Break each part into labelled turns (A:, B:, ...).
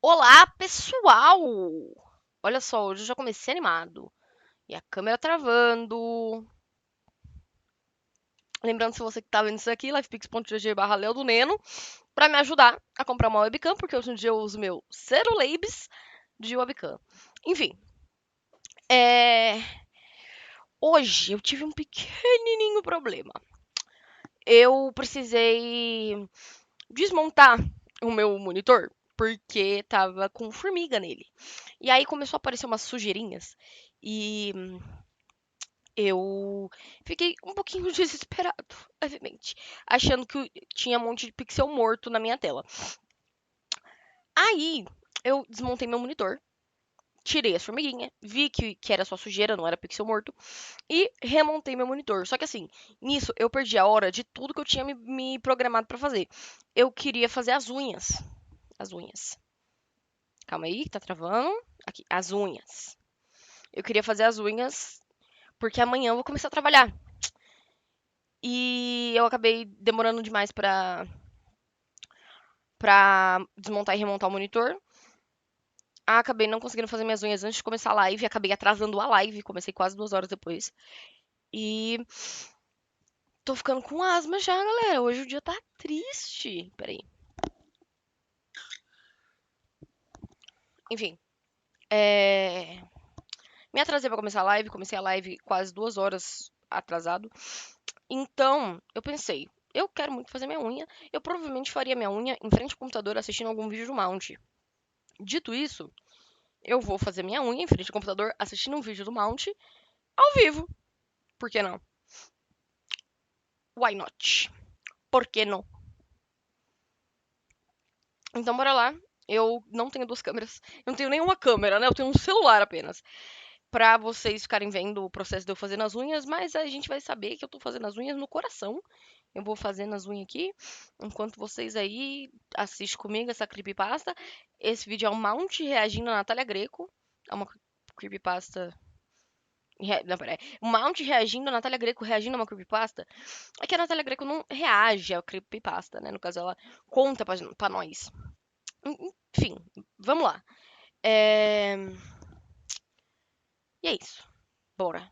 A: Olá, pessoal! Olha só, hoje eu já comecei animado. E a câmera travando. Lembrando, se você que tá vendo isso aqui, livepix.gg/leodoneno, pra me ajudar a comprar uma webcam, porque hoje em dia eu uso meu Cerulabs de webcam. Enfim, é... hoje eu tive um pequenininho problema. Eu precisei desmontar o meu monitor, porque tava com formiga nele. E aí começou a aparecer umas sujeirinhas. E eu fiquei um pouquinho desesperado, levemente, achando que tinha um monte de pixel morto na minha tela. Aí eu desmontei meu monitor, tirei as formiguinhas, vi que era só sujeira, não era pixel morto, e remontei meu monitor. Só que assim, nisso eu perdi a hora de tudo que eu tinha me programado pra fazer. Eu queria fazer as unhas. As unhas. Calma aí, que tá travando. Aqui, as unhas. Eu queria fazer as unhas porque amanhã eu vou começar a trabalhar. E eu acabei demorando demais pra desmontar e remontar o monitor. Acabei não conseguindo fazer minhas unhas antes de começar a live. Acabei atrasando a live. Comecei quase 2 horas depois. E tô ficando com asma já, galera. Hoje o dia tá triste. Peraí. Enfim. Me atrasei pra começar a live. Comecei a live quase 2 horas atrasado. Então, eu pensei, eu quero muito fazer minha unha. Eu provavelmente faria minha unha em frente ao computador assistindo algum vídeo do Mount. Dito isso, eu vou fazer minha unha em frente ao computador assistindo um vídeo do Mount ao vivo. Por que não? Why not? Por que não? Então bora lá. Eu não tenho duas câmeras. Eu não tenho nenhuma câmera, né? Eu tenho um celular apenas. Pra vocês ficarem vendo o processo de eu fazendo as unhas, mas a gente vai saber que eu tô fazendo as unhas no coração. Eu vou fazendo as unhas aqui, enquanto vocês aí assistem comigo essa creepypasta. Esse vídeo é o Mount reagindo a Natália Greco. É uma creepypasta. Não, peraí. O Mount reagindo, a Natália Greco reagindo a uma creepypasta. É que a Natália Greco não reage à creepypasta, né? No caso, ela conta pra nós. Enfim, vamos lá. É... E é isso. Bora.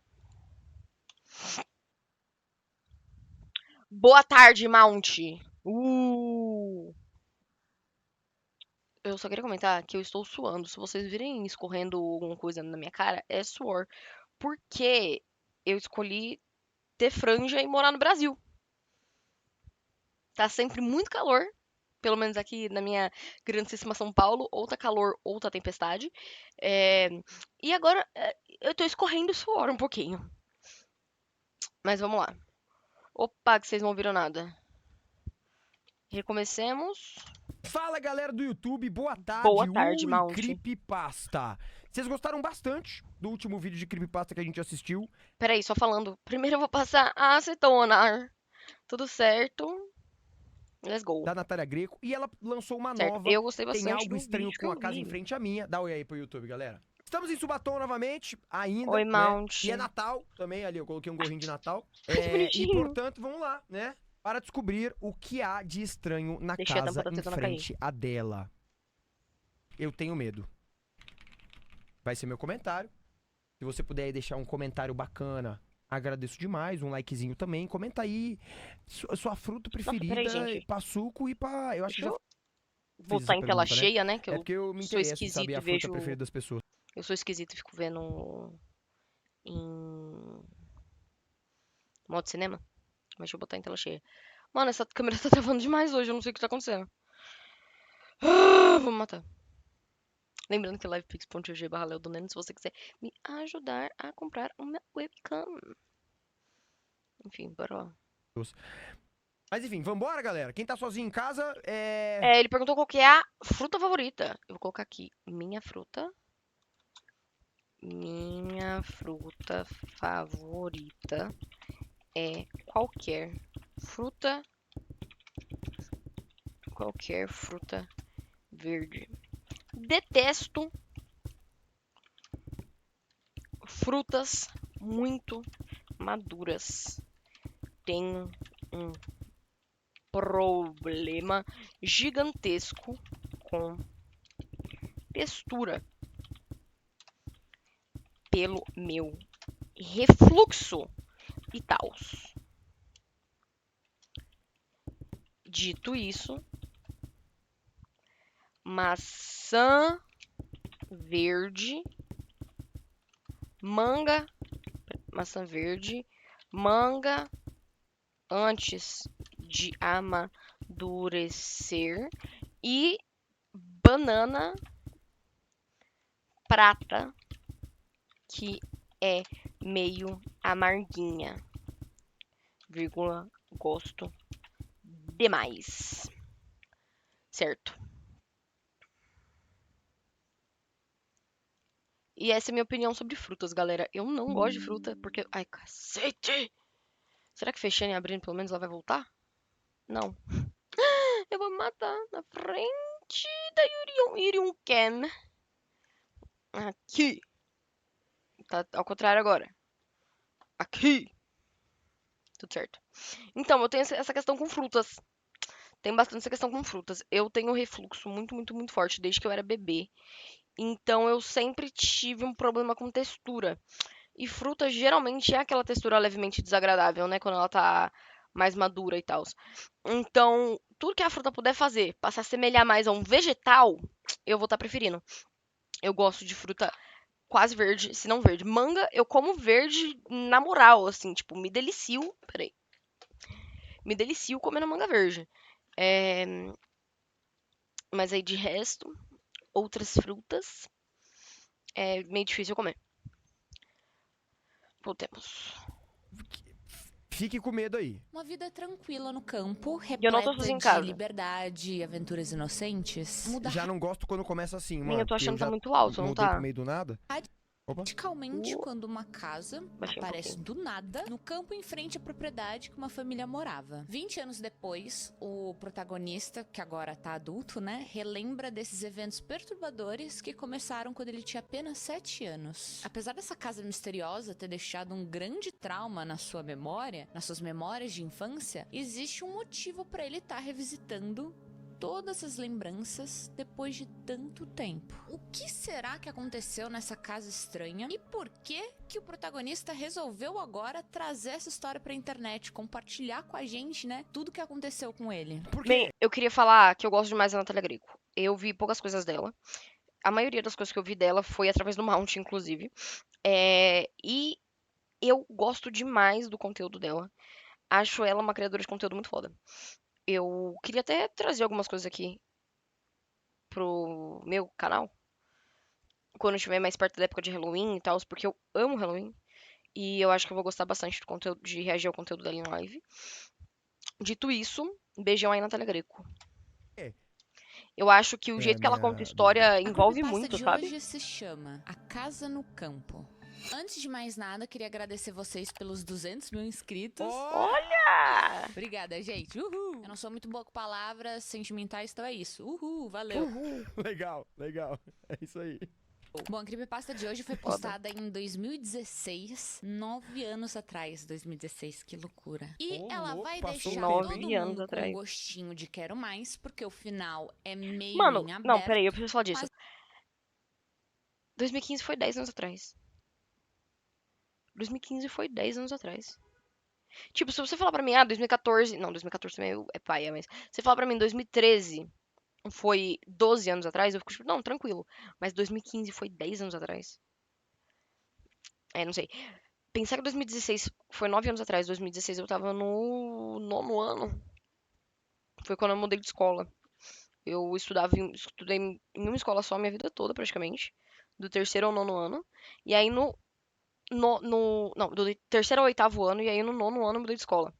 A: Boa tarde, Mount. Uh! Eu só queria comentar que eu estou suando. Se vocês virem escorrendo alguma coisa na minha cara, é suor. Porque eu escolhi ter franja e morar no Brasil. Tá sempre muito calor. Pelo menos aqui na minha grandíssima São Paulo. Ou tá calor ou tá tempestade. É, e agora eu tô escorrendo suor um pouquinho. Mas vamos lá. Opa, que vocês não ouviram nada. Recomecemos.
B: Fala galera do YouTube, boa
A: Boa
B: tarde,
A: tarde,
B: ui,
A: Mount.
B: creepypasta. Vocês gostaram bastante do último vídeo de creepypasta que a gente assistiu?
A: Peraí, só falando. Primeiro eu vou passar a acetona. Tudo certo. Let's go.
B: Da Natália Greco, e ela lançou uma
A: Certo.
B: nova,
A: Eu gostei
B: Tem
A: bastante
B: Algo
A: do
B: Estranho
A: vídeo que
B: com a
A: eu
B: Casa em
A: vi.
B: Frente à Minha. Dá um oi aí pro YouTube, galera. Estamos em Subatom novamente,
A: Oi,
B: ainda, né?
A: Mount.
B: E é Natal também, ali eu coloquei um gorrinho de Natal.
A: Ai, que
B: E
A: bonitinho.
B: portanto, vamos lá, né? Para descobrir o que há de estranho na
A: Deixei a tampa
B: casa
A: da
B: em
A: acetona cair.
B: frente à dela. Eu tenho medo. Vai ser meu comentário. Se você puder aí deixar um comentário bacana, agradeço demais. Um likezinho também. Comenta aí sua fruta
A: Nossa, peraí,
B: preferida
A: gente.
B: pra suco e pra. Eu acho que
A: Deixa
B: já
A: eu
B: fiz
A: botar
B: essa
A: em tela
B: pergunta, né?
A: cheia, né? Que
B: É
A: eu
B: porque eu me
A: sou
B: interesso em saber
A: esquisito e
B: a fruta
A: vejo.
B: preferida das pessoas.
A: Eu sou esquisito e fico vendo em modo cinema. Mas deixa eu botar em tela cheia. Mano, essa câmera tá travando demais hoje. Eu não sei o que tá acontecendo. Ah, vou me matar. Lembrando que é livepix.gg/leodoneno se você quiser me ajudar a comprar uma webcam. Enfim, bora lá.
B: Mas enfim, vambora, galera. Quem tá sozinho em casa é.
A: É, ele perguntou qual que é a fruta favorita. Eu vou colocar aqui minha fruta. Minha fruta favorita é fruta, qualquer fruta verde. Detesto frutas muito maduras. Tenho um problema gigantesco com textura, pelo meu refluxo e tal. Dito isso, maçã verde, manga, maçã verde, manga antes de amadurecer e banana prata, que é meio amarguinha, vírgula, gosto demais. Certo. E essa é a minha opinião sobre frutas, galera. Eu não gosto de fruta porque. Ai, cacete! Será que fechando e abrindo pelo menos ela vai voltar? Não. Eu vou me matar na frente da Yurion Ken. Aqui. Tá ao contrário agora. Aqui. Tudo certo. Então, eu tenho essa questão com frutas. Tem bastante essa questão com frutas. Eu tenho refluxo muito, muito, muito forte desde que eu era bebê. Então, eu sempre tive um problema com textura. E fruta geralmente é aquela textura levemente desagradável, né? Quando ela tá mais madura e tal. Então, tudo que a fruta puder fazer pra se assemelhar mais a um vegetal, eu vou estar preferindo. Eu gosto de fruta quase verde, se não verde. Manga, eu como verde na moral, assim, tipo, me delicio. Peraí. Me delicio comendo manga verde. É, mas aí de resto, outras frutas é meio difícil comer. Voltemos.
B: Fique com medo aí.
C: Uma vida tranquila no campo,
A: E eu não tô
C: repleta
A: sozinha em
C: de
A: casa.
C: liberdade e aventuras inocentes, muda
B: Já não gosto quando começa assim,
A: Minha, eu
B: mano.
A: tô
B: Porque
A: achando
B: eu
A: que tá
B: já
A: muito alto, não
B: mudei pro
A: tá?
B: meio do nada. Opa.
C: radicalmente quando uma casa
A: Baixei um
C: aparece do nada no campo em frente à propriedade que uma família morava. 20 anos depois, o protagonista, que agora tá adulto, né, relembra desses eventos perturbadores que começaram quando ele tinha apenas 7 anos. Apesar dessa casa misteriosa ter deixado um grande trauma na sua memória, nas suas memórias de infância, existe um motivo para ele estar revisitando todas as lembranças depois de tanto tempo. O que será que aconteceu nessa casa estranha e por que que o protagonista resolveu agora trazer essa história pra internet, compartilhar com a gente, né, tudo que aconteceu com ele?
B: Por quê?
A: Bem, eu queria falar que eu gosto demais da Natália Greco. Eu vi poucas coisas dela. A maioria das coisas que eu vi dela foi através do Mount, inclusive. E eu gosto demais do conteúdo dela. Acho ela uma criadora de conteúdo muito foda. Eu queria até trazer algumas coisas aqui pro meu canal. Quando estiver mais perto da época de Halloween e tal, porque eu amo Halloween. E eu acho que eu vou gostar bastante do conteúdo, de reagir ao conteúdo dela em live. Dito isso, beijão aí, Natália Greco.
B: É.
A: Eu acho que o
B: É a
A: jeito que ela conta
B: minha dúvida.
A: história
C: A
A: envolve
C: creepypasta
A: muito,
C: de
A: sabe?
C: hoje se chama A Casa no Campo. Antes de mais nada, queria agradecer vocês pelos 200 mil inscritos.
A: Olha!
C: Obrigada, gente. Uhul! Eu não sou muito boa com palavras sentimentais, então é isso. Uhul, valeu.
B: Legal, legal. É isso aí.
C: Bom, a creepypasta de hoje foi postada em 2016, 9 anos atrás, 2016, que loucura. E
B: Ô,
C: ela
B: louco,
C: vai
B: passou
C: deixar
B: um tempo,
C: todo
A: hein? 9 anos
C: mundo com um
A: atrás.
C: gostinho de quero mais, porque o final é meio
A: Mano,
C: em
A: não,
C: aberto.
A: peraí, eu preciso falar disso.
C: mas-
A: 2015 foi 10 anos atrás. 2015 foi 10 anos atrás. Tipo, se você falar pra mim, 2014. Não, 2014 também é paia, mas. Se você falar pra mim, 2013 foi 12 anos atrás, eu fico tipo, não, tranquilo. Mas 2015 foi 10 anos atrás. Não sei. Pensar que 2016 foi 9 anos atrás, 2016 eu tava no nono ano. Foi quando eu mudei de escola. Eu estudei em uma escola só a minha vida toda, praticamente. Do terceiro ao nono ano. E aí não, do terceiro ao oitavo ano, e aí no nono ano eu mudei de escola.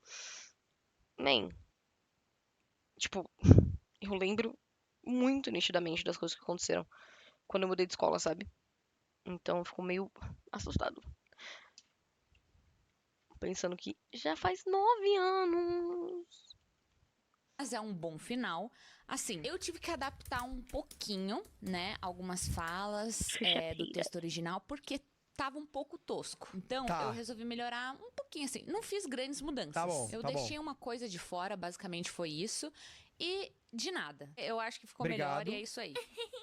A: Man, tipo, eu lembro muito nitidamente das coisas que aconteceram quando eu mudei de escola, sabe? Então eu fico meio assustado. Pensando que já faz 9 anos.
C: Mas é um bom final. Assim, eu tive que adaptar um pouquinho, né, algumas falas do
A: Sexta-feira.
C: texto original, porque tava um pouco tosco. Então,
B: Tá.
C: eu resolvi melhorar um pouquinho, assim. Não fiz grandes mudanças.
B: Tá bom,
C: Eu
B: tá bom.
C: deixei uma coisa de fora, basicamente foi isso. E de nada. Eu acho que ficou
B: Obrigado.
C: melhor e é isso aí.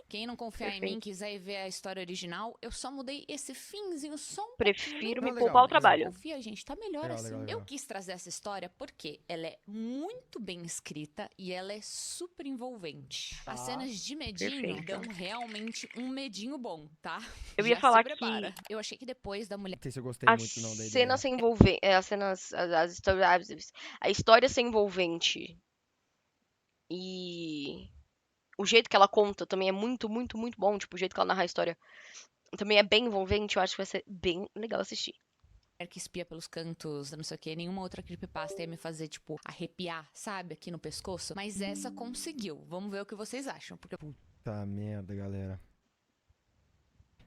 C: Quem não confiar em mim, quiser ver a história original, eu só mudei esse finzinho só um
A: Prefiro
B: Não,
A: me
B: legal,
A: poupar o
B: legal.
A: trabalho.
C: Confia, gente, tá melhor
B: Legal,
C: assim.
B: legal, legal.
C: Eu quis trazer essa história porque ela é muito bem escrita e ela é super envolvente.
B: Tá.
C: As cenas de medinho
A: Perfeito.
C: dão realmente um medinho bom, tá?
A: Eu ia
C: Já
A: falar
C: se prepara. Eu achei que depois da mulher
B: Não sei se eu gostei
A: As
B: muito, não, da ideia.
A: cenas se envolver, as cenas, as histórias, a história ser envolvente e o jeito que ela conta também é muito, muito, muito bom. Tipo, o jeito que ela narra a história também é bem envolvente. Eu acho que vai ser bem legal assistir.
C: que espia pelos cantos, não sei o que, nenhuma outra creepypasta ia me fazer, tipo, arrepiar, sabe, aqui no pescoço. Mas essa conseguiu. Vamos ver o que vocês acham, porque
B: Tá merda, galera.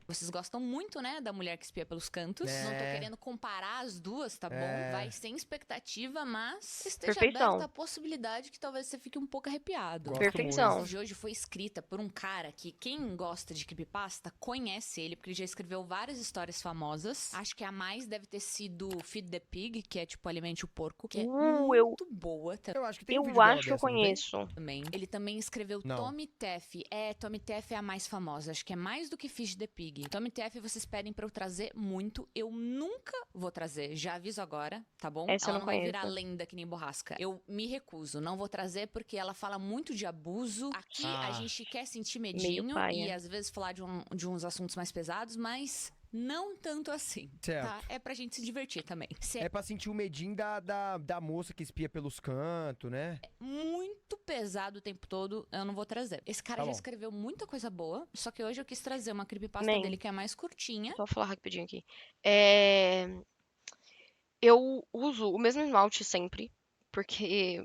C: vocês gostam muito, né, da mulher que espia pelos cantos.
B: É.
C: Não tô querendo comparar as duas, tá bom?
B: É.
C: Vai sem expectativa, mas esteja
A: Perfeição.
C: aberta à possibilidade que talvez você fique um pouco arrepiado.
B: Gosto
A: Perfeição.
C: A de hoje foi escrita por um cara que quem gosta de creepypasta conhece ele, porque ele já escreveu várias histórias famosas. Acho que a mais deve ter sido Feed the Pig, que é tipo Alimente o Porco, que é
A: eu-
C: muito boa
B: Eu acho que tem um
A: Eu
B: vídeo dela
A: acho que eu
B: dessa, não tem?
A: conheço.
C: também. Ele também escreveu
B: Não.
C: Tommy Teff. Tommy Teff é a mais famosa. Acho que é mais do que Feed the Pig. Tommy Teff, vocês pedem pra eu trazer muito. Eu nunca vou trazer. Já aviso agora, tá bom?
A: Essa eu
C: Ela
A: não
C: vai
A: conheço.
C: virar lenda que nem borrasca. Eu me recuso. Não vou trazer porque ela fala muito de abuso. Aqui a
B: Ah.
C: gente quer sentir medinho
A: paia.
C: e às vezes falar de uns assuntos mais pesados, mas não tanto assim.
B: Certo.
C: Tá? É pra gente se divertir também. Se
B: É pra sentir o medinho da moça que espia pelos cantos, né?
C: muito pesado o tempo todo, eu não vou trazer. Esse cara
B: Tá
C: já
B: bom.
C: escreveu muita coisa boa, só que hoje eu quis trazer uma creepypasta
A: Man.
C: dele que é mais curtinha.
A: Só falar rapidinho aqui. Eu uso o mesmo esmalte sempre, porque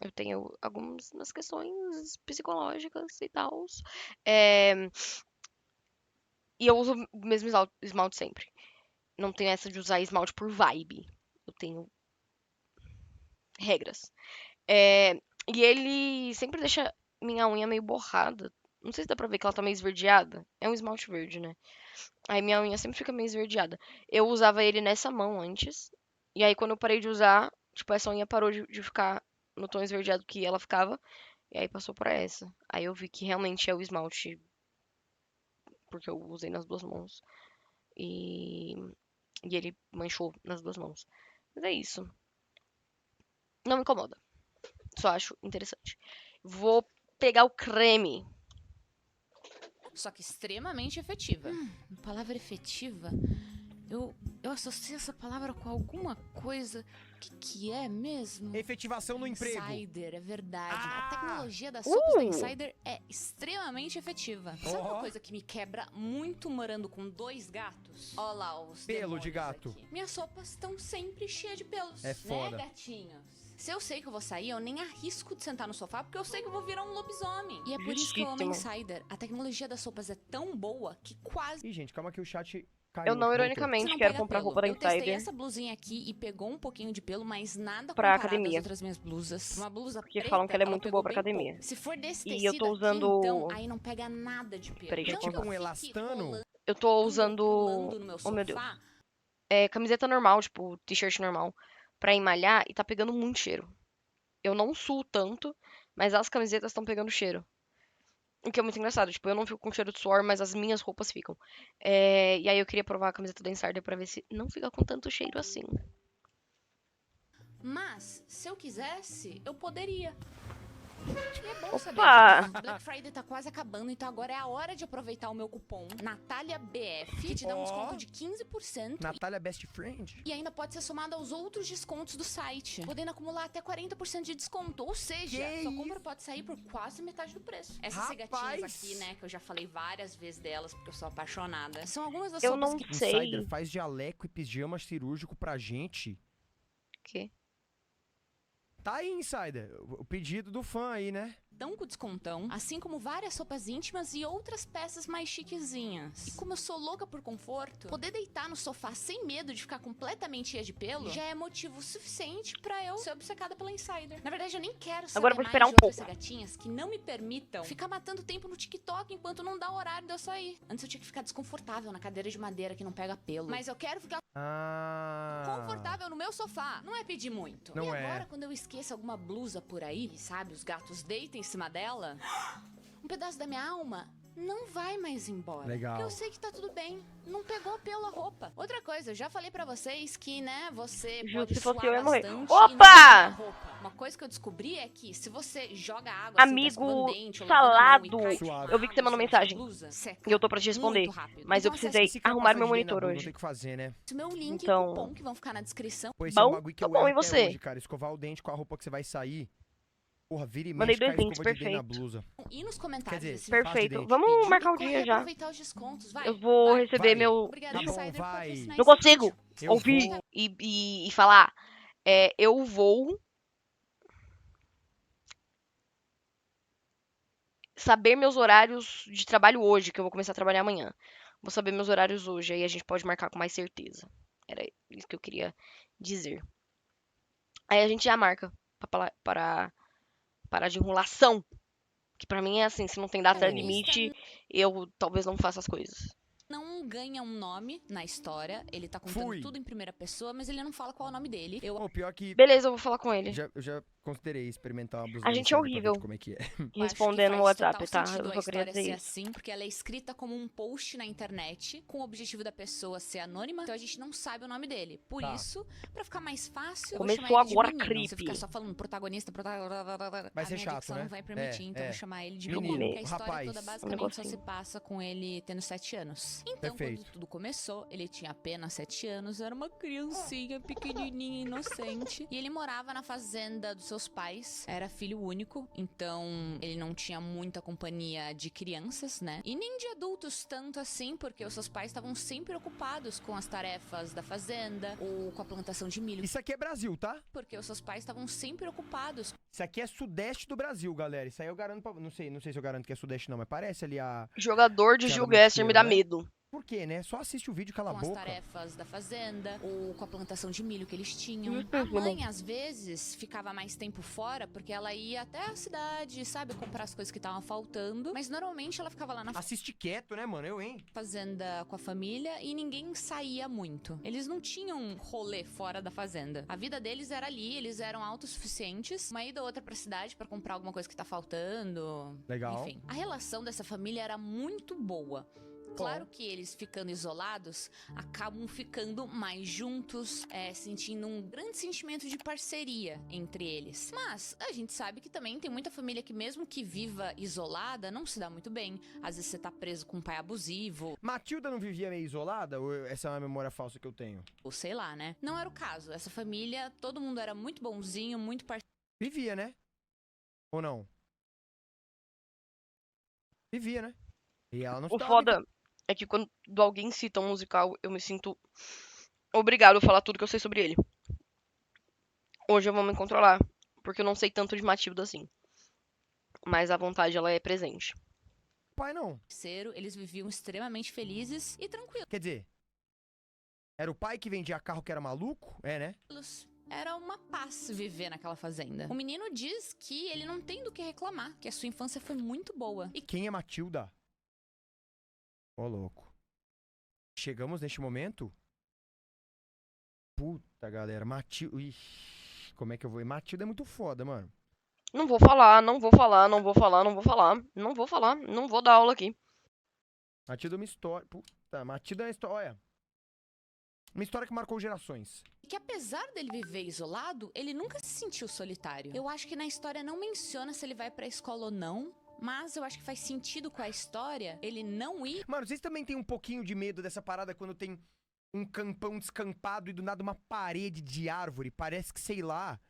A: eu tenho algumas questões psicológicas e tal. E eu uso o mesmo esmalte sempre. Não tenho essa de usar esmalte por vibe. Eu tenho regras. E ele sempre deixa minha unha meio borrada. Não sei se dá pra ver que ela tá meio esverdeada. É um esmalte verde, né? Aí minha unha sempre fica meio esverdeada. Eu usava ele nessa mão antes. E aí quando eu parei de usar, tipo, essa unha parou de ficar no tom esverdeado que ela ficava. E aí passou pra essa. Aí eu vi que realmente é o esmalte. Porque eu usei nas duas mãos. E ele manchou nas duas mãos. Mas é isso. Não me incomoda. Só acho interessante. Vou pegar o creme.
C: Só que extremamente efetiva. Palavra efetiva. Eu associo essa palavra com alguma coisa. O que é mesmo?
B: Efetivação no emprego.
C: Insider, é verdade.
B: Ah!
C: A tecnologia das sopas da Insider é extremamente efetiva. Sabe
B: Ó.
C: uma coisa que me quebra muito morando com 2 gatos? Olha lá os
B: Pelo de
C: demônios
B: gato.
C: aqui. Minhas sopas estão sempre cheias de pelos.
B: É foda.
C: Né, gatinhos? Se eu sei que eu vou sair, eu nem arrisco de sentar no sofá, porque eu sei que eu vou virar um lobisomem. E é por isso que eu amo a
A: Justíssimo.
C: Insider. A tecnologia das sopas é tão boa que quase
B: Ih, gente, calma que o chat caiu.
A: Eu não,
B: voltou.
A: ironicamente,
C: não
A: quero
C: pega
A: comprar
C: pelo.
A: roupa da
C: Eu testei
A: Insider.
C: essa blusinha aqui e pegou um pouquinho de pelo, mas nada
A: Pra
C: comparado
A: academia.
C: às outras minhas blusas. Uma blusa
A: Porque
C: preta,
A: falam que ela é muito
C: pegou
A: boa pra
C: bem
A: academia.
C: pouco. Se for desse
A: E
C: tecido
A: eu tô usando-
C: aqui, então, aí não pega nada de pelo.
A: Peraí, deixa eu
C: Não que
B: colocar. Um
C: fique
B: elastano?
C: rolando,
A: Eu tô usando.
C: pulando no meu
A: Oh, meu Deus.
C: sofá.
A: Camiseta normal, tipo, t-shirt normal, pra emmalhar e tá pegando muito cheiro. Eu não suo tanto, mas as camisetas estão pegando cheiro. O que é muito engraçado, tipo, eu não fico com cheiro de suor, mas as minhas roupas ficam. E aí eu queria provar a camiseta da Insider pra ver se não fica com tanto cheiro assim.
C: Mas, se eu quisesse, eu poderia. E é bom saber
A: Opa!
C: disso. Black Friday tá quase acabando, então agora é a hora de aproveitar o meu cupom NataliaBF, que te dá um
B: Ó.
C: desconto de 15%.
B: Natália Best Friend.
C: E ainda pode ser somado aos outros descontos do site, podendo acumular até 40% de desconto. Ou seja,
B: Que
C: sua
B: isso?
C: compra pode sair por quase metade do preço. Essas
B: Rapaz!
C: cegatinhas aqui, né, que eu já falei várias vezes delas, porque eu sou apaixonada. São algumas das
A: Eu
C: sopas
A: não
C: que
A: sei.
B: Insider faz jaleco e pijama cirúrgico pra gente.
A: Que?
B: Tá aí, Insider. O pedido do fã aí, né?
C: dão com descontão, assim como várias sopas íntimas e outras peças mais chiquezinhas. E como eu sou louca por conforto, poder deitar no sofá sem medo de ficar completamente cheia de pelo já é motivo suficiente pra eu ser obcecada pela Insider. Na verdade, eu nem quero saber
A: Agora eu vou
C: mais
A: esperar
C: de
A: um
C: outras
A: pouco.
C: gatinhas que não me permitam ficar matando tempo no TikTok enquanto não dá horário de eu sair. Antes eu tinha que ficar desconfortável na cadeira de madeira que não pega pelo. Mas eu quero ficar
B: Ah.
C: Confortável no meu sofá. Não é pedir muito.
B: Não
C: e
B: é.
C: agora, quando eu esqueço alguma blusa por aí, sabe, os gatos deitam em cima dela, um pedaço da minha alma não vai mais embora.
B: Legal.
C: Porque eu sei que tá tudo bem. Não pegou pela roupa. Outra coisa, eu já falei pra vocês que, né, você
A: Juro,
C: pode
A: se fosse
C: suar
A: eu ia morrer.
C: bastante
A: Opa!
C: e não pegar a roupa. Uma coisa que eu descobri é que se você joga água, assim, tá escovando
A: Amigo
C: dente, ou lavando a mão e
A: salado.
C: cai
B: Suave.
A: Eu vi que você
C: água
A: mandou
C: sobre a
A: mensagem.
C: blusa, seca
A: E eu tô pra te responder.
C: muito rápido.
A: Mas eu
C: Então, acesse
A: precisei
B: Esse cara
A: arrumar
B: passa
A: meu
B: de day na
A: monitor
B: blusa, não
A: hoje.
B: tem o que fazer, né?
C: o meu link
A: Então-
C: e cupom que vão ficar na descrição.
B: Pô, esse é um
A: Bom?
B: bagulho que
A: Tô
B: eu
A: bom,
B: erro
A: e
B: até
A: você?
B: hoje, cara. Escovar o dente com a roupa que você vai sair. Porra, vira e
A: Mandei
B: mexe, cai
A: 2
B: a
A: links,
B: escova de dente na
A: perfeito.
B: blusa.
C: E nos
B: Quer
C: comentários
B: dizer,
C: desse
B: faz de
A: Perfeito.
B: dente.
A: Vamos
C: vídeo
A: marcar
C: e
A: o
C: corre
A: dia já.
C: aproveitar os descontos, vai.
A: Eu vou
C: vai.
A: receber
B: Vai.
A: meu.
C: Obrigada,
B: Tá bom,
C: Insider, por
B: vai.
C: patrocinar
A: Não
C: esse
A: consigo
C: vídeo.
B: Eu
A: ouvir
B: vou-
A: e falar. Eu vou saber meus horários de trabalho hoje, que eu vou começar a trabalhar amanhã. Vou saber meus horários hoje, aí a gente pode marcar com mais certeza. Era isso que eu queria dizer. Aí a gente já marca para parar de enrolação. Que pra mim é assim, se não tem data
C: É.
A: limite, eu talvez não faça as coisas.
C: Não ganha um nome na história, ele tá contando
B: Fui.
C: tudo em primeira pessoa, mas ele não fala qual é o nome dele. Eu
B: Pô, pior que
A: Beleza, eu vou falar com ele.
B: eu já considerei experimentar uma blusa
A: A
B: da
A: gente é
B: Insider pra ver
A: horrível
B: de como é que é.
C: acho que
A: respondendo no
C: faz
A: WhatsApp,
C: total
A: tá?
C: sentido
A: Eu
C: a
A: só queria
C: história
A: dizer
C: ser
A: isso.
C: assim, porque ela é escrita como um post na internet, com o objetivo da pessoa ser anônima, então a gente não sabe o nome dele. Por
B: Tá.
C: isso, pra ficar mais fácil, eu
A: Começou
C: vou chamar ele
A: agora
C: de menino.
A: creepy.
C: Se eu ficar só falando protagonista,
B: Vai
C: a
B: ser
C: minha
B: chato,
C: dicção
B: né?
C: não vai permitir, então eu
B: É.
C: vou chamar ele de
B: Menino,
C: menino. Porque a história
B: rapaz.
C: toda
B: Um
C: basicamente só
A: negocinho.
C: se passa com ele tendo 7 anos. Então,
B: Perfeito.
C: quando tudo começou, ele tinha apenas 7 anos, era uma criancinha pequenininha, inocente. E ele morava na fazenda dos seus pais, era filho único, então ele não tinha muita companhia de crianças, né? E nem de adultos tanto assim, porque os seus pais estavam sempre ocupados com as tarefas da fazenda ou com a plantação de milho.
B: Isso aqui é Brasil, tá?
C: Porque os seus pais estavam sempre ocupados.
B: Isso aqui é sudeste do Brasil, galera. Isso aí eu garanto pra... Não sei se eu garanto que é sudeste não, mas parece ali a...
A: Jogador de
B: Thiago
A: Gil Gessler me dá
B: Mosqueira, né?
A: medo.
B: Por quê, né? Só assiste o vídeo, cala a
C: Com as
B: boca.
C: tarefas da fazenda ou com a plantação de milho que eles tinham.
A: Justo,
C: A
A: irmão.
C: mãe, às vezes, ficava mais tempo fora porque ela ia até a cidade, sabe, comprar as coisas que estavam faltando. Mas normalmente ela ficava lá na
B: Assiste quieto, né, mano? Eu, hein?
C: fazenda com a família e ninguém saía muito. Eles não tinham rolê fora da fazenda. A vida deles era ali, eles eram autossuficientes. Uma ida ou outra pra cidade pra comprar alguma coisa que tá faltando.
B: Legal.
C: Enfim, a relação dessa família era muito boa. Claro que eles ficando isolados acabam ficando mais juntos, sentindo um grande sentimento de parceria entre eles. Mas a gente sabe que também tem muita família que, mesmo que viva isolada, não se dá muito bem. Às vezes você tá preso com um pai abusivo,
B: Matilda não vivia meio isolada? Ou essa é uma memória falsa que eu tenho?
C: ou sei lá, né? Não era o caso. Essa família, todo mundo era muito bonzinho, muito
B: Vivia, né? Ou não? Vivia, né? E ela não
A: O
B: estava...
A: foda é que quando alguém cita um musical, eu me sinto obrigado a falar tudo que eu sei sobre ele. Hoje eu vou me controlar, porque eu não sei tanto de Matilda assim. Mas a vontade, ela é presente.
B: Pai, não.
C: parceiro, eles viviam extremamente felizes e tranquilos.
B: Quer dizer... Era o pai que vendia carro que era maluco? É, né?
C: Era uma paz viver naquela fazenda. O menino diz que ele não tem do que reclamar, que a sua infância foi muito boa. E
B: Quem é Matilda? Ô, louco. Chegamos neste momento? Puta, galera. Matilda... Ixi, como é que eu vou... Matilda é muito foda, mano.
A: Não vou falar, não vou falar, não vou falar, não vou falar. Não vou falar, não vou dar aula aqui.
B: Matilda é uma história... Puta, Matilda é uma história... Olha... Uma história que marcou gerações.
C: que apesar dele viver isolado, ele nunca se sentiu solitário. Eu acho que na história não menciona se ele vai pra escola ou não, mas eu acho que faz sentido com a história ele não ir.
B: Mano, vocês também têm um pouquinho de medo dessa parada quando tem um campão descampado e do nada uma parede de árvore? Parece que, sei lá,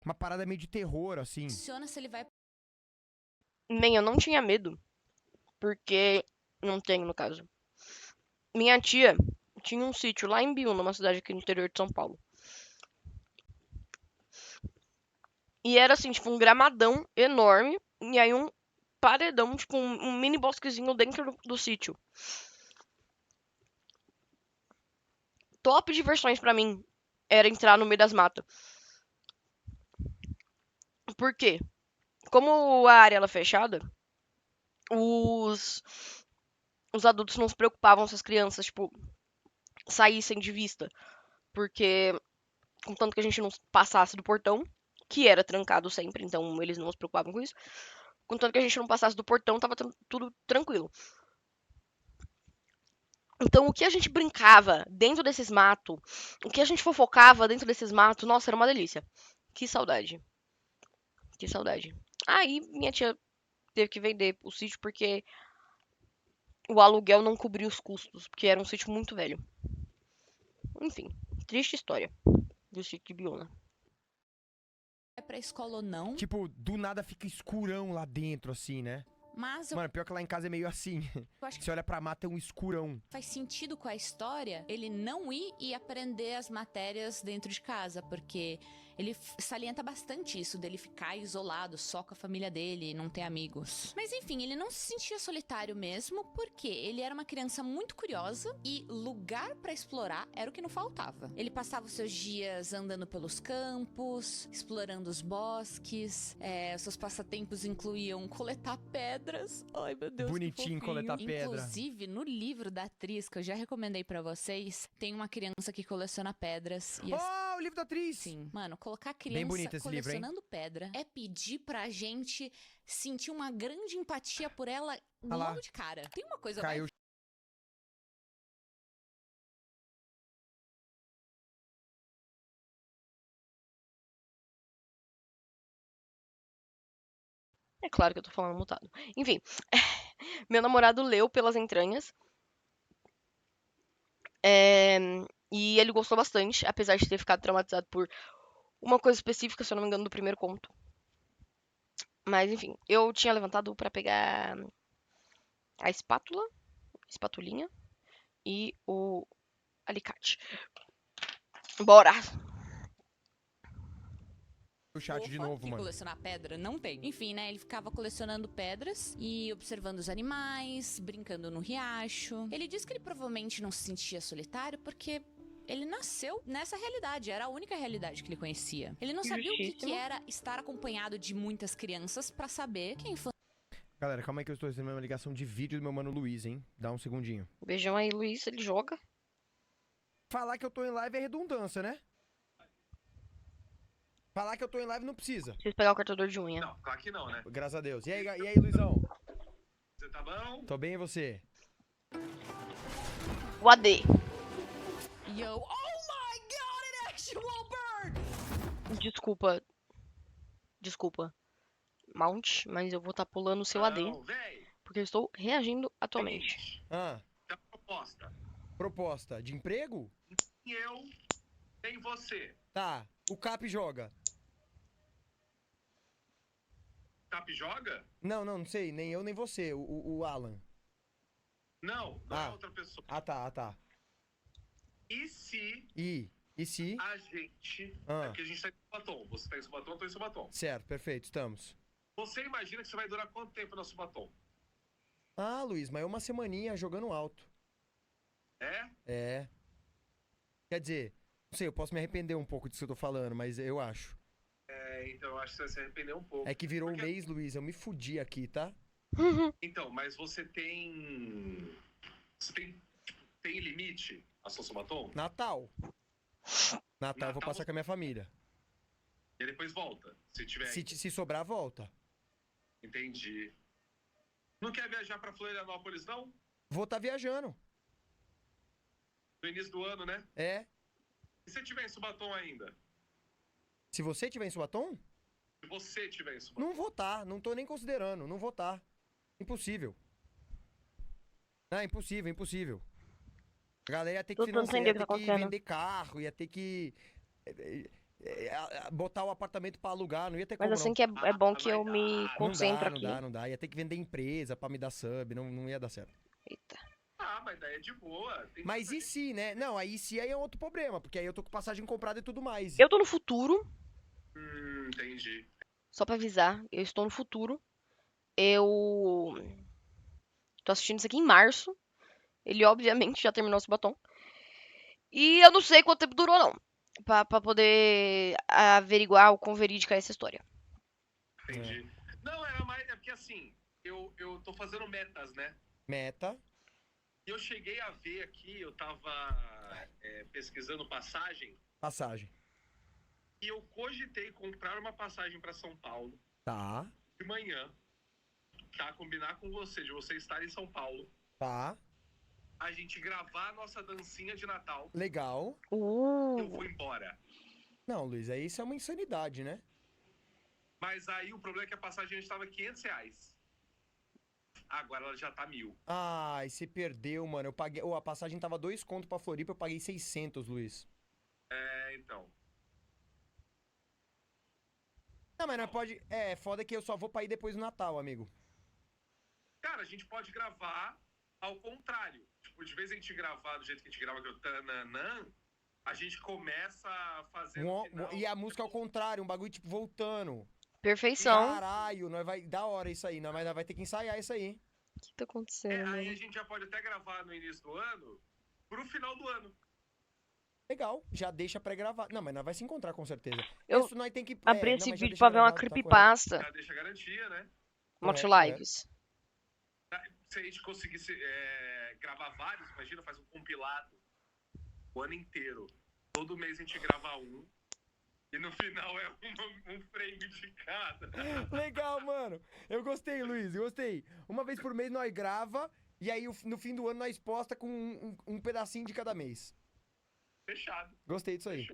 B: uma parada meio de terror, assim.
C: Menciona se ele vai
A: Nem, eu não tinha medo. Porque. Não tenho, no caso. Minha tia tinha um sítio lá em Biúna, uma cidade aqui no interior de São Paulo. E era assim, tipo, um gramadão enorme. E aí um paredão, tipo, um mini bosquezinho dentro do sítio. Top diversões pra mim era entrar no meio das matas. Por quê? Como a área ela é fechada, os adultos não se preocupavam se as crianças, tipo, saíssem de vista. Porque, contanto que a gente não passasse do portão, que era trancado sempre, então eles não se preocupavam com isso. Contanto que a gente não passasse do portão, tava tudo tranquilo. Então, o que a gente brincava dentro desses matos, o que a gente fofocava dentro desses matos, nossa, era uma delícia. Que saudade. Que saudade. Aí, minha tia teve que vender o sítio porque o aluguel não cobria os custos, porque era um sítio muito velho. Enfim, triste história do sítio de Biona.
C: É pra escola ou não,
B: Tipo, do nada fica escurão lá dentro, assim, né?
C: mas eu
B: Mano, pior que lá em casa é meio assim.
C: acho que
B: Você olha pra mata, é um escurão.
C: faz sentido com a história ele não ir e aprender as matérias dentro de casa, porque ele salienta bastante isso dele ficar isolado só com a família dele e não ter amigos. Mas enfim, ele não se sentia solitário mesmo, porque ele era uma criança muito curiosa e lugar pra explorar era o que não faltava. Ele passava os seus dias andando pelos campos, explorando os bosques, os seus passatempos incluíam coletar pedras. Ai, meu Deus,
B: Bonitinho
C: que fofinho.
B: coletar pedra.
C: Inclusive, no livro da atriz, que eu já recomendei pra vocês, tem uma criança que coleciona pedras. E
B: Oh, o livro da atriz!
C: assim, mano, colocar
B: Bem
C: criança
B: bonito esse livro, hein?
C: colecionando pedra é pedir pra gente sentir uma grande empatia por ela
B: Ah lá.
C: logo de cara. Tem uma coisa
B: Caiu.
C: mais
A: É claro que eu tô falando mutado. Enfim, meu namorado leu Pelas Entranhas. E ele gostou bastante, apesar de ter ficado traumatizado por uma coisa específica, se eu não me engano, do primeiro conto. Mas enfim, eu tinha levantado pra pegar a espatulinha e o alicate. Bora!
B: O chat de
C: fofa
B: novo,
C: que
B: mano.
C: colecionar pedra não tem. Enfim, né? Ele ficava colecionando pedras e observando os animais, brincando no riacho. Ele disse que ele provavelmente não se sentia solitário porque ele nasceu nessa realidade, era a única realidade que ele conhecia. Ele não sabia o que
A: Justíssimo.
C: era estar acompanhado de muitas crianças pra saber que a infância
B: Galera, calma aí que eu estou recebendo uma ligação de vídeo do meu mano Luiz, hein? Dá um segundinho.
A: Beijão aí, Luiz, ele joga.
B: Falar que eu tô em live é redundância, né? Falar que eu tô em live não precisa.
A: Preciso pegar o cortador de unha.
D: Não, claro que não, né?
B: Graças a Deus. E aí, Luizão?
D: Você tá bom?
B: Tô bem e você?
A: O AD.
C: Yo, oh my god, an actual bird!
A: Desculpa, Mount, mas eu vou estar pulando o seu AD,
D: Não, véi.
A: porque eu estou reagindo atualmente.
D: Seguinte,
B: Ah,
D: tem uma proposta.
B: proposta de emprego?
D: E eu, tem você.
B: Tá. O Cap joga.
D: Cap joga?
B: Não sei. Nem eu, nem você. O Alan.
D: Não, não
B: Ah.
D: é outra pessoa.
B: Ah, tá.
D: E se
B: E se?
D: a gente...
B: Ah.
D: É porque a gente tá em Subatom. Você tá em Subatom, eu tô em Subatom.
B: Certo, perfeito, estamos.
D: Você imagina que você vai durar quanto tempo na Subatom?
B: Ah, Luiz, mas é uma semaninha jogando alto.
D: É?
B: É. Quer dizer, não sei, eu posso me arrepender um pouco disso que eu tô falando, mas eu acho.
D: É, então eu acho que você vai se arrepender um pouco.
B: É que virou um
D: Porque-
B: mês, Luiz, eu me fudi aqui, tá?
D: Então, mas você tem... Você tem, tipo, tem limite a sua Subatom?
B: Natal. Natal eu vou
D: Natal
B: passar com a minha família.
D: E depois volta, se tiver.
B: Se sobrar, volta.
D: Entendi. Não quer viajar pra Florianópolis, não?
B: Vou tá viajando.
D: No início do ano, né?
B: É.
D: E se tiver em Subatom ainda?
B: Se você tiver em Subatom,
D: Se você tiver em Subatom?
B: não vou tá. Não tô nem considerando. Não vou tá. Impossível. Não, impossível. A galera ia ter que
A: Tô
B: financiar,
A: entendendo
B: ia
A: o que
B: ter
A: tá
B: que
A: acontecendo.
B: vender carro, ia ter que botar o apartamento pra alugar, não ia ter
A: Mas
B: como
A: assim
B: não.
A: que é bom que
D: vai
A: eu me
D: dar.
A: concentro aqui.
B: Não dá. Ia ter que vender empresa pra me dar sub, não ia dar certo.
A: Eita.
D: Ah, mas daí é de boa. Tem
B: Mas
D: tanta
B: e
D: gente-
B: se, né? Não, aí se aí é outro problema, porque aí eu tô com passagem comprada e tudo mais.
A: Eu tô no futuro,
D: Entendi.
A: só pra avisar, eu estou no futuro. Eu tô assistindo isso aqui em março. Ele obviamente já terminou esse batom. E eu não sei quanto tempo durou, não. Pra poder averiguar o quão verídica é essa história.
D: Entendi. Não, era mais... É porque assim, eu tô fazendo metas, né?
B: Meta.
D: E eu cheguei a ver aqui, eu tava pesquisando passagem,
B: Passagem.
D: e eu cogitei comprar uma passagem para São Paulo
B: Tá,
D: de manhã, tá? Combinar com você, de você estar em São Paulo,
B: tá.
D: a gente gravar a nossa dancinha de Natal,
B: Legal.
D: e eu vou embora.
B: Não, Luiz, aí isso é uma insanidade, né?
D: Mas aí o problema é que a passagem estava R$500. Agora ela já tá 1.000.
B: Ai, você perdeu, mano. Eu paguei. A passagem tava 2 conto pra Floripa, eu paguei 600, Luiz.
D: Então.
B: Não, mas não pode. É, foda que eu só vou pra ir depois do Natal, amigo.
D: Cara, a gente pode gravar ao contrário. Tipo, de vez a gente gravar do jeito que a gente grava, que é o tananã, a gente começa fazendo o final.
B: E a música ao contrário, um bagulho tipo voltando.
A: Perfeição.
B: Caralho, nós vai. Da hora isso aí, mas nós vai ter que ensaiar isso aí.
A: O que tá acontecendo?
D: Aí a gente já pode até gravar no início do ano, pro final do ano.
B: Legal, já deixa pré-gravado. Não, mas nós vai se encontrar com certeza.
A: Eu
B: Isso nós tem que.
A: Abri
B: não,
A: esse
B: mas já
A: vídeo
B: deixa
A: pra ver uma
B: gravado, tá correto.
A: creepypasta.
D: Já deixa garantia, né?
A: Morte
B: Correto,
A: Lives.
D: Se a gente conseguisse gravar vários, imagina, faz um compilado o ano inteiro. Todo mês a gente grava um. E no final é um frame de cada.
B: Legal, mano. Eu gostei, Luiz, gostei. Uma vez por mês nós grava e aí no fim do ano nós posta com um pedacinho de cada mês.
D: Fechado.
B: Gostei disso aí.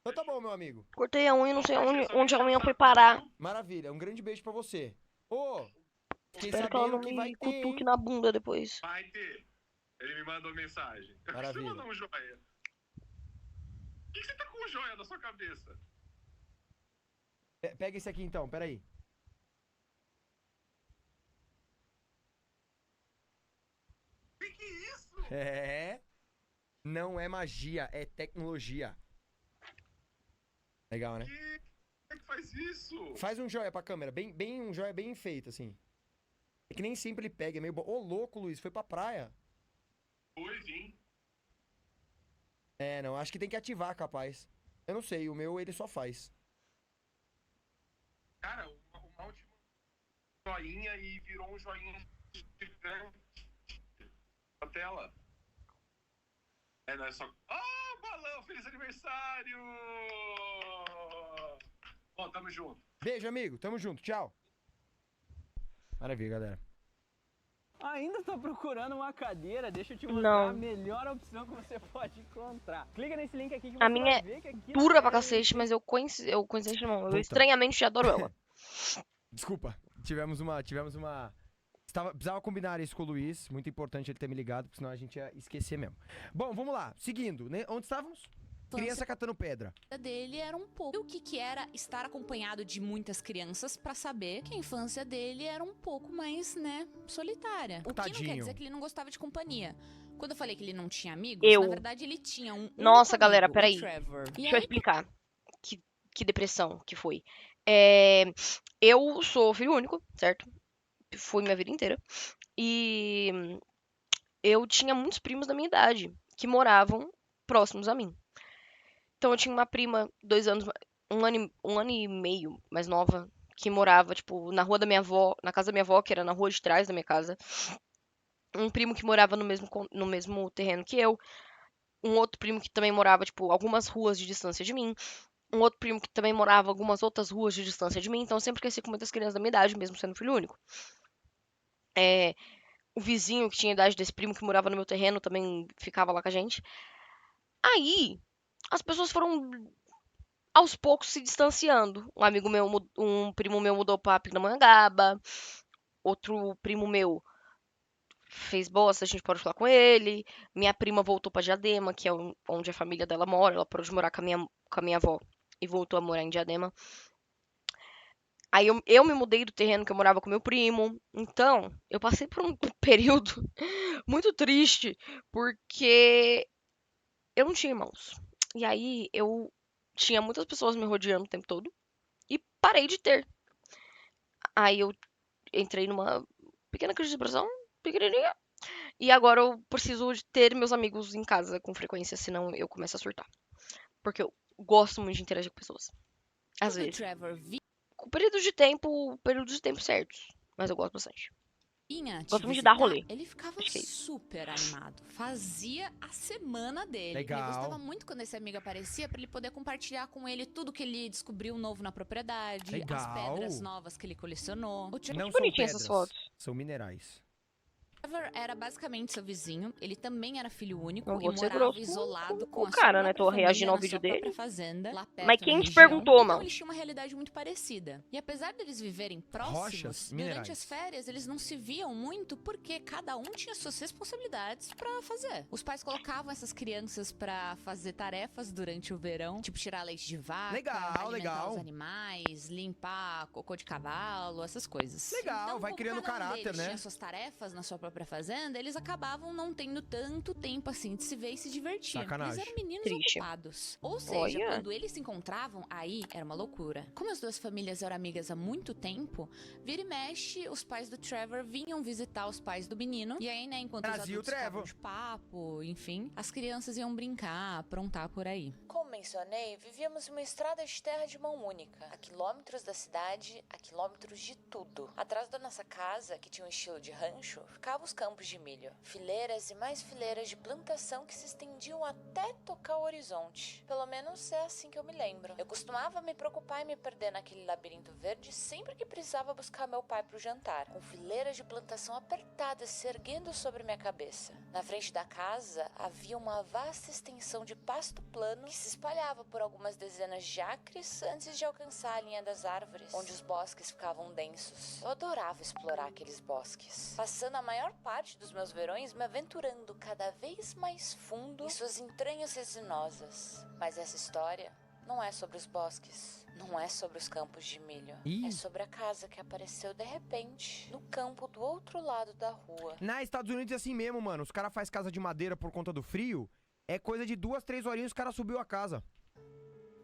B: Então tá bom, meu amigo.
A: Cortei a unha e não sei onde a unha foi parar.
B: Maravilha, um grande beijo pra você. Ô, fiquei
A: Espero que ela não
B: sabendo que vai
A: me
B: ter, hein?
A: cutuque na bunda depois.
D: Vai ter. Ele me mandou mensagem. Por que
B: Maravilha.
D: você mandou um joia? Por que você tá com um joia na sua cabeça?
B: Pega esse aqui então, peraí.
D: Que é isso?
B: É. Não é magia, é tecnologia. Legal, né?
D: Como é que faz isso?
B: Faz um joia pra câmera, um joia bem feito, assim. É que nem sempre ele pega, é meio bom. Ô, louco, Luiz, foi pra praia.
D: Foi, vim.
B: É, não, acho que tem que ativar, capaz. Eu não sei, o meu ele só faz.
D: Cara, o Malte mandou um joinha e virou um joinha gigante na tela. Não é só... Oh, balão, feliz aniversário! Ó, tamo junto.
B: Beijo, amigo, tamo junto, tchau. Maravilha, galera.
E: Ainda tá procurando uma cadeira? Deixa eu te mostrar
A: Não.
E: a melhor opção que você pode encontrar. Clica nesse link aqui que
A: A
E: você
A: minha
E: vai
A: é
E: ver que aqui
A: Dura
E: na
A: pra
E: área
A: cacete, mas eu
B: Puta.
A: estranhamente adoro ela.
B: Desculpa, tivemos uma... Precisava combinar isso com o Luiz, muito importante ele ter me ligado, porque senão a gente ia esquecer mesmo. Bom, vamos lá, seguindo, né? Onde estávamos? Criança catando pedra.
C: Dele era um pouco. E o que era estar acompanhado de muitas crianças pra saber que a infância dele era um pouco mais, né, solitária. O que não
B: Tadinho.
C: quer dizer que ele não gostava de companhia. Quando eu falei que ele não tinha amigos,
A: Eu.
C: na verdade ele tinha um
A: Nossa,
C: único
A: galera,
C: amigo, o
A: peraí.
C: Trevor. E
A: Deixa eu
C: aí,
A: explicar que depressão que foi. Eu sou filho único, certo? Fui minha vida inteira. E eu tinha muitos primos da minha idade que moravam próximos a mim. Então eu tinha uma prima, 2 anos, um ano e meio mais nova, que morava, tipo, na rua da minha avó, na casa da minha avó, que era na rua de trás da minha casa. Um primo que morava no mesmo terreno que eu. Um outro primo que também morava, tipo, algumas ruas de distância de mim. Um outro primo que também morava algumas outras ruas de distância de mim. Então eu sempre cresci com muitas crianças da minha idade, mesmo sendo filho único. O vizinho que tinha a idade desse primo que morava no meu terreno também ficava lá com a gente. Aí, as pessoas foram aos poucos se distanciando. Um primo meu mudou pra Pindamonhangaba. Outro primo meu fez bosta, a gente parou de falar com ele. Minha prima voltou pra Diadema, que é onde a família dela mora. Ela parou de morar com a minha avó e voltou a morar em Diadema. Aí eu me mudei do terreno que eu morava com meu primo. Então, eu passei por um período muito triste, porque eu não tinha irmãos. E aí eu tinha muitas pessoas me rodeando o tempo todo e parei de ter. Aí eu entrei numa pequena crise de depressão, pequenininha. E agora eu preciso de ter meus amigos em casa com frequência, senão eu começo a surtar. Porque eu gosto muito de interagir com pessoas. Às
C: o
A: vezes.
C: Trevor
A: Com períodos de tempo certos. Mas eu gosto bastante. Gosto muito de dar rolê.
C: Ele ficava
A: Acho que é isso.
C: super animado. Fazia a semana dele.
B: Legal.
C: Ele gostava muito quando esse amigo aparecia pra ele poder compartilhar com ele tudo que ele descobriu novo na propriedade,
B: Legal.
C: as pedras novas que ele colecionou. O
B: Não são
A: bonitinha essas
B: pedras,
A: fotos.
B: são minerais.
C: Trevor era basicamente seu vizinho, ele também era filho único
A: Não
C: e
A: vou ser
C: morava
A: grosso
C: isolado
A: com
C: com
A: o
C: a
A: cara,
C: sua
A: né?
C: própria
A: Tô reagindo
C: família
A: ao
C: na
A: vídeo
C: sua própria
A: dele.
C: fazenda, lá perto
A: Mas quem
C: na
A: te
C: região.
A: perguntou,
C: Então
A: mano?
C: eles tinham uma realidade muito parecida. E apesar deles viverem próximos,
B: Rochas,
C: durante
B: minerais.
C: as férias eles não se viam muito porque cada um tinha suas responsabilidades pra fazer. Os pais colocavam essas crianças pra fazer tarefas durante o verão, tipo tirar leite de vaca,
B: Legal,
C: alimentar
B: legal.
C: os animais, limpar cocô de cavalo, essas coisas.
B: Legal,
C: Então,
B: vai
C: como
B: criando
C: cada um
B: caráter,
C: deles
B: né?
C: tinha suas tarefas na sua própria fazenda, eles acabavam não tendo tanto tempo assim de se ver e se divertir.
B: Sacanagem.
C: Eles eram meninos
A: Triste.
C: ocupados. Ou seja,
A: Olha.
C: quando eles se encontravam, aí era uma loucura. Como as duas famílias eram amigas há muito tempo, vira e mexe, os pais do Trevor vinham visitar os pais do menino. E aí, né, enquanto
B: Trazia
C: os
B: o
C: adultos ficavam
B: Trevor.
C: de papo, enfim, as crianças iam brincar, aprontar por aí.
F: Como mencionei, vivíamos em uma estrada de terra de mão única, a quilômetros da cidade, a quilômetros de tudo. Atrás da nossa casa, que tinha um estilo de rancho, ficavam os campos de milho. Fileiras e mais fileiras de plantação que se estendiam até tocar o horizonte. Pelo menos é assim que eu me lembro. Eu costumava me preocupar em me perder naquele labirinto verde sempre que precisava buscar meu pai pro jantar, com fileiras de plantação apertadas se erguendo sobre minha cabeça. Na frente da casa havia uma vasta extensão de pasto plano que se espalhava por algumas dezenas de acres antes de alcançar a linha das árvores, onde os bosques ficavam densos. Eu adorava explorar aqueles bosques, passando a maior parte dos meus verões me aventurando cada vez mais fundo em suas entranhas resinosas. Mas essa história não é sobre os bosques, não é sobre os campos de milho.
B: Ih.
F: É sobre a casa que apareceu de repente no campo do outro lado da rua.
B: Na Estados Unidos é assim mesmo, mano. Os caras fazem casa de madeira por conta do frio. É coisa de 2, 3 horinhas os caras subiu a casa.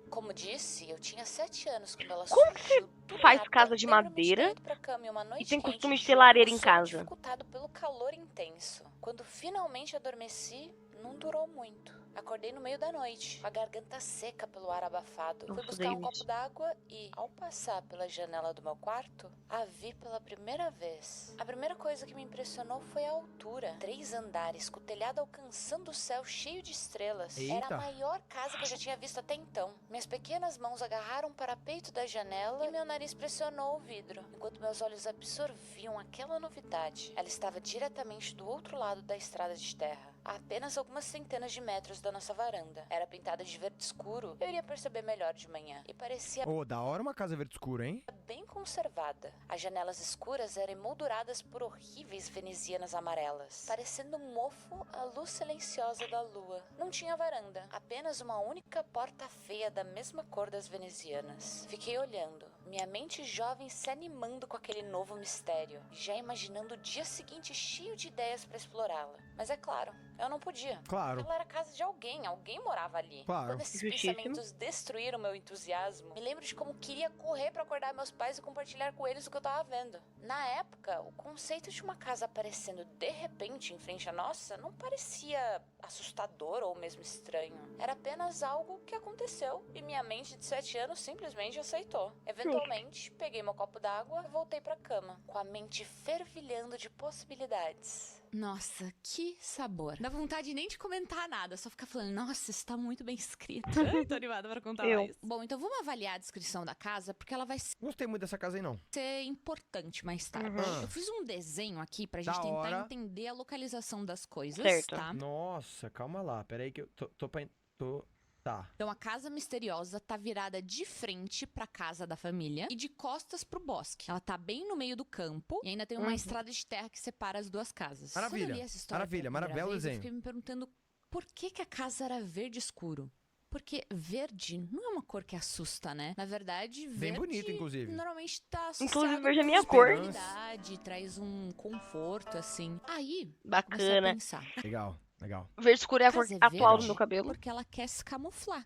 F: Como disse, eu tinha 7 anos quando ela
A: Como
F: surgiu do
A: faz
F: nada.
A: casa de
F: Lembro-me
A: madeira
F: ter ido pra cama em uma noite
A: tem
F: quente
A: costume de
F: de
A: ter
F: julho,
A: lareira
F: com
A: em
F: sono
A: casa?
F: dificultado pelo calor intenso. Quando finalmente adormeci, não durou muito. Acordei no meio da noite, com a garganta seca pelo ar abafado. Fui
A: Nossa,
F: buscar um
A: David.
F: copo d'água e, ao passar pela janela do meu quarto, a vi pela primeira vez. A primeira coisa que me impressionou foi a altura. 3 andares, com o telhado alcançando o céu cheio de estrelas. Era
B: Eita.
F: a maior casa que eu já tinha visto até então. Minhas pequenas mãos agarraram o parapeito da janela e meu nariz pressionou o vidro, enquanto meus olhos absorviam aquela novidade. Ela estava diretamente do outro lado da estrada de terra, a apenas algumas centenas de metros da nossa varanda. Era pintada de verde escuro, eu iria perceber melhor de manhã, e parecia
B: Ô, da hora uma casa verde escura, hein?
F: bem conservada. As janelas escuras eram emolduradas por horríveis venezianas amarelas, parecendo um mofo à luz silenciosa da lua. Não tinha varanda, apenas uma única porta feia da mesma cor das venezianas. Fiquei olhando, minha mente jovem se animando com aquele novo mistério, já imaginando o dia seguinte cheio de ideias para explorá-la. Mas é claro, eu não podia.
B: Claro.
F: Ela era a casa de alguém morava ali.
B: Claro.
F: Quando esses
A: Justíssimo.
F: pensamentos destruíram meu entusiasmo, me lembro de como queria correr pra acordar meus pais e compartilhar com eles o que eu tava vendo. Na época, o conceito de uma casa aparecendo de repente em frente à nossa não parecia assustador ou mesmo estranho. Era apenas algo que aconteceu e minha mente de 7 anos simplesmente aceitou. Eventualmente, peguei meu copo d'água e voltei pra cama, com a mente fervilhando de possibilidades.
C: Nossa, que sabor. Dá vontade nem de comentar nada, só ficar falando, nossa, isso tá muito bem escrito. Ai, tô animada pra contar
A: Eu.
C: mais. Bom, então vamos avaliar a descrição da casa, porque ela vai
B: Gostei muito dessa casa aí, não.
C: ser importante mais tarde.
A: Uhum.
C: Eu fiz um desenho aqui pra gente
B: Da
C: tentar
B: hora.
C: entender a localização das coisas,
A: Certo.
C: tá?
B: Nossa, calma lá. Pera aí que eu tô. Tá.
C: Então a casa misteriosa tá virada de frente pra casa da família e de costas pro bosque. Ela tá bem no meio do campo e ainda tem uma
A: Uhum.
C: estrada de terra que separa as duas casas.
B: Maravilha,
C: Quando eu li essa história
B: maravilha,
C: pela primeira
B: belo
C: vez, eu
B: desenho.
C: fiquei me perguntando por que a casa era verde escuro. Porque verde não é uma cor que assusta, né? Na verdade, verde
B: bonito, inclusive.
C: normalmente tá associado
A: Inclusive, verde é
C: com
A: minha cor.
C: prosperidade, traz um conforto, assim. Aí, comecei a
A: Bacana.
C: pensar.
B: Legal, legal.
A: Verde escuro é a cor
C: Casa é
A: atual do
C: verde
A: meu cabelo.
C: Porque ela quer se camuflar.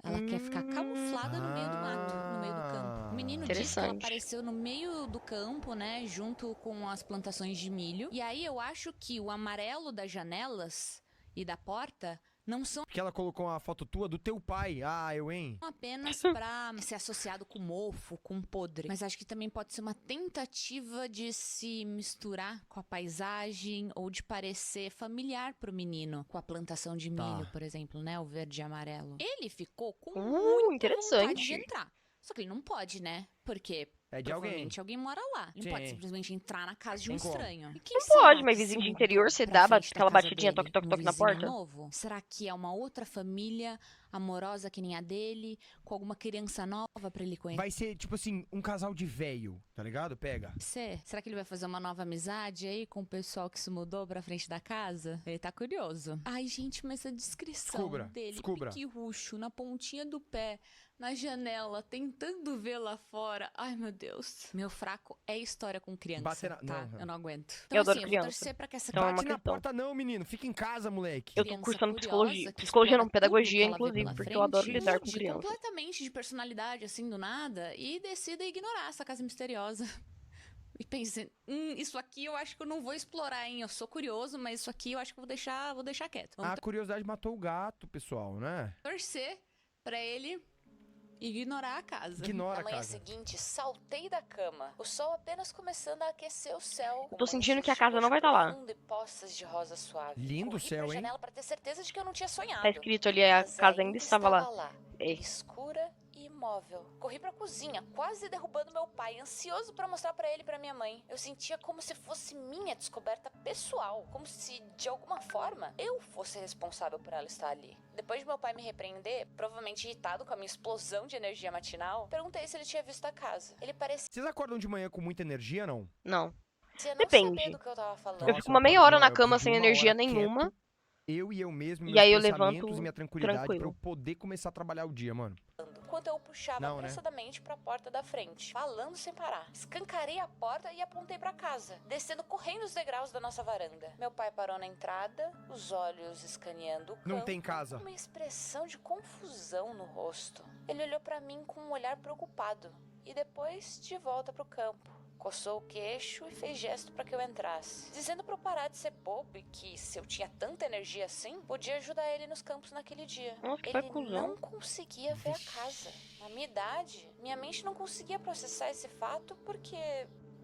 C: Ela quer ficar camuflada no meio do mato, no meio do campo. O menino disse que ela
A: Interessante.
C: apareceu no meio do campo, né, junto com as plantações de milho. E aí eu acho que o amarelo das janelas e da porta não são
B: Porque ela colocou uma foto tua do teu pai. Ah, eu, hein?
C: apenas pra ser associado com mofo, com podre, mas acho que também pode ser uma tentativa de se misturar com a paisagem ou de parecer familiar pro menino, com a plantação de milho, por exemplo, né, o verde e amarelo. Ele ficou com muita vontade de
A: Interessante.
C: entrar. Só que ele não pode, né? Porque
B: É de alguém.
C: provavelmente alguém mora lá. Ele não pode
B: Sim.
C: simplesmente entrar na casa de um
B: Tem como.
C: estranho. E quem
A: Não
C: será
A: pode, mas
C: que
A: vizinho
C: se
A: de interior,
C: mudou
A: você
C: pra
A: dá
C: frente da
A: aquela
C: casa
A: batidinha,
C: dele?
A: toque, toque,
C: Um
A: toque na
C: vizinho
A: porta?
C: novo? Será que é uma outra família amorosa que nem a dele, com alguma criança nova pra ele conhecer?
B: Vai ser, tipo assim, um casal de velho, tá ligado? Pega.
C: Será que ele vai fazer uma nova amizade aí com o pessoal que se mudou pra frente da casa? Ele tá curioso. Ai, gente, mas a descrição
B: Descubra,
C: dele,
B: descubra.
C: piquirrucho, na pontinha do pé, na janela, tentando ver lá fora. Ai, meu Deus. Meu fraco é história com criança,
B: Bater na-
C: tá?
B: não.
C: Eu não aguento.
A: Eu
C: Então,
A: adoro
C: assim, eu vou
A: criança.
C: torcer pra que essa
A: Então é uma
B: Bate na
A: questão.
B: porta não, menino. Fica em casa, moleque.
A: Eu tô
C: criança
A: cursando
C: curiosa,
A: psicologia.
C: que
A: Psicologia não,
C: explora tudo
A: pedagogia,
C: que ela vê
A: inclusive,
C: pela
A: porque eu adoro
C: frente,
A: lidar com
C: mude
A: criança.
C: completamente de personalidade, assim, do nada, e decida ignorar essa casa misteriosa. E pense, isso aqui eu acho que eu não vou explorar, hein? Eu sou curioso, mas isso aqui eu acho que eu vou deixar quieto. Vamos
B: A curiosidade matou o gato, pessoal, né?
C: torcer pra ele ignorar a casa.
B: Ignora
F: Na
B: a
F: manhã
B: casa.
F: seguinte, saltei da cama. O sol apenas começando a aquecer o céu.
A: Eu tô sentindo que a casa não vai estar lá.
F: Profundo e poças de rosa suave.
B: Lindo o
F: Corri
B: céu,
F: pra
B: hein?
F: janela pra ter certeza de que eu não tinha sonhado.
A: Tá escrito ali, a
F: Mas
A: casa ainda estava lá. É.
F: Escura e imóvel. Corri pra cozinha, quase derrubando meu pai, ansioso pra mostrar pra ele e pra minha mãe. Eu sentia como se fosse minha descoberta pessoal, como se, de alguma forma, eu fosse responsável por ela estar ali. Depois de meu pai me repreender, provavelmente irritado com a minha explosão de energia matinal, perguntei se ele tinha visto a casa. Ele parecia
B: Vocês acordam de manhã com muita energia, não?
A: Não.
F: não
A: Depende.
F: saber do que eu tava falando.
A: Eu
B: Nossa,
A: fico uma meia
B: acordo-
A: hora
B: não,
A: na
B: eu
A: cama
B: preciso
A: sem
B: de uma
A: energia
B: hora
A: nenhuma.
B: quieto, eu e eu mesmo,
A: E
B: meus
A: aí eu
B: pensamentos
A: levanto
B: e minha tranquilidade pra
A: tranquilo.
B: eu poder começar a trabalhar o dia, mano.
F: Enquanto eu puxava
B: Não, né?
F: apressadamente pra porta da frente, falando sem parar. Escancarei a porta e apontei pra casa, descendo correndo os degraus da nossa varanda. Meu pai parou na entrada, os olhos escaneando o campo,
B: Não tem casa.
F: com uma expressão de confusão no rosto. Ele olhou pra mim com um olhar preocupado e depois de volta pro campo. Coçou o queixo e fez gesto para que eu entrasse, dizendo para eu parar de ser bobo e que, se eu tinha tanta energia assim, podia ajudar ele nos campos naquele dia.
A: Nossa, que pai
F: Ele
A: cuzão.
F: não conseguia ver a casa. Na minha idade, minha mente não conseguia processar esse fato porque...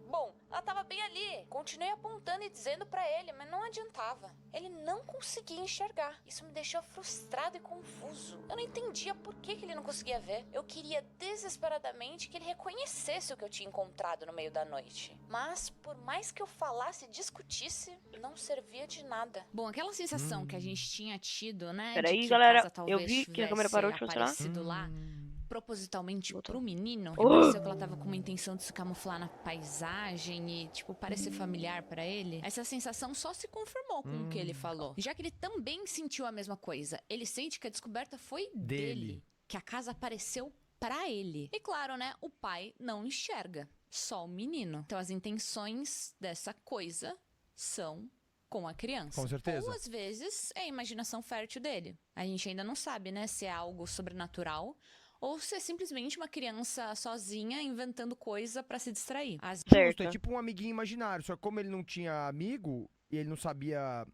F: Bom, ela tava bem ali. Continuei apontando e dizendo pra ele, mas não adiantava. Ele não conseguia enxergar. Isso me deixou frustrado e confuso. Eu não entendia por que ele não conseguia ver. Eu queria desesperadamente que ele reconhecesse o que eu tinha encontrado no meio da noite. Mas, por mais que eu falasse e discutisse, não servia de nada.
C: Bom, aquela sensação que a gente tinha tido, né?
A: Peraí,
C: de que
A: galera,
C: a casa
A: eu
C: talvez
A: vi que a câmera
C: tivesse
A: parou de funcionar.
C: aparecido lá propositalmente pro menino.
A: Oh.
C: Pareceu que ela tava com uma intenção de se camuflar na paisagem e, tipo, parecer familiar pra ele. Essa sensação só se confirmou com o que ele falou. Já que ele também sentiu a mesma coisa. Ele sente que a descoberta foi dele. Que a casa apareceu pra ele. E claro, né? O pai não enxerga. Só o menino. Então as intenções dessa coisa são com a criança.
B: Com certeza.
C: Ou às vezes é a imaginação fértil dele. A gente ainda não sabe, né? Se é algo sobrenatural ou se é simplesmente uma criança sozinha inventando coisa pra se distrair. Às
A: Certo.
B: Justo, é tipo um amiguinho imaginário. Só que como ele não tinha amigo e ele não sabia...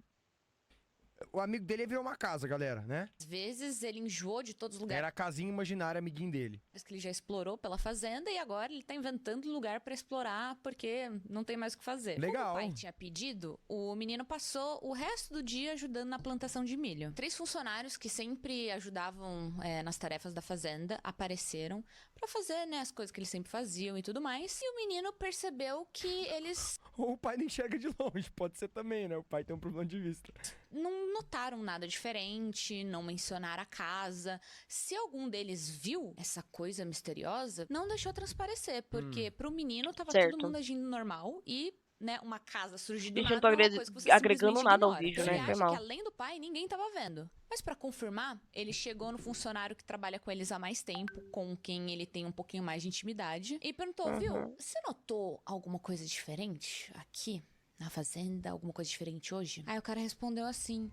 B: O amigo dele virou uma casa, galera, né?
C: vezes ele enjoou de todos os lugares
B: Era a casinha imaginária, amiguinho dele.
C: que ele já explorou pela fazenda e agora ele tá inventando lugar pra explorar porque não tem mais o que fazer.
B: Legal.
C: Como o pai tinha pedido, o menino passou o resto do dia ajudando na plantação de milho. 3 funcionários que sempre ajudavam nas tarefas da fazenda apareceram pra fazer, né, as coisas que eles sempre faziam e tudo mais. E o menino percebeu que eles
B: Ou o pai não enxerga de longe, pode ser também, né? O pai tem um problema de vista.
C: não notaram nada diferente, não mencionaram a casa. Se algum deles viu essa coisa misteriosa, não deixou transparecer, porque pro menino tava
A: Certo.
C: todo mundo agindo normal e, né, uma casa surgindo do
A: Gente, eu
C: nada
A: não tô
C: é uma coisa que você
A: agregando
C: simplesmente
A: nada ao
C: ignora.
A: vídeo,
C: Ele
A: né? Foi
C: acha
A: mal.
C: que além do pai, ninguém tava vendo. Mas pra confirmar, ele chegou no funcionário que trabalha com eles há mais tempo, com quem ele tem um pouquinho mais de intimidade, e perguntou, viu, você notou alguma coisa diferente aqui na fazenda? Alguma coisa diferente hoje? Aí o cara respondeu assim,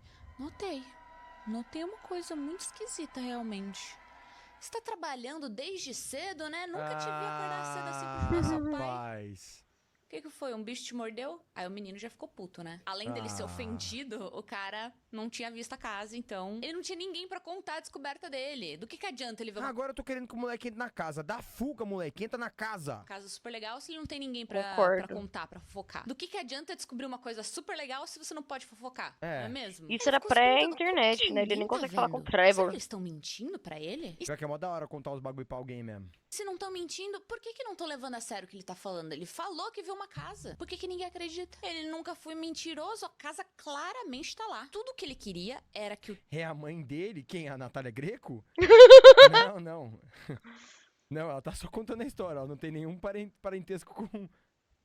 C: notei uma coisa muito esquisita realmente. Você tá trabalhando desde cedo, né? Nunca te vi acordar cedo assim pra ajudar seu pai.
B: Rapaz.
C: que foi? Um bicho te mordeu? Aí o menino já ficou puto, né? Além dele ser ofendido, o cara não tinha visto a casa, então... Ele não tinha ninguém pra contar a descoberta dele. Do que adianta ele ver uma
B: Agora eu tô querendo que o moleque entre na casa. Dá fuga, moleque. Entra na casa.
C: casa super legal se ele não tem ninguém pra
A: Concordo.
C: contar, pra fofocar? Do que adianta descobrir uma coisa super legal se você não pode fofocar?
B: É.
C: Não é mesmo?
A: Isso
C: Ele
A: era
C: ficou se perguntando,
A: pré-internet,
C: como que
A: né? Ele
C: ninguém
A: nem
C: tá
A: consegue falar com o
C: vendo? Será que
A: Trevor.
C: eles estão mentindo pra ele? E
B: Pior que é mó da hora contar os bagulho pra alguém mesmo.
C: se não estão mentindo, por que não estão levando a sério o que ele tá falando? Ele falou que viu uma casa. Por que ninguém acredita? Ele nunca foi mentiroso, a casa claramente tá lá. Tudo que ele queria era que o
B: É a mãe dele? Quem? A Natália Greco? Não. Não, ela tá só contando a história. Ela não tem nenhum parentesco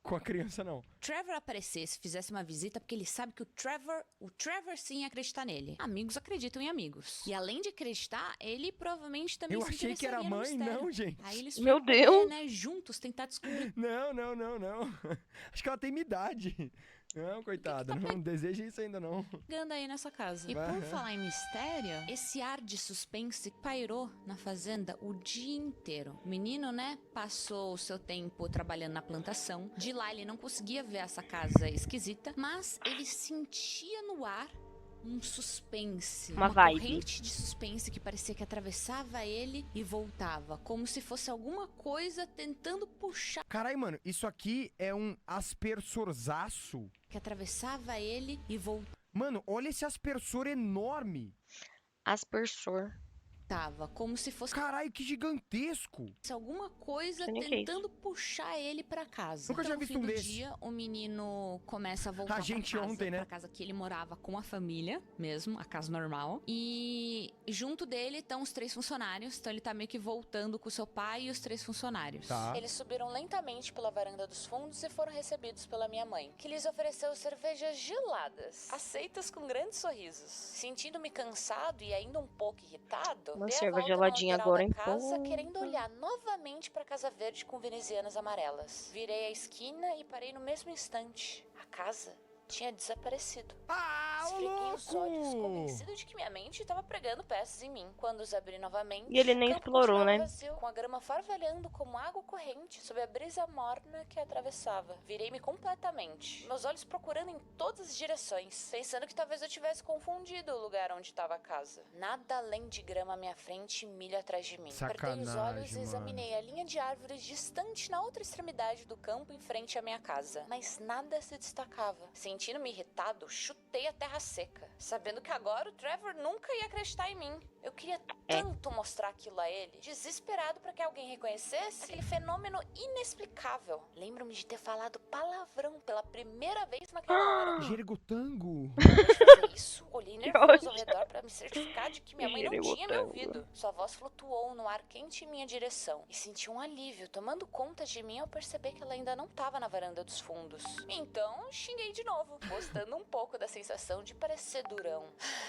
B: com a criança, não.
C: Trevor aparecesse, fizesse uma visita, porque ele sabe que o Trevor sim ia acreditar nele. Amigos acreditam em amigos. E além de acreditar, ele provavelmente também
B: Eu
C: se
B: achei que era
C: interessaria no
B: mãe,
C: mistério.
B: não, gente.
C: Aí eles
A: Meu
C: foram correr,
A: Deus.
C: né, juntos tentar descobrir.
B: Não. Acho que ela tem minha idade. Não, coitada, não deseja isso ainda não.
C: Chegando aí nessa casa. E
B: Vai,
C: por
B: é.
C: falar em mistério, esse ar de suspense pairou na fazenda o dia inteiro. O menino, né, passou o seu tempo trabalhando na plantação. De lá ele não conseguia ver essa casa esquisita, mas ele sentia no ar um suspense,
A: Uma vibe.
C: corrente de suspense que parecia que atravessava ele e voltava, como se fosse alguma coisa tentando puxar,
B: Caralho, mano, isso aqui é um aspersorzaço.
C: que atravessava ele e voltava.
B: Mano, olha esse aspersor enorme.
A: Aspersor.
C: Como se fosse
B: Caralho, que gigantesco.
C: alguma coisa
A: Sei nem o que é isso.
C: tentando puxar ele pra casa.
B: Nunca tinha
C: Então, no
B: visto
C: fim
B: um
C: do
B: desse.
C: dia, o menino começa a voltar
B: A gente
C: pra casa,
B: ontem, né?
C: pra casa que ele morava com a família mesmo, a casa normal. E junto dele estão os 3 funcionários, então ele tá meio que voltando com o seu pai e os 3 funcionários.
B: Tá.
F: Eles subiram lentamente pela varanda dos fundos e foram recebidos pela minha mãe, que lhes ofereceu cervejas geladas, aceitas com grandes sorrisos. Sentindo-me cansado e ainda um pouco irritado,
A: Uma
F: dei a
A: cerveja
F: volta na
A: geladinha
F: lateral
A: agora,
F: da
A: hein?
F: casa,
A: Pô.
F: querendo olhar novamente para a casa verde com venezianas amarelas. Virei a esquina e parei no mesmo instante. A casa tinha desaparecido.
B: Ah, ô
F: Esfreguei os olhos,
B: louco!
F: convencido de que minha mente estava pregando peças em mim. Quando os abri novamente,
A: E ele nem
F: o campo
A: explorou,
F: continuava
A: né?
F: vazio, com a grama farvelhando como água corrente sob a brisa morna que a atravessava. Virei-me completamente, meus olhos procurando em todas as direções, pensando que talvez eu tivesse confundido o lugar onde estava a casa. Nada além de grama à minha frente e milho atrás de mim. Apertei os olhos
B: Sacanagem,
F: e examinei a linha de árvores distante na outra extremidade do campo em frente à minha casa. Mas nada se destacava. Sentindo-me irritado, chutei a terra seca, sabendo que agora o Trevor nunca ia acreditar em mim. Eu queria tanto mostrar aquilo a ele, desesperado para que alguém reconhecesse aquele fenômeno inexplicável. Lembro-me de ter falado palavrão pela primeira vez naquela hora.
B: Jerigotango.
F: Depois de fazer isso, olhei
A: Que
F: nervoso ao
A: ódio.
F: redor para me certificar de que minha mãe não tinha me
A: Jerigotango.
F: ouvido. Sua voz flutuou no ar quente em minha direção e senti um alívio tomando conta de mim ao perceber que ela ainda não estava na varanda dos fundos. Então, xinguei de novo, gostando um pouco da sensação de parecer durão.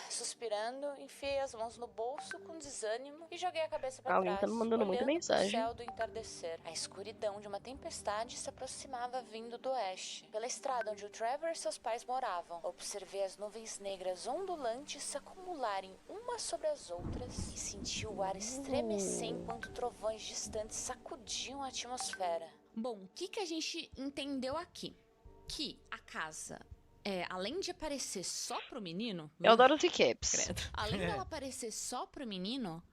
F: Suspirando, enfiei as mãos no bolso com desânimo e joguei a cabeça para
A: Alguém
F: trás,
A: tá me mandando muita
F: olhando pro
A: mensagem.
F: céu do entardecer. A escuridão de uma tempestade se aproximava vindo do oeste, pela estrada onde o Trevor e seus pais moravam. Observei as nuvens negras ondulantes se acumularem umas sobre as outras e senti o ar estremecer enquanto trovões distantes sacudiam a atmosfera.
C: Bom, o que a gente entendeu aqui? Que a casa, além de aparecer só pro menino...
A: Eu adoro os recaps.
C: Credo. Além dela aparecer só pro menino,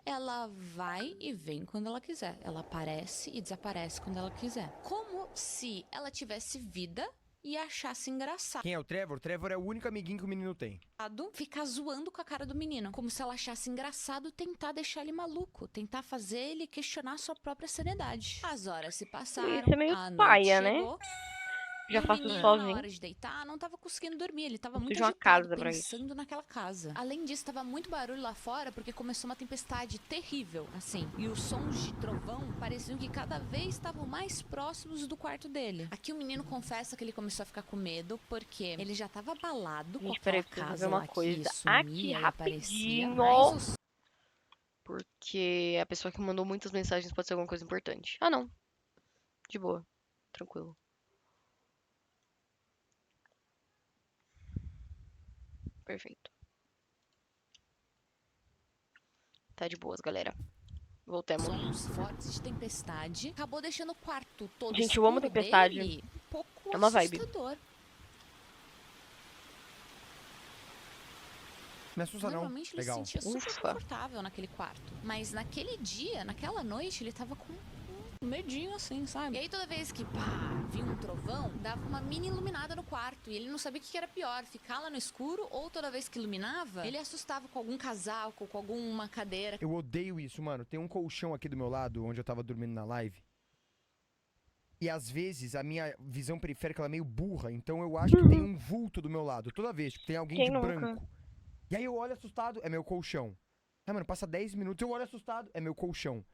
C: ela vai e vem quando ela quiser. Ela aparece e desaparece quando ela quiser. Como se ela tivesse vida e achasse engraçado
B: Quem é o Trevor? O Trevor é o único amiguinho que o menino tem.
C: ficar zoando com a cara do menino. Como se ela achasse engraçado tentar deixar ele maluco. Tentar fazer ele questionar sua própria sanidade. As horas se passaram.
A: Isso é meio
C: a noite
A: paia, né?
C: chegou.
A: Já
C: E o
A: faço
C: menino,
A: sozinho.
C: na hora de deitar, não tava conseguindo dormir. Ele tava
A: Eu
C: muito
A: preciso de uma
C: agitado,
A: casa pra isso.
C: pensando naquela casa. Além disso, tava muito barulho lá fora, porque começou uma tempestade terrível, assim. E os sons de trovão pareciam que cada vez estavam mais próximos do quarto dele. Aqui o menino confessa que ele começou a ficar com medo, porque ele já tava abalado com
A: Gente,
C: aquela
A: peraí, preciso
C: casa
A: ver uma
C: lá
A: coisa
C: que sumia
A: aqui
C: e aparecia.
A: rapidinho.
C: Mas os
A: Porque a pessoa que mandou muitas mensagens pode ser alguma coisa importante. Ah, não. De boa. Tranquilo. Perfeito. Tá de boas, galera. Voltemos.
C: sons fortes de tempestade acabou deixando o quarto todo
A: Gente, eu amo
C: escuro
A: tempestade.
C: dele um
A: É uma vibe.
C: assustador.
B: Me assusta não.
C: Normalmente ele
B: Legal.
C: se sentia super
A: Ufa.
C: confortável naquele quarto. Mas naquele dia, naquela noite, ele tava com um medinho assim, sabe? E aí toda vez que, vinha um trovão, dava uma mini iluminada no quarto. E ele não sabia o que era pior, ficar lá no escuro ou toda vez que iluminava, ele assustava com algum casaco, com alguma cadeira.
B: Eu odeio isso, mano. Tem um colchão aqui do meu lado, onde eu tava dormindo na live. E às vezes a minha visão periférica ela é meio burra, então eu acho que tem um vulto do meu lado. Toda vez, tipo, tem alguém
A: Quem
B: de
A: nunca?
B: branco. E aí eu olho assustado, é meu colchão. Ah, mano, passa 10 minutos, eu olho assustado, é meu colchão.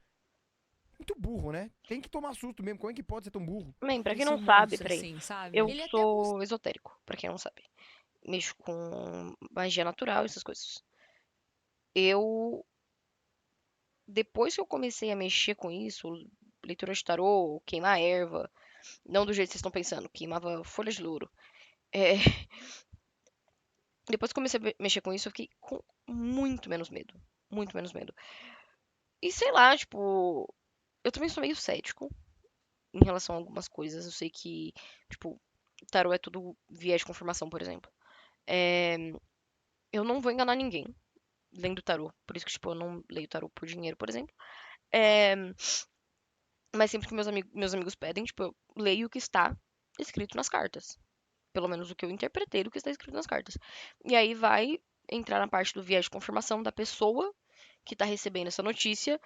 B: Muito burro, né? Tem que tomar susto mesmo. Como é que pode ser tão burro?
A: Man, pra quem
C: Esse
A: não sabe,
C: monstro,
A: peraí.
C: assim, sabe?
A: Eu
C: Ele até
A: sou esotérico, pra quem não sabe. Mexo com magia natural, essas coisas. Eu, depois que eu comecei a mexer com isso, leitura de tarô, queimar erva, não do jeito que vocês estão pensando, queimava folhas de louro. É, depois que eu comecei a mexer com isso, eu fiquei com muito menos medo. Muito menos medo. E sei lá, tipo, eu também sou meio cético em relação a algumas coisas. Eu sei que, tipo, tarô é tudo viés de confirmação, por exemplo. É, eu não vou enganar ninguém lendo tarô. Por isso que, tipo, eu não leio tarô por dinheiro, por exemplo. É, mas sempre que meus amigos pedem, tipo, eu leio o que está escrito nas cartas. Pelo menos o que eu interpretei do que está escrito nas cartas. E aí vai entrar na parte do viés de confirmação da pessoa que está recebendo essa notícia,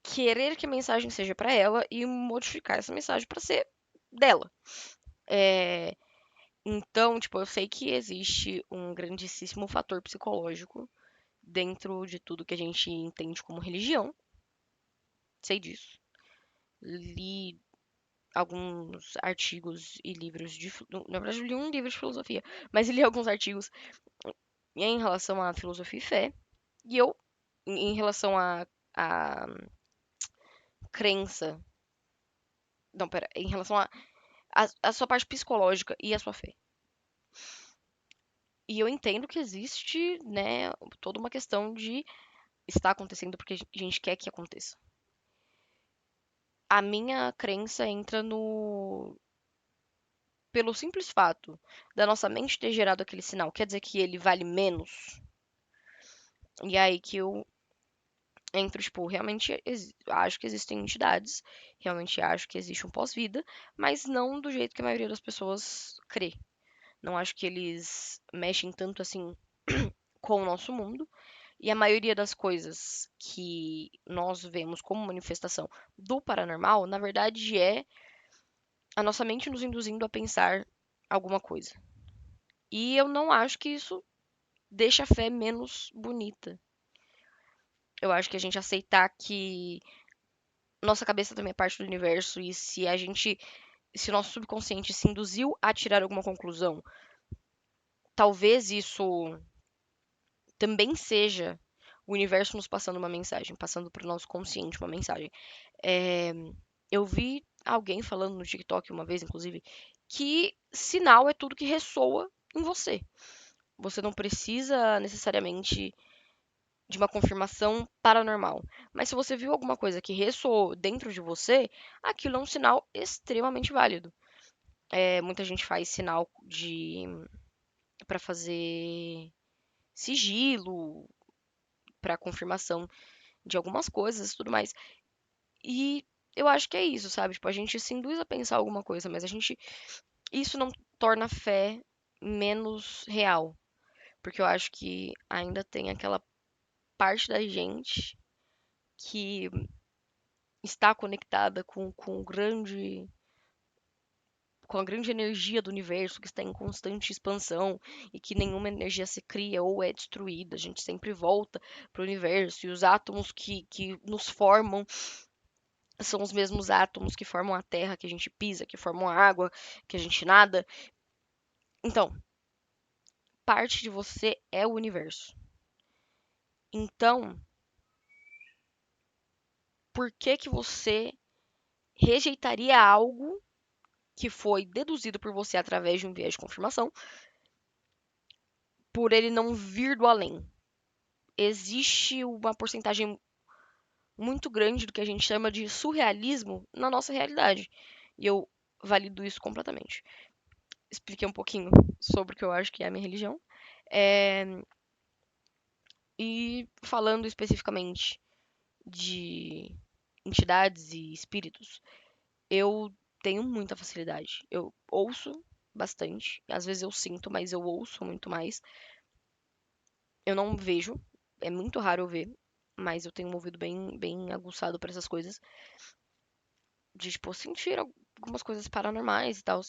A: querer que a mensagem seja para ela e modificar essa mensagem para ser dela. É, então, tipo, eu sei que existe um grandíssimo fator psicológico dentro de tudo que a gente entende como religião. Sei disso. Li alguns artigos e livros de. Na verdade, eu li um livro de filosofia, mas li alguns artigos em relação à filosofia e fé. E eu, em relação à crença. Não, pera. Em relação à sua parte psicológica e à sua fé. E eu entendo que existe, né, toda uma questão de estar acontecendo porque a gente quer que aconteça. A minha crença entra no. Pelo simples fato da nossa mente ter gerado aquele sinal, quer dizer que ele vale menos? E é aí que eu entro, tipo, realmente acho que existem entidades, realmente acho que existe um pós-vida, mas não do jeito que a maioria das pessoas crê. Não acho que eles mexem tanto assim com o nosso mundo. E a maioria das coisas que nós vemos como manifestação do paranormal, na verdade, é a nossa mente nos induzindo a pensar alguma coisa. E eu não acho que isso deixa a fé menos bonita. Eu acho que a gente aceitar que nossa cabeça também é parte do universo e se o nosso subconsciente se induziu a tirar alguma conclusão, talvez isso também seja o universo nos passando uma mensagem, passando para o nosso consciente uma mensagem. É, eu vi alguém falando no TikTok uma vez, inclusive, que sinal é tudo que ressoa em você. Você não precisa necessariamente de uma confirmação paranormal. Mas se você viu alguma coisa que ressoou dentro de você, aquilo é um sinal extremamente válido. Muita gente faz sinal de para fazer sigilo, para confirmação de algumas coisas e tudo mais. E eu acho que é isso, sabe? Tipo, a gente se induz a pensar alguma coisa, mas isso não torna a fé menos real. Porque eu acho que ainda tem aquela parte da gente que está conectada com a grande energia do universo que está em constante expansão e que nenhuma energia se cria ou é destruída. A gente sempre volta para o universo e os átomos que nos formam são os mesmos átomos que formam a terra que a gente pisa, que formam a água que a gente nada. Então, parte de você é o universo. Então, por que que você rejeitaria algo que foi deduzido por você através de um viés de confirmação, por ele não vir do além? Existe uma porcentagem muito grande do que a gente chama de surrealismo na nossa realidade. E eu valido isso completamente. Expliquei um pouquinho sobre o que eu acho que é a minha religião. É, e falando especificamente de entidades e espíritos, eu tenho muita facilidade. Eu ouço bastante, às vezes eu sinto, mas eu ouço muito mais. Eu não vejo, é muito raro eu ver, mas eu tenho um ouvido bem aguçado para essas coisas, de tipo sentir algumas coisas paranormais e tal.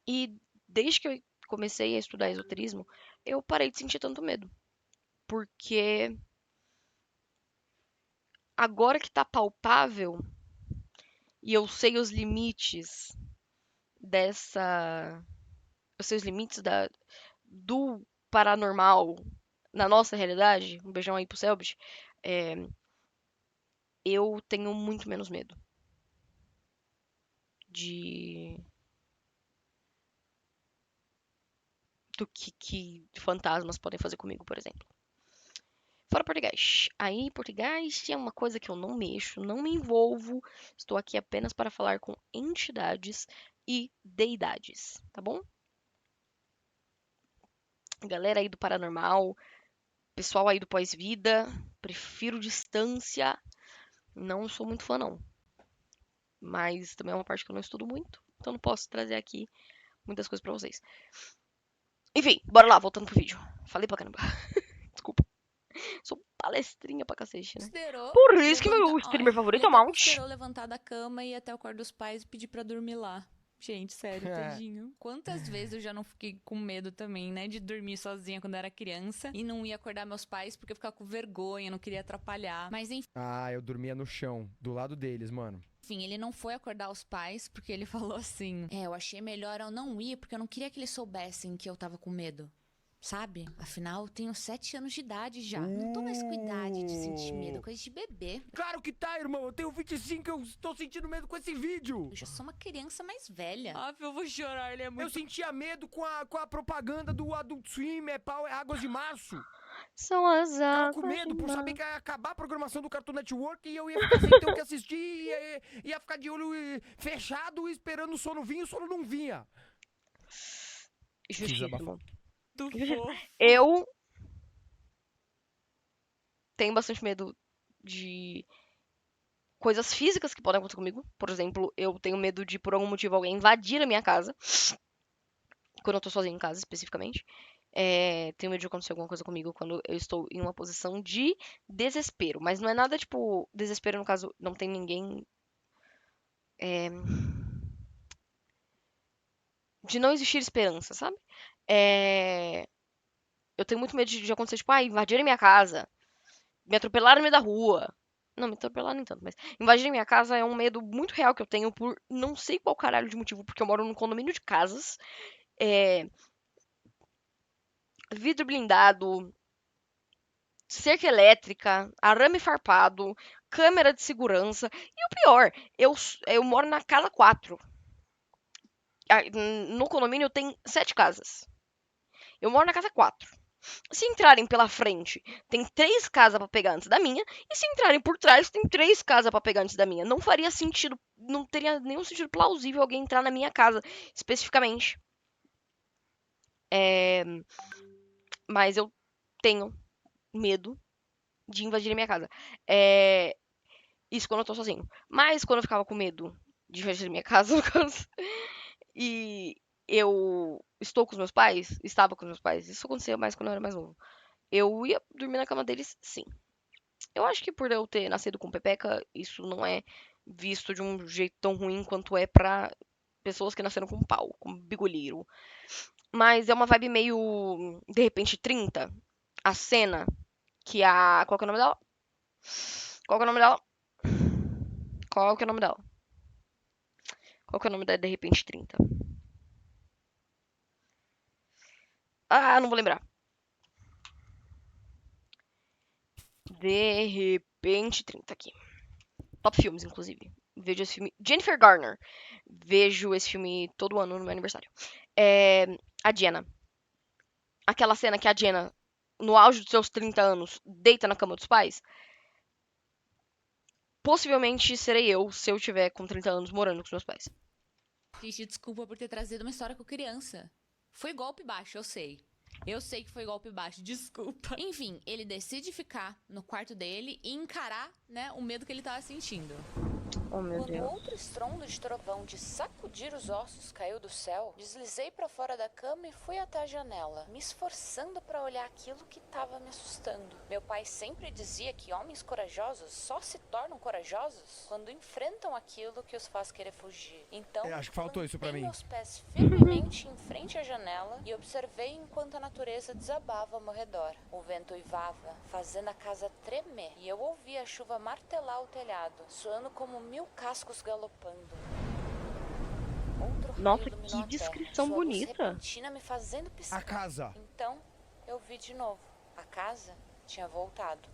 A: E desde que eu comecei a estudar esoterismo, eu parei de sentir tanto medo, porque agora que tá palpável e eu sei os limites dessa, eu sei os limites do paranormal na nossa realidade, um beijão aí pro Selbit, é, eu tenho muito menos medo de do que fantasmas podem fazer comigo, por exemplo. Fora português. Aí, português é uma coisa que eu não mexo, não me envolvo. Estou aqui apenas para falar com entidades e deidades, tá bom? Galera aí do paranormal, pessoal aí do pós-vida, prefiro distância. Não sou muito fã, não. Mas também é uma parte que eu não estudo muito, então não posso trazer aqui muitas coisas pra vocês. Enfim, bora lá, voltando pro vídeo. Falei pra caramba. Desculpa. Sou palestrinha pra cacete, né?
C: Considerou
A: Por isso que
C: levantar.
A: meu
C: Ó,
A: streamer favorito
C: ele
A: é o
C: até
A: Mount.
C: considerou levantar da cama e ir até o quarto dos pais e pedir pra dormir lá. Gente, sério, tadinho. Quantas vezes eu já não fiquei com medo também, né? De dormir sozinha quando eu era criança e não ia acordar meus pais porque eu ficava com vergonha, não queria atrapalhar. Mas
B: Ah, eu dormia no chão, do lado deles, mano.
C: enfim, ele não foi acordar os pais porque ele falou assim: eu achei melhor eu não ir porque eu não queria que eles soubessem que eu tava com medo. Sabe? Afinal, eu tenho 7 anos de idade já. Não tô mais com idade de sentir medo, é coisa de bebê.
B: Claro que tá, irmão. Eu tenho 25 e eu estou sentindo medo com esse vídeo.
C: Eu já sou uma criança mais velha. Ah, eu vou chorar, ele é
B: Eu sentia medo com a propaganda do Adult Swim, é Águas de Março.
A: São as
B: Ficava com
A: águas
B: medo
A: de
B: por saber
A: mar.
B: que ia acabar a programação do Cartoon Network e eu ia ficar sem ter o que assistir, ia ficar de olho fechado esperando o sono vir e o sono não vinha.
A: Justíssimo.
C: do fofo.
A: Eu tenho bastante medo de coisas físicas que podem acontecer comigo. Por exemplo, eu tenho medo de, por algum motivo, alguém invadir a minha casa. Quando eu tô sozinha em casa, especificamente. Tenho medo de acontecer alguma coisa comigo quando eu estou em uma posição de desespero. Mas não é nada, tipo, desespero, no caso, não tem ninguém. De não existir esperança, sabe? Eu tenho muito medo de acontecer, tipo, invadirem minha casa, me atropelaram no meio da rua. Não, me atropelaram nem tanto, mas invadirem minha casa é um medo muito real que eu tenho por não sei qual caralho de motivo, porque eu moro num condomínio de casas, é, vidro blindado, cerca elétrica, arame farpado, câmera de segurança. E o pior, eu moro na casa 4. No condomínio tem 7 casas. Eu moro na casa 4. Se entrarem pela frente, tem 3 casas pra pegar antes da minha. E se entrarem por trás, tem 3 casas pra pegar antes da minha. Não faria sentido, não teria nenhum sentido plausível alguém entrar na minha casa, especificamente. Mas eu tenho medo de invadir a minha casa. Isso quando eu tô sozinho. Mas quando eu ficava com medo de invadir a minha casa, no caso, e eu estou com os meus pais, estava com os meus pais, isso acontecia mais quando eu era mais novo. Eu ia dormir na cama deles, sim. Eu acho que por eu ter nascido com pepeca, isso não é visto de um jeito tão ruim quanto é pra pessoas que nasceram com pau, com bigolheiro. Mas é uma vibe meio, de repente, 30. A cena que a... Qual que é o nome dela? Qual que é o nome dela? Qual que é o nome dela? Qual que é o nome da De Repente 30? Ah, não vou lembrar. De Repente 30 aqui. Top filmes, inclusive. Vejo esse filme. Jennifer Garner. Vejo esse filme todo ano no meu aniversário. A Jenna. Aquela cena que a Jenna, no auge dos seus 30 anos, deita na cama dos pais. possivelmente serei eu se eu tiver com 30 anos morando com os meus pais.
C: Pedir desculpa por ter trazido uma história com criança. Foi golpe baixo, eu sei. Eu sei que foi golpe baixo, desculpa. Enfim, ele decide ficar no quarto dele e encarar, né, o medo que ele tava sentindo.
A: Oh, meu
F: Quando
A: Deus.
F: outro estrondo de trovão de sacudir os ossos caiu do céu, deslizei para fora da cama e fui até a janela, me esforçando para olhar aquilo que estava me assustando. Meu pai sempre dizia que homens corajosos só se tornam corajosos quando enfrentam aquilo que os faz querer fugir. Então,
B: Acho que faltou isso pra
F: plantei
B: mim.
F: meus pés firmemente em frente à janela e observei enquanto a natureza desabava ao meu redor. O vento uivava, fazendo a casa tremer, e eu ouvia a chuva martelar o telhado, soando como 1000 cascos galopando. Outro raio
A: Nossa,
F: iluminou
A: que
F: a terra,
A: descrição
F: sua luz
A: bonita.
F: repentina me fazendo piscar.
B: A casa.
F: Então, eu vi de novo. A casa tinha voltado.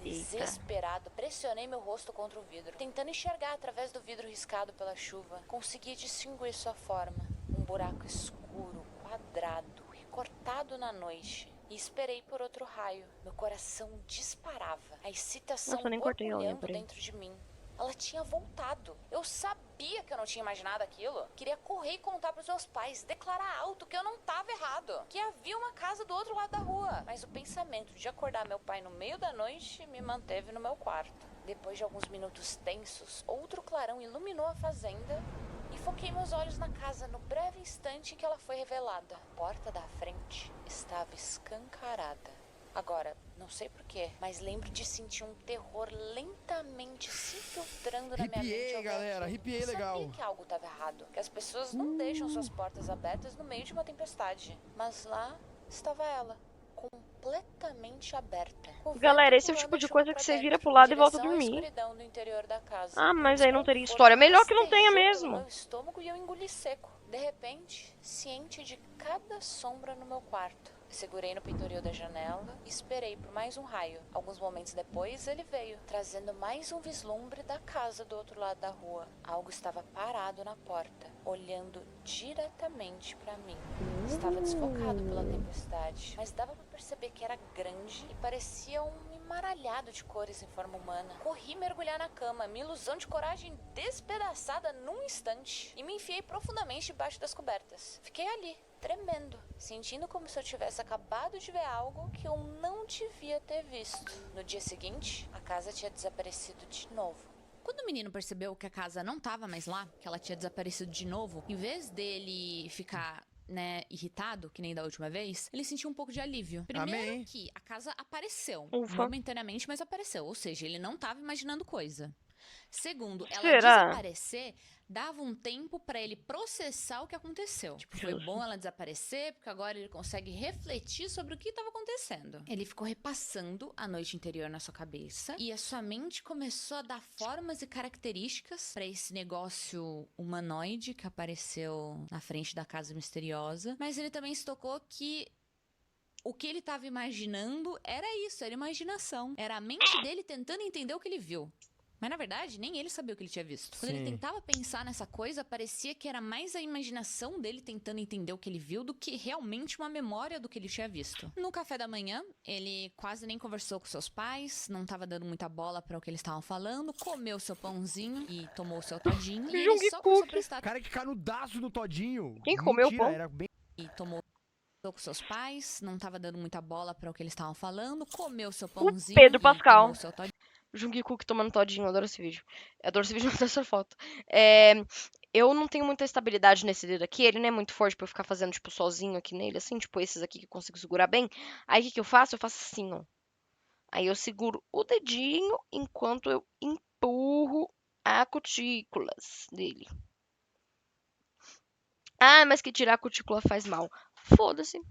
A: Eita.
F: Desesperado, pressionei meu rosto contra o vidro, tentando enxergar através do vidro riscado pela chuva. Consegui distinguir sua forma. Um buraco escuro, quadrado, recortado na noite. E esperei por outro raio. Meu coração disparava. A excitação
A: Nossa, eu nem cortei a unha,
F: borbulhando
A: peraí.
F: dentro de mim. Ela tinha voltado. Eu sabia que eu não tinha imaginado aquilo. Queria correr e contar pros meus pais, declarar alto que eu não tava errado, que havia uma casa do outro lado da rua. Mas o pensamento de acordar meu pai no meio da noite me manteve no meu quarto. Depois de alguns minutos tensos, outro clarão iluminou a fazenda e foquei meus olhos na casa no breve instante em que ela foi revelada. A porta da frente estava escancarada. Agora, não sei porquê, mas lembro de sentir um terror lentamente se infiltrando na minha mente.
B: Arrepiei,
F: ao ver
B: galera,
F: aquilo.
B: arrepiei
F: Eu
B: legal.
F: sabia que algo estava errado, que as pessoas não deixam suas portas abertas no meio de uma tempestade. Mas lá estava ela, completamente aberta. O
A: Galera,
F: vento
A: esse é o
F: empurrando
A: tipo
F: a
A: de
F: chuva
A: coisa
F: pra
A: que você vira
F: dentro,
A: pro lado
F: em
A: e volta a
F: direção à
A: dormir.
F: escuridão do interior da casa.
A: Ah, mas aí não teria
F: Desconforto
A: história. Melhor que não tenha
F: rastejou
A: mesmo.
F: pelo meu estômago e eu engoli seco. De repente, ciente de cada sombra no meu quarto. Segurei no peitoril da janela e esperei por mais um raio. Alguns momentos depois, ele veio, trazendo mais um vislumbre da casa do outro lado da rua. Algo estava parado na porta, olhando diretamente para mim. Estava desfocado pela tempestade, mas dava para perceber que era grande e parecia um embaralhado de cores em forma humana. Corri mergulhar na cama, minha ilusão de coragem despedaçada num instante, e me enfiei profundamente debaixo das cobertas. Fiquei ali, tremendo, sentindo como se eu tivesse acabado de ver algo que eu não devia ter visto. No dia seguinte, a casa tinha desaparecido de novo.
C: Quando o menino percebeu que a casa não tava mais lá, que ela tinha desaparecido de novo, em vez dele ficar, né, irritado, que nem da última vez, ele sentiu um pouco de alívio. Primeiro
B: Amém.
C: que a casa apareceu,
A: Ufa.
C: momentaneamente, mas apareceu. Ou seja, ele não tava imaginando coisa. Segundo, ela
A: Será?
C: desaparecer dava um tempo pra ele processar o que aconteceu. Tipo, foi
A: Justo.
C: bom ela desaparecer, porque agora ele consegue refletir sobre o que estava acontecendo. Ele ficou repassando a noite interior na sua cabeça e a sua mente começou a dar formas e características pra esse negócio humanoide que apareceu na frente da casa misteriosa. Mas ele também se tocou que o que ele estava imaginando era isso, era imaginação. Era a mente dele tentando entender o que ele viu. Mas, na verdade, nem ele sabia o que ele tinha visto. Quando ele
B: Sim.
C: tentava pensar nessa coisa, parecia que era mais a imaginação dele tentando entender o que ele viu do que realmente uma memória do que ele tinha visto. No café da manhã, ele quase nem conversou com seus pais, não tava dando muita bola para o que eles estavam falando, comeu seu pãozinho e tomou seu todinho. E ele só começou a prestar
B: Cara, que canudaço no todinho.
A: Quem comeu o
B: Mentira,
A: pão?
B: era bem...
C: e tomou com seus pais, não tava dando muita bola para o que eles estavam falando, comeu seu pãozinho
A: Pedro
C: e
A: Pascal.
C: tomou seu todinho.
A: Jungkook tomando todinho, eu adoro esse vídeo. Eu adoro esse vídeo, não essa foto. Eu não tenho muita estabilidade nesse dedo aqui, ele não é muito forte pra eu ficar fazendo, tipo, sozinho aqui nele, assim, tipo, esses aqui que eu consigo segurar bem. Aí, o que que eu faço? Eu faço assim, ó. Aí eu seguro o dedinho enquanto eu empurro a cutículas dele. Ah, mas que tirar a cutícula faz mal. Foda-se.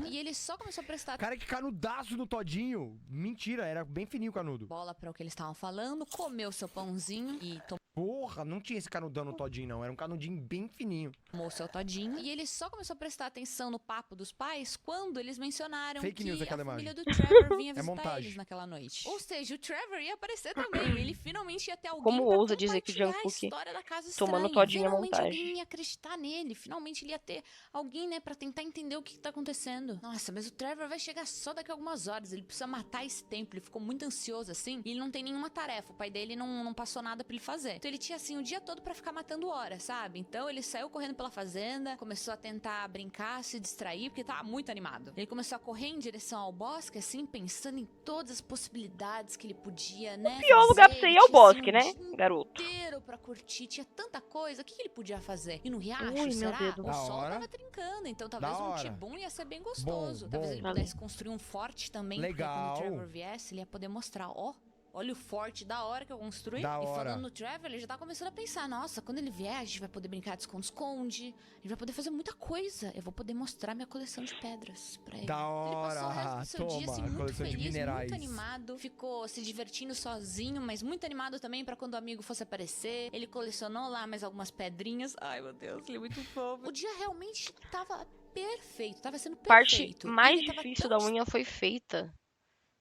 C: E ele só começou a prestar
B: Cara, que canudaço no todinho. Mentira, era bem fininho o canudo.
C: bola para o que eles estavam falando, comeu seu pãozinho e tomou
B: Porra, não tinha esse canudão todinho, não. Era um canudinho bem fininho.
C: Tomou o seu todinho. E ele só começou a prestar atenção no papo dos pais quando eles mencionaram
B: Fake news
C: que
B: aquela
C: a família
B: imagem.
C: do Trevor vinha
B: É
C: visitar
B: montagem.
C: eles naquela noite. Ou seja, o Trevor ia aparecer também. Ele finalmente ia ter alguém
A: Como
C: pra
A: ousa dizer que o
C: compartilhar a
A: Jungkook
C: história da casa
A: tomando
C: estranha.
A: todinho é
C: Finalmente
A: montagem.
C: alguém ia acreditar nele. Finalmente ele ia ter alguém, né, pra tentar entender o que tá acontecendo. Nossa, mas o Trevor vai chegar só daqui a algumas horas. Ele precisa matar esse tempo. Ele ficou muito ansioso, assim. E ele não tem nenhuma tarefa. O pai dele não passou nada pra ele fazer. Então ele tinha, assim, o dia todo pra ficar matando horas, sabe? Então ele saiu correndo pela fazenda, começou a tentar brincar, se distrair, porque tava muito animado. Ele começou a correr em direção ao bosque, assim, pensando em todas as possibilidades que ele podia, né?
A: O pior lugar pra você ir é o bosque, né, garoto?
C: Inteiro pra curtir, tinha tanta coisa. O que ele podia fazer? Ir no riacho,
A: Ui, meu
C: será?
A: dedo.
C: O
B: Da
C: sol
B: hora.
C: tava trincando, então talvez
B: Da
C: um
B: hora.
C: tibum ia ser bem gostoso.
B: Bom,
C: Talvez
B: bom.
C: ele pudesse construir um forte também,
B: Legal.
C: porque quando o Trevor viesse, ele ia poder mostrar, ó. Olha o forte da hora que eu construí.
B: Da
C: E
B: hora.
C: falando no Trevor, ele já tá começando a pensar, nossa, quando ele vier, a gente vai poder brincar de esconde-esconde. A gente vai poder fazer muita coisa. Eu vou poder mostrar minha coleção de pedras pra ele.
B: Da
C: Ele passou o resto
B: hora.
C: do seu dia,
B: Toma,
C: assim, muito
B: coleção de
C: feliz,
B: minerais.
C: muito animado. Ficou se divertindo sozinho, mas muito animado também pra quando o amigo fosse aparecer. Ele colecionou lá mais algumas pedrinhas. Ai, meu Deus, ele é muito fofo. O dia realmente tava perfeito, tava sendo
A: Parte
C: perfeito.
A: mais
C: Ele tava
A: difícil
C: tão
A: da unha foi feita.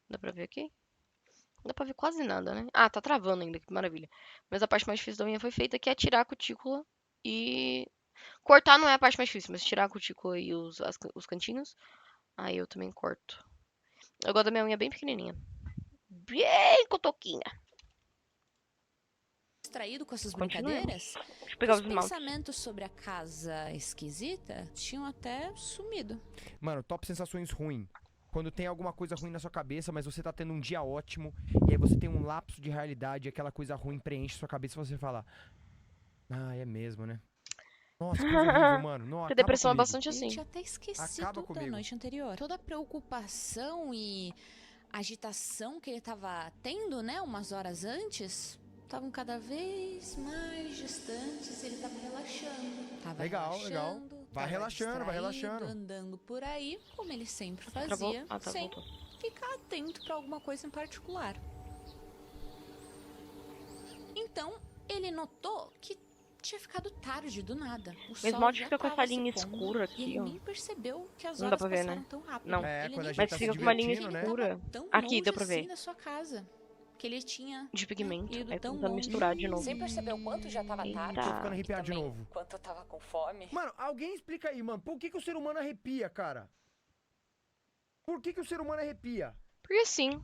A: Dá pra ver aqui? Não dá pra ver quase nada, né? Ah, tá travando ainda, que maravilha. Mas a parte mais difícil da unha foi feita, que é tirar a cutícula e... Cortar não é a parte mais difícil, mas tirar a cutícula e os cantinhos. Aí eu também corto. Eu gosto da minha unha bem pequenininha. Bem cotoquinha.
C: distraído com essas
A: Continuemos.
C: brincadeiras.
A: Deixa eu pegar
C: Os
A: os esmaltes.
C: pensamentos sobre a casa esquisita tinham até sumido.
B: Mano, top sensações ruim. Quando tem alguma coisa ruim na sua cabeça, mas você tá tendo um dia ótimo, e aí você tem um lapso de realidade, e aquela coisa ruim preenche sua cabeça e você fala: ah, é mesmo, né? Nossa, que coisa horrível, mano. Não,
A: Porque
B: acaba
A: depressão é
B: comigo.
A: bastante
C: Ele
A: assim.
C: tinha até esquecido
B: Acaba
C: da
B: comigo.
C: noite anterior. Toda a preocupação e agitação que ele tava tendo, né, umas horas antes, estavam cada vez mais distantes. Ele tava relaxando. Tava
B: Legal, legal.
C: relaxando,
B: Vai
C: tava
B: relaxando, vai
C: distraído,
B: relaxando.
C: andando por aí, como ele sempre
A: Travou?
C: fazia,
A: Ah, tá,
C: sem
A: voltou.
C: ficar atento pra alguma coisa em particular. Então, ele notou que tinha ficado tarde do nada. O sol
A: esmalte
C: já
A: fica com essa
C: tava se
A: linha
C: pondo,
A: escura
C: e
A: aqui,
C: ele
A: ó.
C: nem percebeu que as
A: Não dá
C: horas
A: pra ver,
C: passaram
A: né?
C: tão rápido.
A: Não.
B: É,
C: Ele
B: quando a
C: nem
B: gente
A: Mas
B: tá se
A: fica com uma linha
B: divertindo, né?
A: escura.
C: tava tão
A: Aqui,
C: longe
A: deu pra ver.
C: assim da sua casa, que ele tinha
A: De pigmento.
C: ido
A: Aí
C: tão
A: tentando
C: longe.
A: misturar de novo.
F: Sem perceber o quanto já tava tarde.
B: Tô ficando
A: Eita.
B: arrepiado de
F: também
B: novo.
F: quanto eu tava com fome.
B: Mano, alguém explica aí, mano. Por que o ser humano arrepia, cara? Por que o ser humano arrepia?
A: Porque sim.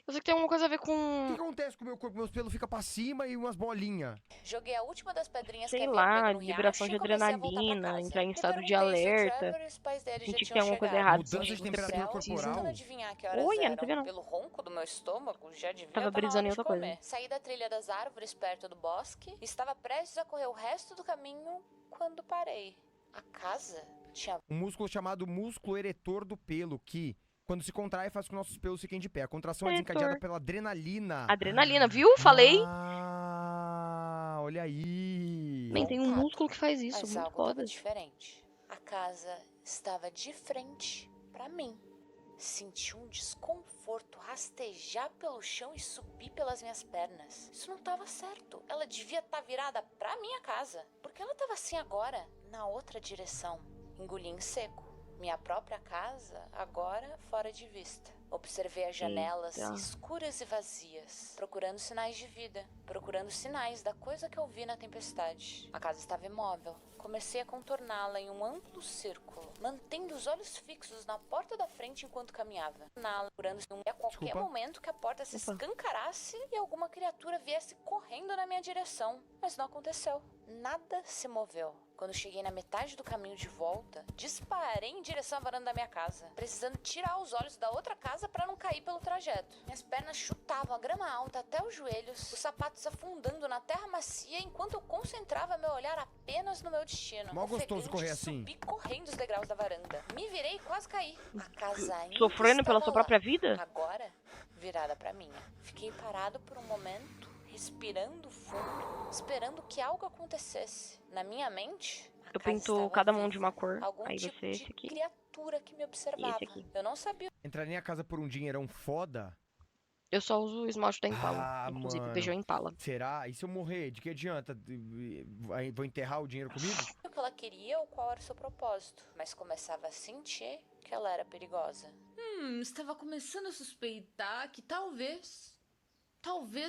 A: Eu sei que tem alguma coisa a ver
B: O que
A: com...
B: acontece com o meu corpo? Meus pelos ficam pra cima e umas bolinhas.
F: Joguei a última das pedrinhas
A: Sei
F: que havia
A: lá,
F: pego no
A: liberação
F: riacho
A: de
F: e comecei a voltar pra
A: adrenalina,
F: casa.
A: entrar em
F: Me
A: estado de
F: perguntei se o
A: alerta,
F: Trevor e os pais dele já
A: sentir que
F: tinham
A: tem alguma coisa
F: chegado.
A: errada,
B: Mudança
A: sentir
B: de
A: que você
B: temperatura
A: precisa.
B: corporal.
F: Tentando adivinhar que horas
A: Oi, eu não
F: eram.
A: sabia não.
F: Pelo ronco do meu estômago, já devia
A: Tava
F: estar na
A: brisando
F: hora
A: em
F: de
A: outra coisa.
F: comer. Saí da trilha das árvores perto do bosque e estava prestes a correr o resto do caminho quando parei. A casa tinha
B: Um músculo chamado músculo eretor do pelo, que, quando se contrai, faz com que nossos pelos fiquem de pé. A contração é desencadeada
A: Eretor.
B: pela adrenalina.
A: Adrenalina, viu? Falei.
B: Ah, olha aí.
A: Man, tem um
F: voltado,
A: músculo que faz isso,
F: mas
A: muito
F: algo estava
A: foda.
F: diferente. A casa estava de frente pra mim. Senti um desconforto rastejar pelo chão e subir pelas minhas pernas. Isso não estava certo. Ela devia estar virada pra minha casa. Por que ela estava assim agora, na outra direção? Engoli em seco. Minha própria casa, agora fora de vista. Observei as janelas
A: Eita.
F: escuras e vazias, procurando sinais de vida, procurando sinais da coisa que eu vi na tempestade. A casa estava imóvel. Comecei a contorná-la em um amplo círculo, mantendo os olhos fixos na porta da frente enquanto caminhava. Procurando a qualquer
B: Desculpa.
F: momento que a porta se
A: Opa.
F: escancarasse e alguma criatura viesse correndo na minha direção. Mas não aconteceu. Nada se moveu. Quando cheguei na metade do caminho de volta, disparei em direção à varanda da minha casa, precisando tirar os olhos da outra casa para não cair pelo trajeto. Minhas pernas chutavam a grama alta até os joelhos, os sapatos afundando na terra macia enquanto eu concentrava meu olhar apenas no meu destino.
B: Mó gostoso
F: Ofegante,
B: correr assim.
F: Subi correndo os degraus da varanda. Me virei e quase caí. A casa ainda
A: Sofrendo pela
F: estava
A: sua
F: lá.
A: própria vida?
F: Agora, virada pra minha. Fiquei parado por um momento, respirando fundo, esperando que algo acontecesse. Na minha mente, a
A: Eu
F: casa
A: pinto
F: estava
A: cada mão de
F: viva.
A: uma cor.
F: Algum
A: Aí
F: tipo
A: vai ser
F: de
A: esse aqui.
F: criatura que me observava.
A: aqui.
F: Eu não sabia.
B: Entrar em a casa por um dinheirão foda
A: Eu só uso o esmalte da Impala.
B: Ah,
A: Inclusive,
B: mano.
A: beijão Impala.
B: Será? E se eu morrer, de que adianta? Vou enterrar o dinheiro comigo?
F: O que ela queria ou qual era o seu propósito, mas começava a sentir que ela era perigosa.
C: Estava começando a suspeitar que talvez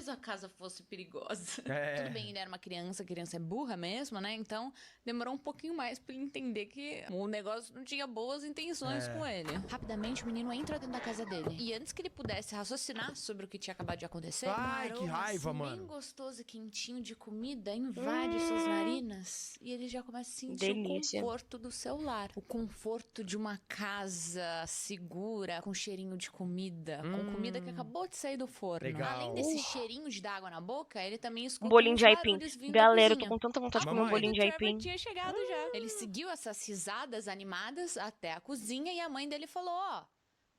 C: a casa fosse perigosa.
B: É.
C: Tudo bem, ele era uma criança, a criança é burra mesmo, né? Então, demorou um pouquinho mais pra ele entender que o negócio não tinha boas intenções com ele. Rapidamente, o menino entra dentro da casa dele. E antes que ele pudesse raciocinar sobre o que tinha acabado de acontecer,
B: Ai, que
C: aroma,
B: raiva,
C: assim,
B: mano.
C: bem gostoso e quentinho de comida invade suas narinas. E ele já começa a sentir
A: Delícia.
C: o conforto do seu lar. O conforto de uma casa segura, com cheirinho de comida. Com comida que acabou de sair do forno.
B: Legal.
C: Além desse cheirinho de dar água na boca, ele também escuta
A: Bolinho
C: uns
A: de aipim.
C: barulhos vindo
A: Galera,
C: da
A: eu tô
C: cozinha.
A: com tanta vontade de comer um
B: Mamãe.
A: bolinho de
C: O Trevor
A: aipim.
C: tinha chegado já. Ele seguiu essas risadas animadas até a cozinha e a mãe dele falou, ó...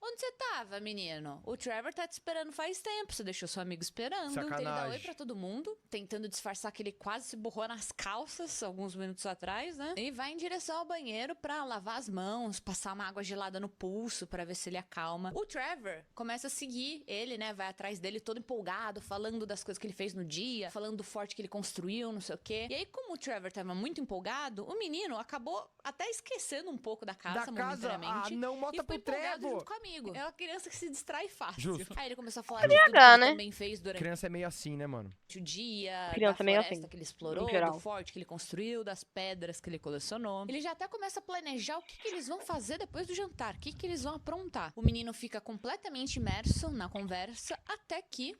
C: Onde você tava, menino? O Trevor tá te esperando faz tempo. Você deixou seu amigo esperando. Ele dá
B: Sacanagem.
C: oi pra todo mundo, tentando disfarçar que ele quase se borrou nas calças alguns minutos atrás, né? E vai em direção ao banheiro pra lavar as mãos, passar uma água gelada no pulso pra ver se ele acalma. O Trevor começa a seguir ele, né? Vai atrás dele todo empolgado, falando das coisas que ele fez no dia, falando do forte que ele construiu, não sei o quê. E aí, como o Trevor tava muito empolgado, o menino acabou até esquecendo um pouco da casa,
B: Da casa?
C: momentaneamente.
B: Ah, não,
C: E
B: mostra
C: ficou
B: pro
C: empolgado
B: Trevor.
C: junto com o amigo. É uma criança que se distrai fácil.
B: Justo.
C: Aí ele começou a falar de tudo que
A: TDAH,
C: ele
A: né?
C: também fez durante
B: Criança é meio assim, né, mano?
C: o dia,
A: Criança
C: da
A: é meio
C: floresta
A: assim,
C: que ele explorou,
A: em geral.
C: do forte que ele construiu, das pedras que ele colecionou. Ele já até começa a planejar o que eles vão fazer depois do jantar, o que eles vão aprontar. O menino fica completamente imerso na conversa até que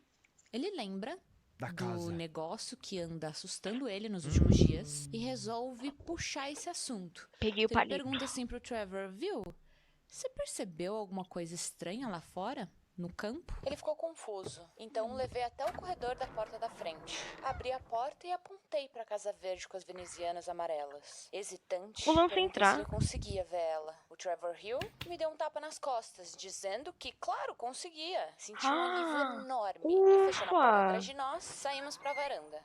C: ele lembra
B: Da
C: do
B: casa.
C: negócio que anda assustando ele nos últimos dias e resolve puxar esse assunto.
A: Peguei o
C: Então ele
A: palito.
C: pergunta assim pro Trevor, viu? Você percebeu alguma coisa estranha lá fora? No campo?
F: Ele ficou confuso, então levei até o corredor da porta da frente. Abri a porta e apontei para a casa verde com as venezianas amarelas. Hesitante,
A: O lance é
F: perguntei
A: entrar.
F: se ele conseguia ver ela. O Trevor riu e me deu um tapa nas costas, dizendo que, claro, conseguia. Senti um alívio enorme e, fechando a porta
A: Ufa.
F: atrás de nós, saímos para a varanda.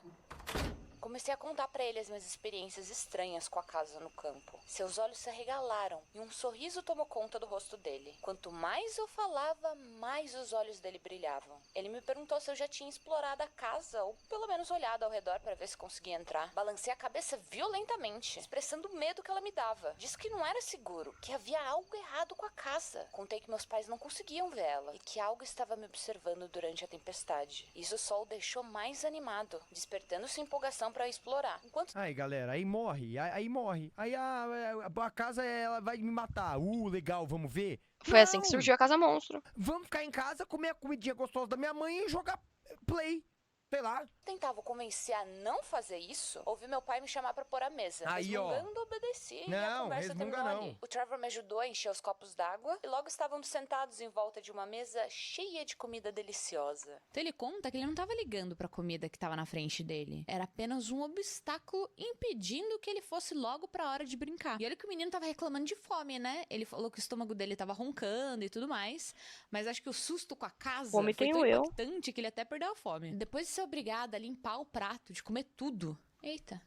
F: Comecei a contar para ele as minhas experiências estranhas com a casa no campo. Seus olhos se arregalaram e um sorriso tomou conta do rosto dele. Quanto mais eu falava, mais os olhos dele brilhavam. Ele me perguntou se eu já tinha explorado a casa ou pelo menos olhado ao redor para ver se conseguia entrar. Balancei a cabeça violentamente, expressando o medo que ela me dava. Disse que não era seguro, que havia algo errado com a casa. Contei que meus pais não conseguiam ver ela e que algo estava me observando durante a tempestade. Isso só o deixou mais animado, despertando sua empolgação para explorar. Enquanto
B: Aí, galera, aí morre. Aí morre. Aí a casa, ela vai me matar. Legal, vamos ver?
A: Foi assim que
B: Não.
A: surgiu a Casa Monstro.
B: Vamos ficar em casa, comer a comidinha gostosa da minha mãe e jogar play. Sei lá.
F: tentava convencer a não fazer isso, ouvi meu pai me chamar pra pôr a mesa.
B: Aí, ó.
F: Resmungando, obedeci e a
B: Não,
F: conversa
B: resmunga
F: terminou
B: não.
F: ali. O Trevor me ajudou a encher os copos d'água e logo estávamos sentados em volta de uma mesa cheia de comida deliciosa.
C: Então ele conta que ele não tava ligando pra comida que tava na frente dele. Era apenas um obstáculo impedindo que ele fosse logo pra hora de brincar. E olha que o menino tava reclamando de fome, né? Ele falou que o estômago dele tava roncando e tudo mais. Mas acho que o susto com a casa
A: Fome
C: foi
A: tenho
C: tão
A: eu.
C: impactante que ele até perdeu a fome. Depois de ser obrigado a limpar o prato, de comer tudo. Eita.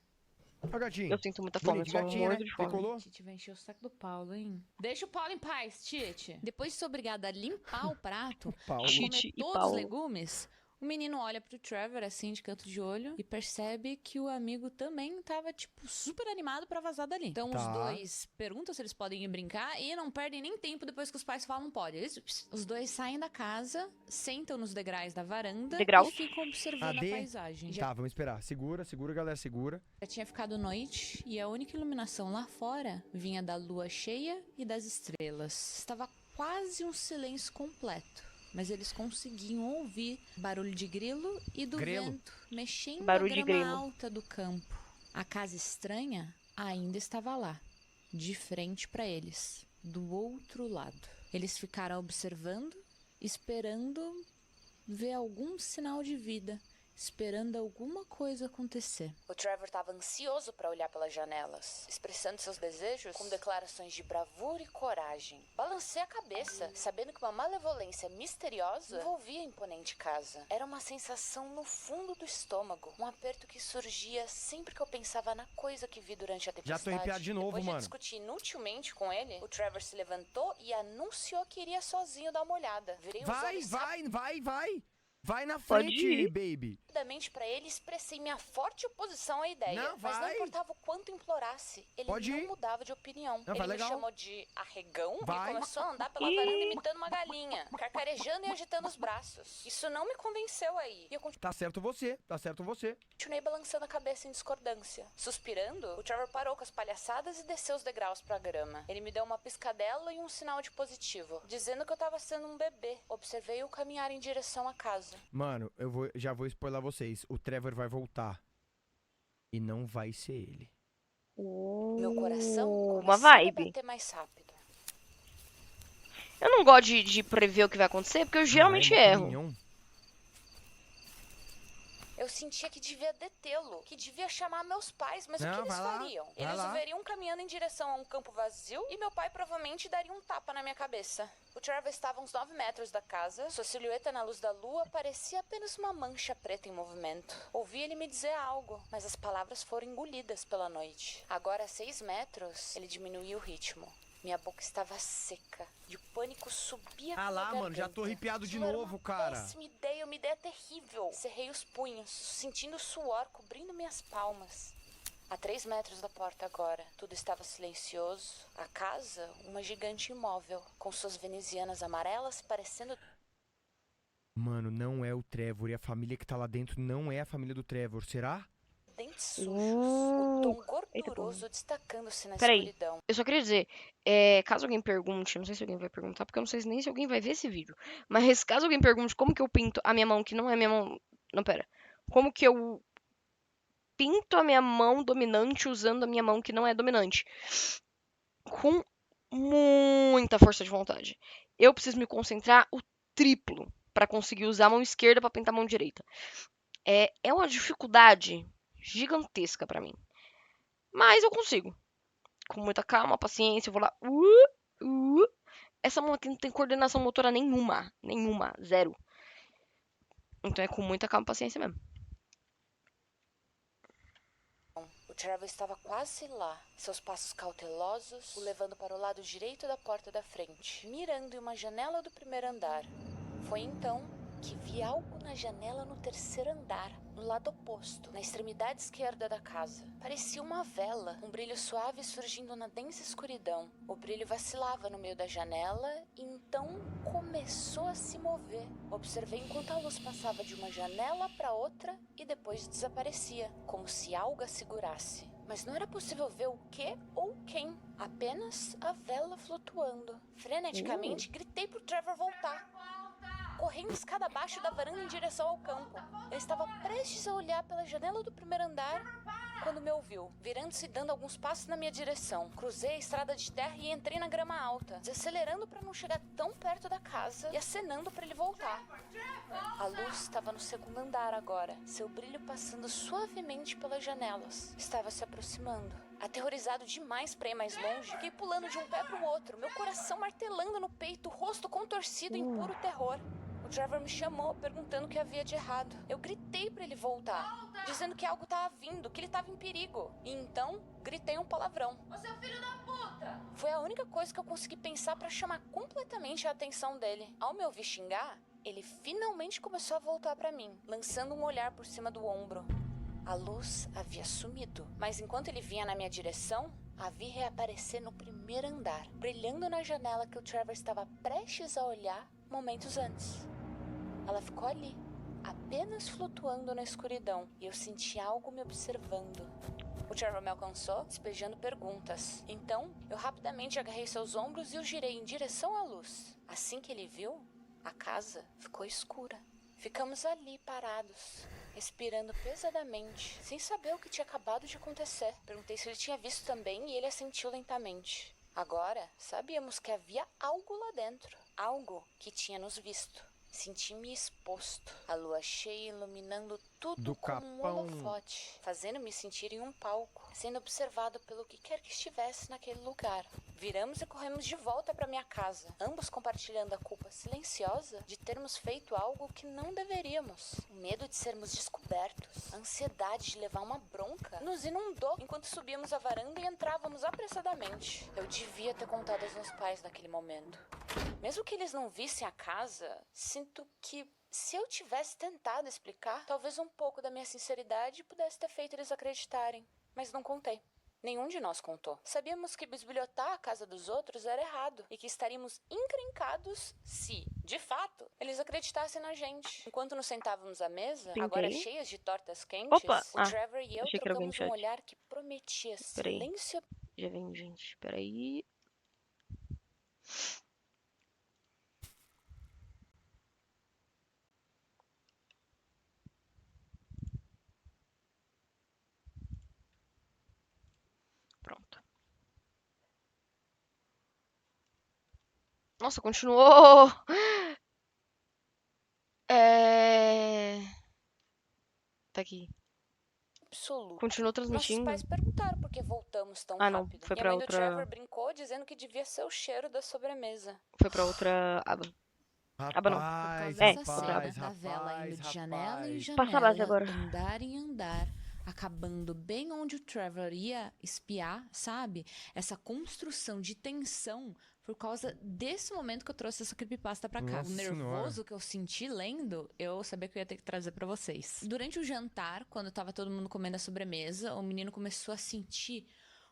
B: Ó, gatinho.
A: Eu sinto muita fome, eu
B: Bonito,
A: sou
B: gatinho, né?
A: morto de fome.
B: Tricolor?
C: Tite vai encher o saco do Paulo, hein? Deixa o Paulo em paz, Tite. Depois de ser obrigado a limpar o prato,
B: Paulo.
C: comer
A: Tite e
C: todos os
A: Paulo.
C: legumes, o menino olha pro Trevor, assim, de canto de olho, e percebe que o amigo também tava, tipo, super animado pra vazar dali. Então os
B: Tá.
C: dois perguntam se eles podem ir brincar e não perdem nem tempo depois que os pais falam pode. Os dois saem da casa, sentam nos degraus da varanda
A: Degraus?
C: e ficam observando
B: AD?
C: a paisagem.
B: Tá, vamos esperar. Segura, galera, segura.
C: Já tinha ficado noite e a única iluminação lá fora vinha da lua cheia e das estrelas. Estava quase um silêncio completo, mas eles conseguiam ouvir barulho de grilo e do
B: Grelo?
C: vento mexendo
A: Barulho
C: a
A: de
C: grama
A: grilo.
C: alta do campo. A casa estranha ainda estava lá, de frente para eles, do outro lado. Eles ficaram observando, esperando ver algum sinal de vida, esperando alguma coisa acontecer.
F: O Trevor estava ansioso para olhar pelas janelas, expressando seus desejos com declarações de bravura e coragem. Balancei a cabeça, sabendo que uma malevolência misteriosa envolvia a imponente casa. Era uma sensação no fundo do estômago, um aperto que surgia sempre que eu pensava na coisa que vi durante a
B: Já
F: tempestade.
B: tô arrepiado de novo,
F: Depois
B: mano.
F: de discutir inutilmente com ele, o Trevor se levantou e anunciou que iria sozinho dar uma olhada. Virei os
B: Vai,
F: olhos
B: vai. Vai na
A: Pode
B: frente,
A: ir.
B: baby.
F: Rapidamente pra ele, expressei minha forte oposição à ideia.
B: Não,
F: Mas não
B: vai.
F: importava o quanto implorasse, ele
B: Pode
F: não
B: ir.
F: mudava de opinião.
B: Não,
F: Ele
B: vai
F: me
B: legal.
F: chamou de arregão
B: Vai.
F: e começou a andar pela varanda imitando uma galinha, carcarejando e agitando os braços. Isso não me convenceu aí. E eu
B: Tá certo você, tá certo você.
F: continuei balançando a cabeça em discordância. Suspirando, o Trevor parou com as palhaçadas e desceu os degraus pra grama. Ele me deu uma piscadela e um sinal de positivo, dizendo que eu tava sendo um bebê. Observei-o caminhar em direção à casa.
B: Mano, já vou spoiler vocês. O Trevor vai voltar. E não vai ser ele.
F: Meu coração
A: Uma
F: começava a
A: vibe.
F: bater mais rápido.
A: Eu não gosto de prever o que vai acontecer, porque eu geralmente
B: Caralho,
A: erro.
B: caminhão.
F: Eu sentia que devia detê-lo, que devia chamar meus pais, mas o
B: Não,
F: que eles
B: vai lá,
F: fariam?
B: vai
F: Eles
B: lá.
F: o veriam caminhando em direção a um campo vazio e meu pai provavelmente daria um tapa na minha cabeça. O Trevor estava a uns 9 metros da casa, sua silhueta na luz da lua parecia apenas uma mancha preta em movimento. Ouvi ele me dizer algo, mas as palavras foram engolidas pela noite. Agora a 6 metros, ele diminuiu o ritmo. Minha boca estava seca e o pânico subia
B: Ah
F: pela
B: lá, mano, já tô
F: garganta.
B: arrepiado de
F: Aquilo era
B: novo,
F: uma
B: cara.
F: péssima ideia, uma ideia terrível. Cerrei os punhos, sentindo o suor cobrindo minhas palmas. A 3 metros da porta agora, tudo estava silencioso. A casa, uma gigante imóvel, com suas venezianas amarelas parecendo
B: Mano, não é o Trevor. E a família que tá lá dentro não é a família do Trevor. Será?
F: dentes sujos, o tom
A: Eita,
F: gorduroso destacando-se na
A: Peraí.
F: escuridão.
A: Eu só queria dizer, caso alguém pergunte, não sei se alguém vai perguntar, porque eu não sei nem se alguém vai ver esse vídeo, mas caso alguém pergunte como que eu pinto a minha mão, que não é minha mão. Não, pera. Como que eu pinto a minha mão dominante usando a minha mão que não é dominante? Com muita força de vontade. Eu preciso me concentrar o triplo pra conseguir usar a mão esquerda pra pintar a mão direita. É uma dificuldade gigantesca pra mim. Mas eu consigo. Com muita calma, paciência, eu vou lá. Essa mão aqui não tem coordenação motora nenhuma. Nenhuma. Zero. Então é com muita calma e paciência mesmo.
F: O Trevor estava quase lá, seus passos cautelosos o levando para o lado direito da porta da frente, mirando em uma janela do primeiro andar. Foi então que vi algo na janela no terceiro andar, no lado oposto, na extremidade esquerda da casa. Parecia uma vela, um brilho suave surgindo na densa escuridão. O brilho vacilava no meio da janela e então começou a se mover. Observei enquanto a luz passava de uma janela para outra e depois desaparecia, como se algo a segurasse. Mas não era possível ver o que ou quem, apenas a vela flutuando. Freneticamente, gritei pro Trevor voltar. Correndo escada abaixo da varanda em direção ao campo. Eu estava prestes a olhar pela janela do primeiro andar quando me ouviu, virando-se e dando alguns passos na minha direção. Cruzei a estrada de terra e entrei na grama alta, desacelerando para não chegar tão perto da casa e acenando para ele voltar. A luz estava no segundo andar agora, seu brilho passando suavemente pelas janelas. Estava se aproximando. Aterrorizado demais para ir mais longe, fiquei pulando de um pé para o outro, meu coração martelando no peito, o rosto contorcido em puro terror. O Trevor me chamou, perguntando o que havia de errado. Eu gritei para ele voltar, dizendo que algo estava vindo, que ele estava em perigo. E então, gritei um palavrão. Ô seu filho da puta! Foi a única coisa que eu consegui pensar para chamar completamente a atenção dele. Ao me ouvir xingar, ele finalmente começou a voltar para mim, lançando um olhar por cima do ombro. A luz havia sumido, mas enquanto ele vinha na minha direção, a vi reaparecer no primeiro andar, brilhando na janela que o Trevor estava prestes a olhar momentos antes. Ela ficou ali, apenas flutuando na escuridão, e eu senti algo me observando. O Trevor me alcançou, despejando perguntas. Então, eu rapidamente agarrei seus ombros e o girei em direção à luz. Assim que ele viu, a casa ficou escura. Ficamos ali, parados, respirando pesadamente, sem saber o que tinha acabado de acontecer. Perguntei se ele tinha visto também e ele assentiu lentamente. Agora, sabíamos que havia algo lá dentro, algo que tinha nos visto. Senti-me exposto, a lua cheia iluminando tudo
B: Do
F: como um
B: capão.
F: holofote, fazendo-me sentir em um palco, sendo observado pelo que quer que estivesse naquele lugar. Viramos e corremos de volta para minha casa, ambos compartilhando a culpa silenciosa de termos feito algo que não deveríamos. O medo de sermos descobertos, a ansiedade de levar uma bronca, nos inundou enquanto subíamos a varanda e entrávamos apressadamente. Eu devia ter contado aos meus pais naquele momento. Mesmo que eles não vissem a casa, sinto que Se eu tivesse tentado explicar, talvez um pouco da minha sinceridade pudesse ter feito eles acreditarem. Mas não contei. Nenhum de nós contou. Sabíamos que bisbilhotar a casa dos outros era errado e que estaríamos encrencados se, de fato, eles acreditassem na gente. Enquanto nos sentávamos à mesa, agora
A: Tentei.
F: cheias de tortas quentes,
A: Opa!
F: o
A: Ah,
F: Trevor e eu
A: achei que era alguém no
F: trocamos um
A: chat.
F: olhar que prometia
A: Peraí.
F: silêncio.
A: Já vem, gente. Peraí. Pronto. Nossa, continuou. Tá aqui.
F: Absoluto.
A: Continuou
F: Nossos
A: transmitindo.
F: pais perguntaram por que voltamos tão
A: Ah, não.
F: rápido.
A: Foi
F: E a
A: pra
F: mãe do
A: outra.
F: Trevor brincou dizendo que devia ser o cheiro da sobremesa.
A: Foi pra outra aba. Aba não.
C: Por
B: Rapaz,
C: causa dessa
B: rapaz,
C: cena da vela indo de janela em
B: rapaz.
A: Passa a base
C: janela,
A: agora.
C: andar em andar, acabando bem onde o Trevor ia espiar, sabe? Essa construção de tensão por causa desse momento que eu trouxe essa creepypasta pra cá.
B: Nossa
C: O nervoso que eu senti lendo, eu sabia que eu ia ter que trazer pra vocês. Durante o jantar, quando tava todo mundo comendo a sobremesa, o menino começou a sentir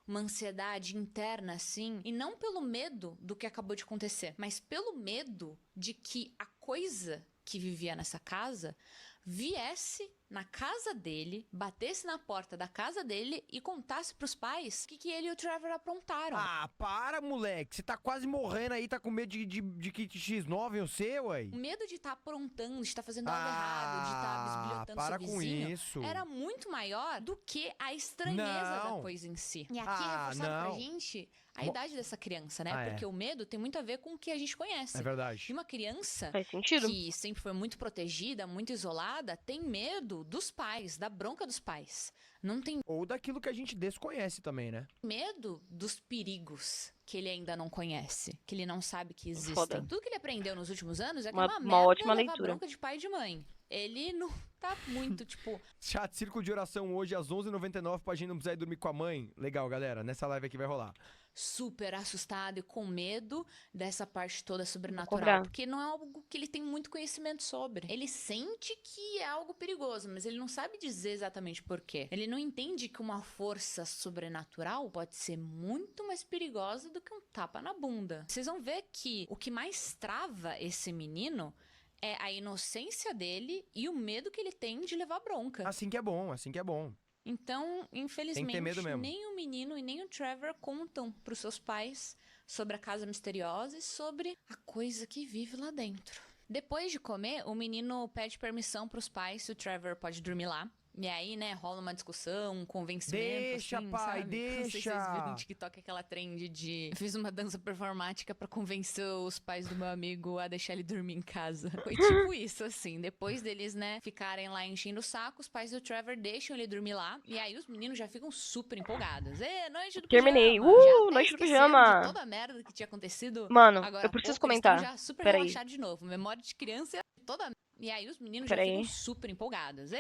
C: uma ansiedade interna, assim, e não pelo medo do que acabou de acontecer, mas pelo medo de que a coisa que vivia nessa casa viesse na casa dele, batesse na porta da casa dele e contasse pros pais o que ele e o Trevor aprontaram.
B: Ah, para, moleque. Você tá quase morrendo aí, tá com medo de kit X9 em você, ué?
C: O medo de estar aprontando, de estar fazendo algo errado, de estar bisbilhotando
B: para
C: seu
B: com
C: vizinho,
B: isso.
C: era muito maior do que a estranheza da
B: Não.
C: coisa em si. E aqui
B: Ah,
C: reforçado pra
B: não.
C: gente a
B: Mo-
C: idade dessa criança, né?
B: Ah, é.
C: Porque o medo tem muito a ver com o que a gente conhece.
B: É
C: E
B: verdade.
C: uma criança
A: Faz sentido.
C: que sempre foi muito protegida, muito isolada, tem medo dos pais, da bronca dos pais. Não tem
B: Ou daquilo que a gente desconhece também, né?
C: medo dos perigos que ele ainda não conhece, que ele não sabe que existem.
A: Foda.
C: Tudo que ele aprendeu nos últimos anos é que
A: Uma-
C: é uma
A: uma
C: merda
A: ótima
C: levar
A: leitura.
C: bronca de pai e de mãe. Ele não tá muito, tipo,
B: Chat, círculo de oração hoje às 11h99 pra gente não precisar ir dormir com a mãe. Legal, galera. Nessa live aqui vai rolar.
C: super assustado e com medo dessa parte toda
A: cobrar.
C: sobrenatural. Porque não é algo que ele tem muito conhecimento sobre. Ele sente que é algo perigoso, mas ele não sabe dizer exatamente por quê. Ele não entende que uma força sobrenatural pode ser muito mais perigosa do que um tapa na bunda. Vocês vão ver que o que mais trava esse menino é a inocência dele e o medo que ele tem de levar bronca.
B: Assim que é bom, assim que é bom.
C: Então, infelizmente,
B: medo mesmo.
C: nem o menino e nem o Trevor contam pros seus pais sobre a casa misteriosa e sobre a coisa que vive lá dentro. Depois de comer, o menino pede permissão pros pais se o Trevor pode dormir lá. E aí, né, rola uma discussão, um convencimento,
B: Deixa,
C: assim,
B: pai,
C: sabe? Não sei se
B: deixa.
C: vocês viram no TikTok aquela trend de... Fiz uma dança performática pra convencer os pais do meu amigo a deixar ele dormir em casa. Foi tipo isso, assim. Depois deles, né, ficarem lá enchendo o saco, os pais do Trevor deixam ele dormir lá. E aí os meninos já ficam super empolgados. Noite do
A: Terminei.
C: pijama! Já até
A: Noite do
C: esqueceram
A: pijama.
C: de toda a merda que tinha acontecido.
A: Mano,
C: Agora
A: eu
C: há
A: preciso
C: pouco, eles tão
A: comentar.
C: já super
A: Peraí.
C: relaxados de novo. Memória de criança toda... E aí os meninos
A: Peraí.
C: já ficam super empolgados.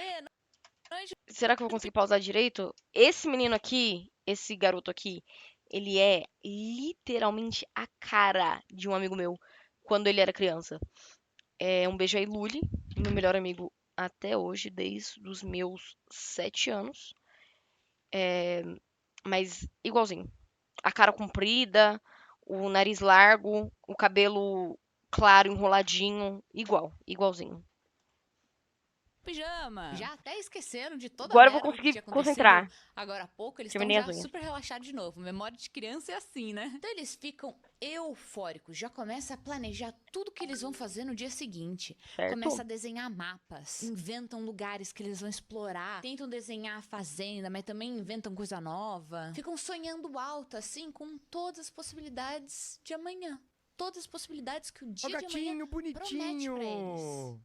A: Será que eu vou conseguir pausar direito? Esse menino aqui, esse garoto aqui, ele é literalmente a cara de um amigo meu quando ele era criança. Um beijo aí, Luli, meu melhor amigo até hoje, desde os meus 7 anos. Mas igualzinho. A cara comprida, o nariz largo, o cabelo claro, enroladinho, igualzinho.
C: Pijama. Já até esqueceram de toda
A: Agora
C: a
A: eu vou
C: merda que
A: conseguir
C: tinha acontecido.
A: concentrar.
C: Agora há pouco eles
A: Terminei
C: estão
A: as
C: já
A: unhas.
C: super relaxados de novo. Memória de criança é assim, né? Então eles ficam eufóricos, já começa a planejar tudo que eles vão fazer no dia seguinte.
A: Certo?
C: Começa a desenhar mapas, inventam lugares que eles vão explorar, tentam desenhar a fazenda, mas também inventam coisa nova. Ficam sonhando alto, assim, com todas as possibilidades de amanhã. Todas as possibilidades que o
B: Ó,
C: dia de amanhã
B: gatinho bonitinho.
C: pra eles.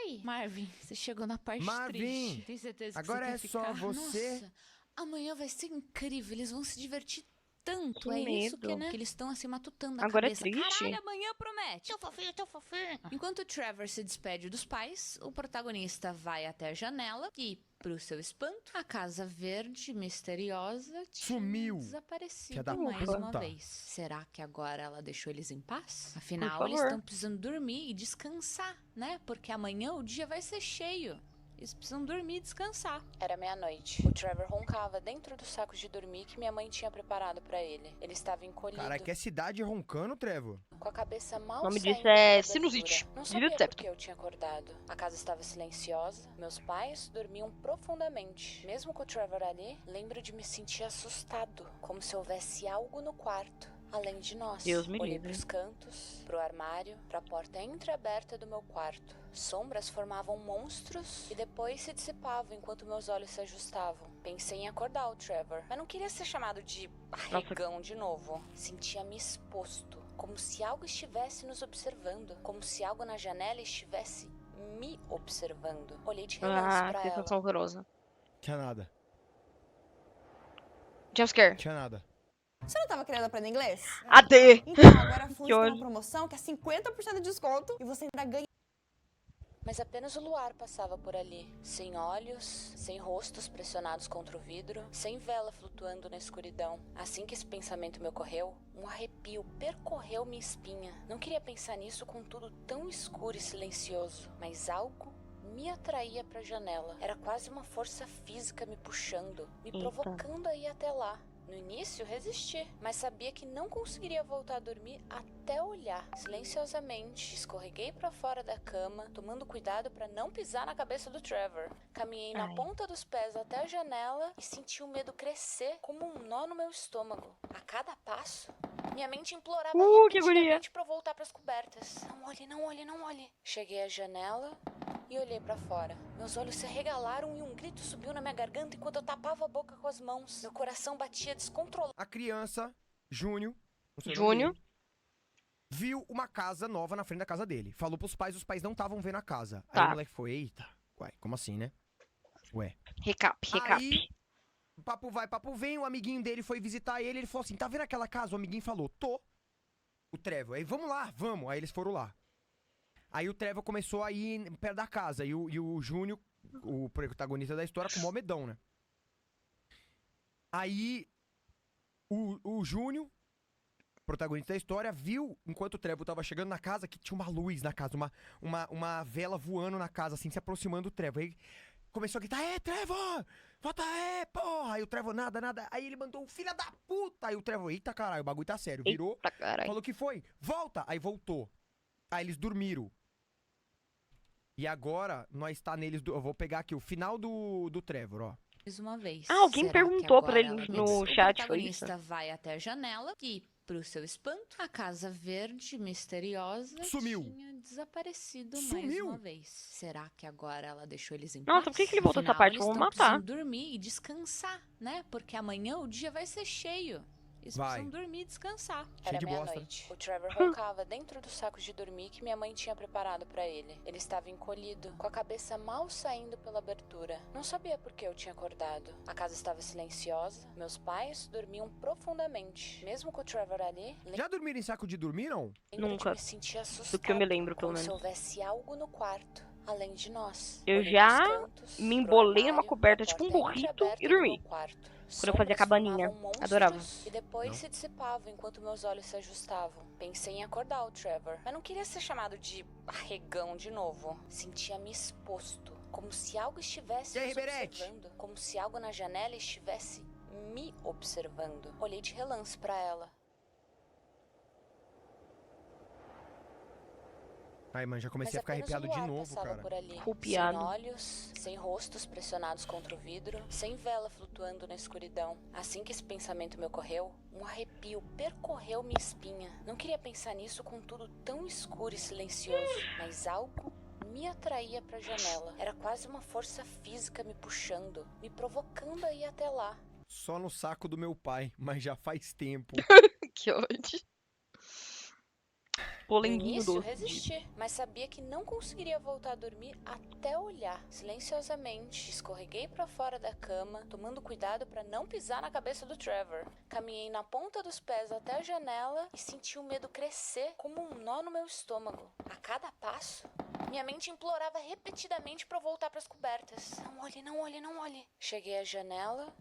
C: Oi. Marvin, você chegou na parte
B: Marvin,
C: triste. Tem certeza que
B: agora
C: você
B: é
C: quer
B: só
C: ficar?
B: você.
C: Nossa, amanhã vai ser incrível. Eles vão se divertir tanto.
A: Que
C: é isso
A: medo.
C: que, né? Que eles estão assim matutando na
A: Agora é
C: cabeça.
A: triste?
C: Caralho, amanhã promete. Teu fofinho. Enquanto o Trevor se despede dos pais, o protagonista vai até a janela e pro seu espanto, a casa verde misteriosa tinha
B: Sumiu. Filha
C: desaparecido
B: da
C: mais uma
B: puta.
C: vez. Será que agora ela deixou eles em paz?
A: Por
C: Afinal, eles
A: favor.
C: estão precisando dormir e descansar, né? Porque amanhã o dia vai ser cheio. Eles precisam dormir e descansar.
F: Era meia-noite. O Trevor roncava dentro do saco de dormir que minha mãe tinha preparado pra ele. Ele estava encolhido,
B: Cara, que é cidade roncando, Trevor.
F: com a cabeça mal
A: O nome
F: saindo
A: disso é
F: pela
A: sinusite.
F: abertura. Não
A: Desvio de
F: sabia por
A: septo.
F: que eu tinha acordado. A casa estava silenciosa. Meus pais dormiam profundamente. Mesmo com o Trevor ali, lembro de me sentir assustado, como se houvesse algo no quarto. Além de nós.
A: Deus me
F: Olhei
A: livre.
F: pros cantos, pro armário, pra porta entreaberta do meu quarto. Sombras formavam monstros e depois se dissipavam enquanto meus olhos se ajustavam. Pensei em acordar o Trevor, mas não queria ser chamado de arregão de novo. Sentia-me exposto, como se algo estivesse nos observando, como se algo na janela estivesse me observando. Olhei de relance
A: Ah,
F: pra
A: que
F: ela.
A: sensação horrorosa.
B: Tinha nada.
A: Jumpscare.
B: Tinha nada.
G: Você não tava querendo aprender inglês?
A: AD.
G: Então, agora a FUNS
A: Que
G: tem uma
A: ódio.
G: promoção que é 50% de desconto e você ainda ganha.
F: Mas apenas o luar passava por ali, sem olhos, sem rostos pressionados contra o vidro, sem vela flutuando na escuridão. Assim que esse pensamento me ocorreu, um arrepio percorreu minha espinha. Não queria pensar nisso com tudo tão escuro e silencioso, mas algo me atraía para a janela. Era quase uma força física me puxando, me
A: Eita.
F: provocando a ir até lá. No início, resisti, mas sabia que não conseguiria voltar a dormir até olhar. Silenciosamente, escorreguei para fora da cama, tomando cuidado para não pisar na cabeça do Trevor. Caminhei na
A: Ai.
F: ponta dos pés até a janela e senti o medo crescer como um nó no meu estômago. A cada passo, minha mente implorava
A: Que agonia.
F: repetidamente para voltar para as cobertas. Não olhe, não olhe, não olhe. Cheguei à janela e olhei para fora. Meus olhos se arregalaram e um grito subiu na minha garganta enquanto eu tapava a boca com as mãos. Meu coração batia descontrolado.
B: A criança, Júnior, não sei o nome
A: Júnior.
B: dele, viu uma casa nova na frente da casa dele. Falou pros pais, os pais não estavam vendo a casa. Aí
A: Tá.
B: o moleque foi, eita, ué, como assim, né? Ué.
A: Recap.
B: Aí, papo vai, papo vem, o amiguinho dele foi visitar ele falou assim, tá vendo aquela casa? O amiguinho falou, tô. O Trevor, aí vamos lá, vamos. Aí eles foram lá. Aí o Trevor começou a ir perto da casa. E o Júnior, o protagonista da história, com o maior medão, né? Aí o Júnior, protagonista da história, viu, enquanto o Trevor tava chegando na casa, que tinha uma luz na casa, uma vela voando na casa, assim, se aproximando do Trevor. Aí começou a gritar, Trevor! Volta porra! Aí o Trevor, nada. Aí ele mandou, filha da puta! Aí o Trevor, eita caralho, o bagulho tá sério. Virou,
A: Eita, caralho.
B: falou que foi, volta! Aí voltou. Aí eles dormiram. E agora, nós tá neles, eu vou pegar aqui o final do Trevor, ó.
C: Mais uma vez.
A: Ah, alguém
C: Será que
A: perguntou pra
C: agora
A: ele
C: ela
A: no
C: pensou?
A: chat,
C: O
A: foi isso?
C: protagonista vai até a janela e, pro seu espanto, a casa verde misteriosa
B: Sumiu.
C: tinha desaparecido mais
B: Sumiu.
C: uma vez. Será que agora ela deixou eles em
A: Nossa,
C: paz?
A: por que ele voltou essa
C: Afinal,
A: parte?
C: eles
A: Vamos
C: estão
A: matar.
C: precisando dormir e descansar, né? Porque amanhã o dia vai ser cheio. Eles
B: Vai.
C: precisam dormir e descansar.
B: Cheio
F: Era
B: de bosta.
F: meia-noite. O Trevor roncava dentro do saco de dormir que minha mãe tinha preparado pra ele. Ele estava encolhido, com a cabeça mal saindo pela abertura. Não sabia por que eu tinha acordado. A casa estava silenciosa. Meus pais dormiam profundamente. Mesmo com o Trevor ali,
B: Já dormiram em saco de dormir, não?
F: lembro
A: Nunca.
F: de me sentir assustado.
A: Do que eu me lembro, pelo
F: como se
A: menos.
F: houvesse algo no quarto, além de nós.
A: Eu
F: Olhei
A: já
F: pros cantos,
A: me
F: pro
A: embolei numa
F: armário,
A: coberta,
F: pra
A: tipo um
F: porta
A: burrito,
F: entreaberta
A: e
F: do
A: dormi.
F: meu quarto.
A: Quando eu fazia
F: Sombras
A: cabaninha.
F: formavam monstros
A: Adorava.
F: E depois
B: Não.
F: se dissipavam enquanto meus olhos se ajustavam. Pensei em acordar o Trevor, mas não queria ser chamado de arregão de novo. Sentia-me exposto, como se algo estivesse
B: E aí,
F: nos
B: Riberete?
F: observando, como se algo na janela estivesse me observando. Olhei de relance pra ela.
B: Ai, mano, já comecei a ficar
F: Mas apenas
B: arrepiado
F: o
B: de
F: luar
B: novo,
F: passava
B: cara.
F: por ali,
A: Arrepiado.
F: sem olhos, sem rostos pressionados contra o vidro, sem vela flutuando na escuridão. Assim que esse pensamento me ocorreu, um arrepio percorreu minha espinha. Não queria pensar nisso com tudo tão escuro e silencioso, mas algo me atraía pra janela. Era quase uma força física me puxando, me provocando a ir até lá.
B: Só no saco do meu pai, mas já faz tempo.
A: Que ódio. polenguinho
F: início,
A: doce.
F: resisti, mas sabia que não conseguiria voltar a dormir até olhar. Silenciosamente, escorreguei pra fora da cama, tomando cuidado pra não pisar na cabeça do Trevor. Caminhei na ponta dos pés até a janela e senti o medo crescer como um nó no meu estômago. A cada passo, minha mente implorava repetidamente pra eu voltar pras cobertas. Não olhe, não olhe, não olhe. Cheguei à janela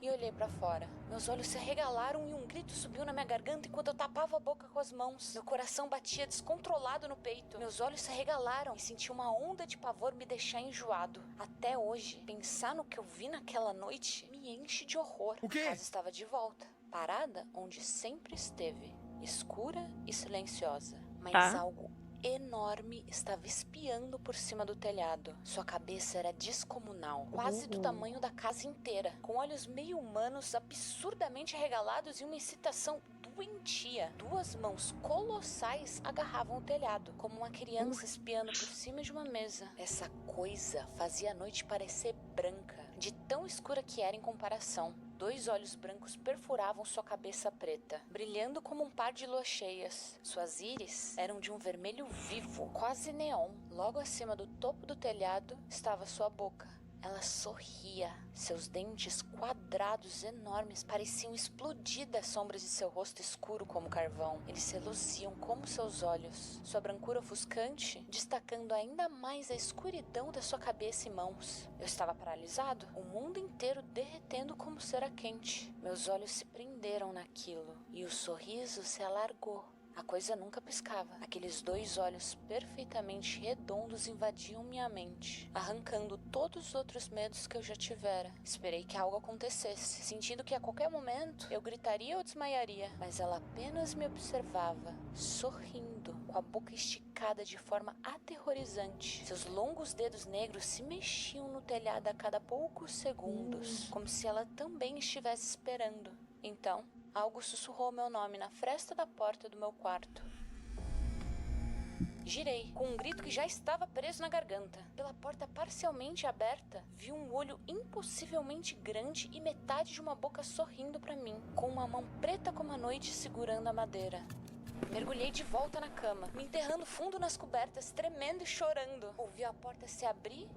F: e olhei pra fora. Meus olhos se arregalaram e um grito subiu na minha garganta enquanto eu tapava a boca com as mãos. Meu coração batia descontrolado no peito. Meus olhos se arregalaram e senti uma onda de pavor me deixar enjoado. Até hoje, pensar no que eu vi naquela noite me enche de horror.
B: O quê?
F: A casa estava de volta, parada onde sempre esteve, escura e silenciosa. Mas
A: Tá.
F: algo enorme estava espiando por cima do telhado. Sua cabeça era descomunal, quase do tamanho da casa inteira, com olhos meio humanos, absurdamente arregalados e uma excitação doentia. Duas mãos colossais agarravam o telhado, como uma criança espiando por cima de uma mesa. Essa coisa fazia a noite parecer branca, de tão escura que era em comparação. 2 olhos brancos perfuravam sua cabeça preta, brilhando como um par de luas cheias. Suas íris eram de um vermelho vivo, quase neon. Logo acima do topo do telhado estava sua boca. Ela sorria. Seus dentes quadrados enormes pareciam explodir das sombras de seu rosto escuro como carvão. Eles se reluziam como seus olhos, sua brancura ofuscante destacando ainda mais a escuridão da sua cabeça e mãos. Eu estava paralisado, o mundo inteiro derretendo como cera quente. Meus olhos se prenderam naquilo e o sorriso se alargou. A coisa nunca piscava. Aqueles 2 olhos perfeitamente redondos invadiam minha mente, arrancando todos os outros medos que eu já tivera. Esperei que algo acontecesse, sentindo que a qualquer momento eu gritaria ou desmaiaria, mas ela apenas me observava, sorrindo, com a boca esticada de forma aterrorizante. Seus longos dedos negros se mexiam no telhado a cada poucos segundos, como se ela também estivesse esperando. Então, algo sussurrou meu nome na fresta da porta do meu quarto. Girei, com um grito que já estava preso na garganta. Pela porta parcialmente aberta, vi um olho impossivelmente grande e metade de uma boca sorrindo para mim, com uma mão preta como a noite segurando a madeira. Mergulhei de volta na cama, me enterrando fundo nas cobertas, tremendo e chorando. Ouvi a porta se abrir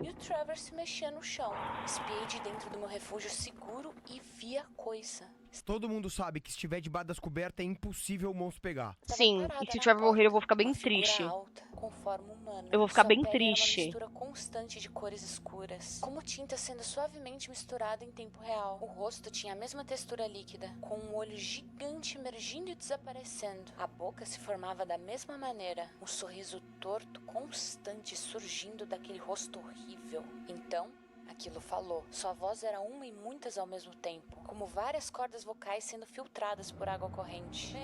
F: e o Trevor se mexer no chão. Espiei de dentro do meu refúgio seguro e vi a coisa.
B: Todo mundo sabe que se estiver debaixo das cobertas é impossível o monstro pegar.
F: Estava
A: Sim,
F: parada
A: e se o
F: na
A: Trevor morrer, eu vou
F: porta,
A: ficar bem
F: uma figura
A: triste.
F: alta, com forma humana.
A: Eu vou ficar
F: Sua
A: bem
F: pele era uma
A: triste.
F: mistura constante de cores escuras, como tinta sendo suavemente misturada em tempo real. O rosto tinha a mesma textura líquida, com um olho gigante emergindo e desaparecendo. A boca se formava da mesma maneira, um sorriso torto constante surgindo daquele rosto horrível. Então, aquilo falou. Sua voz era uma e muitas ao mesmo tempo, como várias cordas vocais sendo filtradas por água corrente.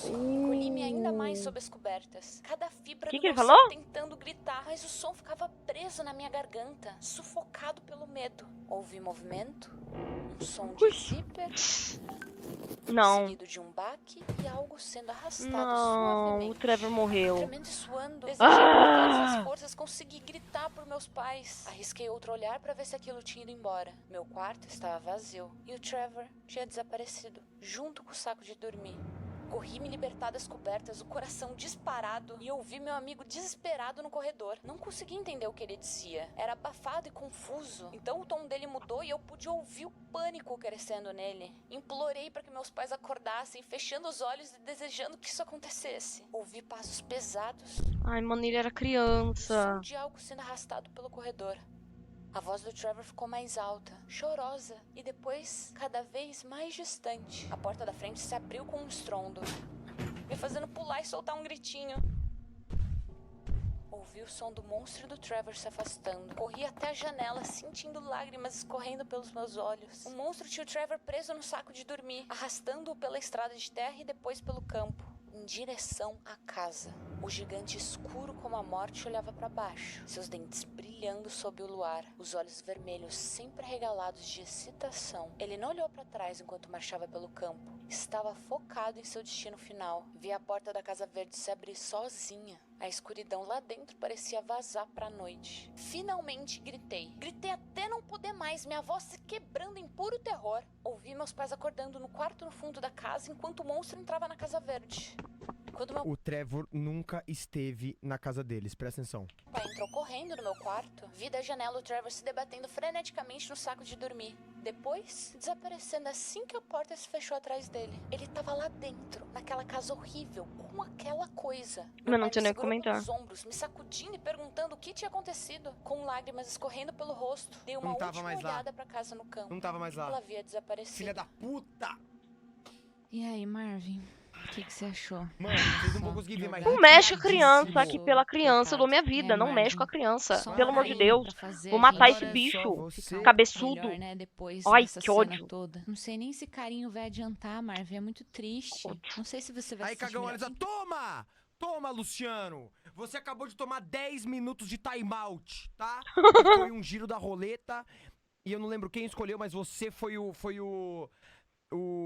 F: Encolhi-me ainda mais sob as cobertas, cada fibra
A: Que
F: do
A: que ele
F: meu
A: falou?
F: ser tentando gritar, mas o som ficava preso na minha garganta, sufocado pelo medo. Ouvi movimento, um som de zíper,
A: Não.
F: seguido de um baque e algo sendo arrastado
A: Não,
F: suavemente.
A: o Trevor morreu.
F: Tremendo e suando, desejei com todas as forças conseguir gritar por meus pais. Arrisquei outro olhar para ver se aquilo tinha ido embora. Meu quarto estava vazio e o Trevor tinha desaparecido, junto com o saco de dormir. Corri me libertar das cobertas, o coração disparado, e ouvi meu amigo desesperado no corredor. Não consegui entender o que ele dizia. Era abafado e confuso. Então o tom dele mudou e eu pude ouvir o pânico crescendo nele. Implorei para que meus pais acordassem, fechando os olhos e desejando que isso acontecesse. Ouvi passos pesados,
A: Ai, mano, ele era
F: som
A: criança.
F: de algo sendo arrastado pelo corredor. A voz do Trevor ficou mais alta, chorosa, e depois cada vez mais distante. A porta da frente se abriu com um estrondo, me fazendo pular e soltar um gritinho. Ouvi o som do monstro do Trevor se afastando. Corri até a janela, sentindo lágrimas escorrendo pelos meus olhos. O monstro tinha o Trevor preso no saco de dormir, arrastando-o pela estrada de terra e depois pelo campo, em direção à casa. O gigante escuro como a morte olhava para baixo, seus dentes brilhando sob o luar, os olhos vermelhos sempre arregalados de excitação. Ele não olhou para trás enquanto marchava pelo campo. Estava focado em seu destino final. Vi a porta da Casa Verde se abrir sozinha. A escuridão lá dentro parecia vazar para a noite. Finalmente gritei. Gritei até não poder mais, minha voz se quebrando em puro terror. Ouvi meus pais acordando no quarto no fundo da casa enquanto o monstro entrava na Casa Verde. Quando meu
B: O Trevor nunca esteve na casa deles, presta atenção.
F: pai entrou correndo no meu quarto, vi da janela o Trevor se debatendo freneticamente no saco de dormir. Depois, desaparecendo assim que a porta se fechou atrás dele. Ele tava lá dentro, naquela casa horrível, com aquela coisa.
A: Eu não
F: pai
A: tenho
F: me
A: nem o que
F: segurou
A: comentar.
F: pelos ombros, me sacudindo e perguntando o que tinha acontecido. Com lágrimas escorrendo pelo rosto, dei uma
B: Não tava
F: última
B: mais lá.
F: olhada pra casa no campo.
B: Não tava mais
F: Ela
B: lá.
F: havia desaparecido.
B: Filha da puta!
C: E aí, Marvin? O que você achou?
B: Mano, vocês não vão conseguir ver mais.
A: Não mexe com a
B: arrepiadíssimo.
A: criança, aqui pela criança eu dou minha vida.
C: É,
A: Não mexe com a
C: Marvin.
A: criança.
C: Só
A: Pelo amor de
C: aí
A: Deus.
C: pra fazer
A: Vou
C: a
A: matar
C: gente
A: esse
B: Agora é
A: bicho.
B: só você.
A: Cabeçudo.
C: melhor, né, depois
A: Ai,
C: dessa
A: que
C: cena
A: ódio.
C: toda. Não sei nem se carinho vai adiantar, Marvin. É muito triste. Não sei se você vai
B: Aí,
C: se sentir
B: cagão,
C: melhor.
B: olha só. Toma! Toma, Luciano! Você acabou de tomar 10 minutos de timeout, tá? Foi um giro da roleta. E eu não lembro quem escolheu, mas você foi o...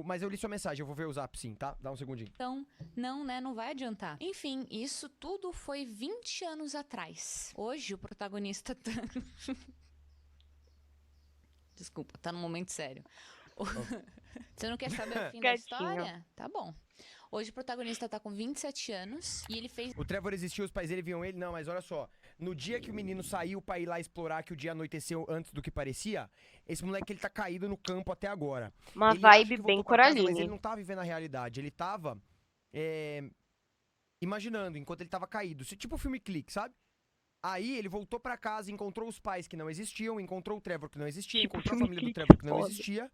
B: Mas eu li sua mensagem, eu vou ver o zap sim, tá? Dá um segundinho.
C: Então, não, né? Não vai adiantar. Enfim, isso tudo foi 20 anos atrás. Hoje, o protagonista tá... Desculpa, tá num momento sério. Você não quer saber o fim da
A: Quietinho.
C: história? Tá bom. Hoje, o protagonista tá com 27 anos e ele fez...
B: O Trevor existiu, os pais dele viam ele? Não, mas olha só. No dia que o menino saiu pra ir lá explorar, que o dia anoiteceu antes do que parecia, esse moleque, ele tá caído no campo até agora.
A: Uma
B: Ele acha
A: vibe
B: que
A: bem
B: voltou pra casa, mas
A: Coraline.
B: ele não tava vivendo a realidade. Ele tava imaginando enquanto ele tava caído. Tipo o filme Clique, sabe? Aí ele voltou pra casa, encontrou os pais que não existiam, encontrou o Trevor que não existia,
A: Tipo
B: encontrou a
A: filme
B: família do
A: Clique,
B: Trevor que não
A: foda.
B: existia.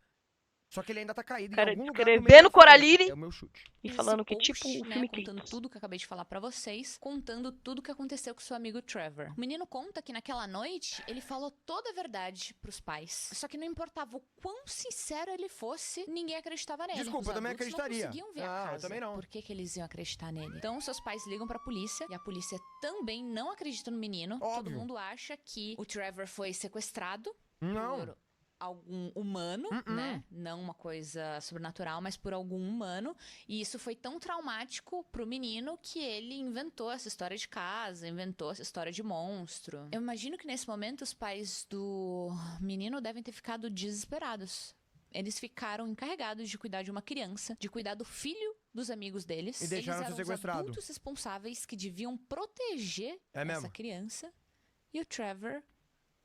B: Só que ele ainda tá caído
A: Cara,
B: em algum lugar no meio
A: descrevendo
B: da floresta.
A: Coraline.
B: É o meu chute.
A: E
C: esse
A: falando que
C: post,
A: tipo o
C: né,
A: filme
C: contando
A: Clique.
C: tudo que eu acabei de falar pra vocês, contando tudo que aconteceu com seu amigo Trevor. O menino conta que naquela noite ele falou toda a verdade pros pais. Só que não importava o quão sincero ele fosse, ninguém acreditava nele.
B: Desculpa,
C: Os
B: eu também
C: adultos
B: acreditaria.
C: Não conseguiam ver
B: Ah,
C: a
B: eu
C: casa.
B: também não.
C: Por que eles iam acreditar nele? Então seus pais ligam pra polícia e a polícia também não acredita no menino. Todo
B: Óbvio.
C: mundo acha que o Trevor foi sequestrado
B: Não.
C: por algum humano, né? Não uma coisa sobrenatural, mas por algum humano. E isso foi tão traumático pro menino que ele inventou essa história de casa, inventou essa história de monstro. Eu imagino que nesse momento os pais do menino devem ter ficado desesperados. Eles ficaram encarregados de cuidar de uma criança, de cuidar do filho dos amigos deles.
B: E deixaram
C: Eles
B: ser
C: eram os
B: sequestrado.
C: adultos responsáveis que deviam proteger
B: É
C: essa
B: mesmo?
C: criança. E o Trevor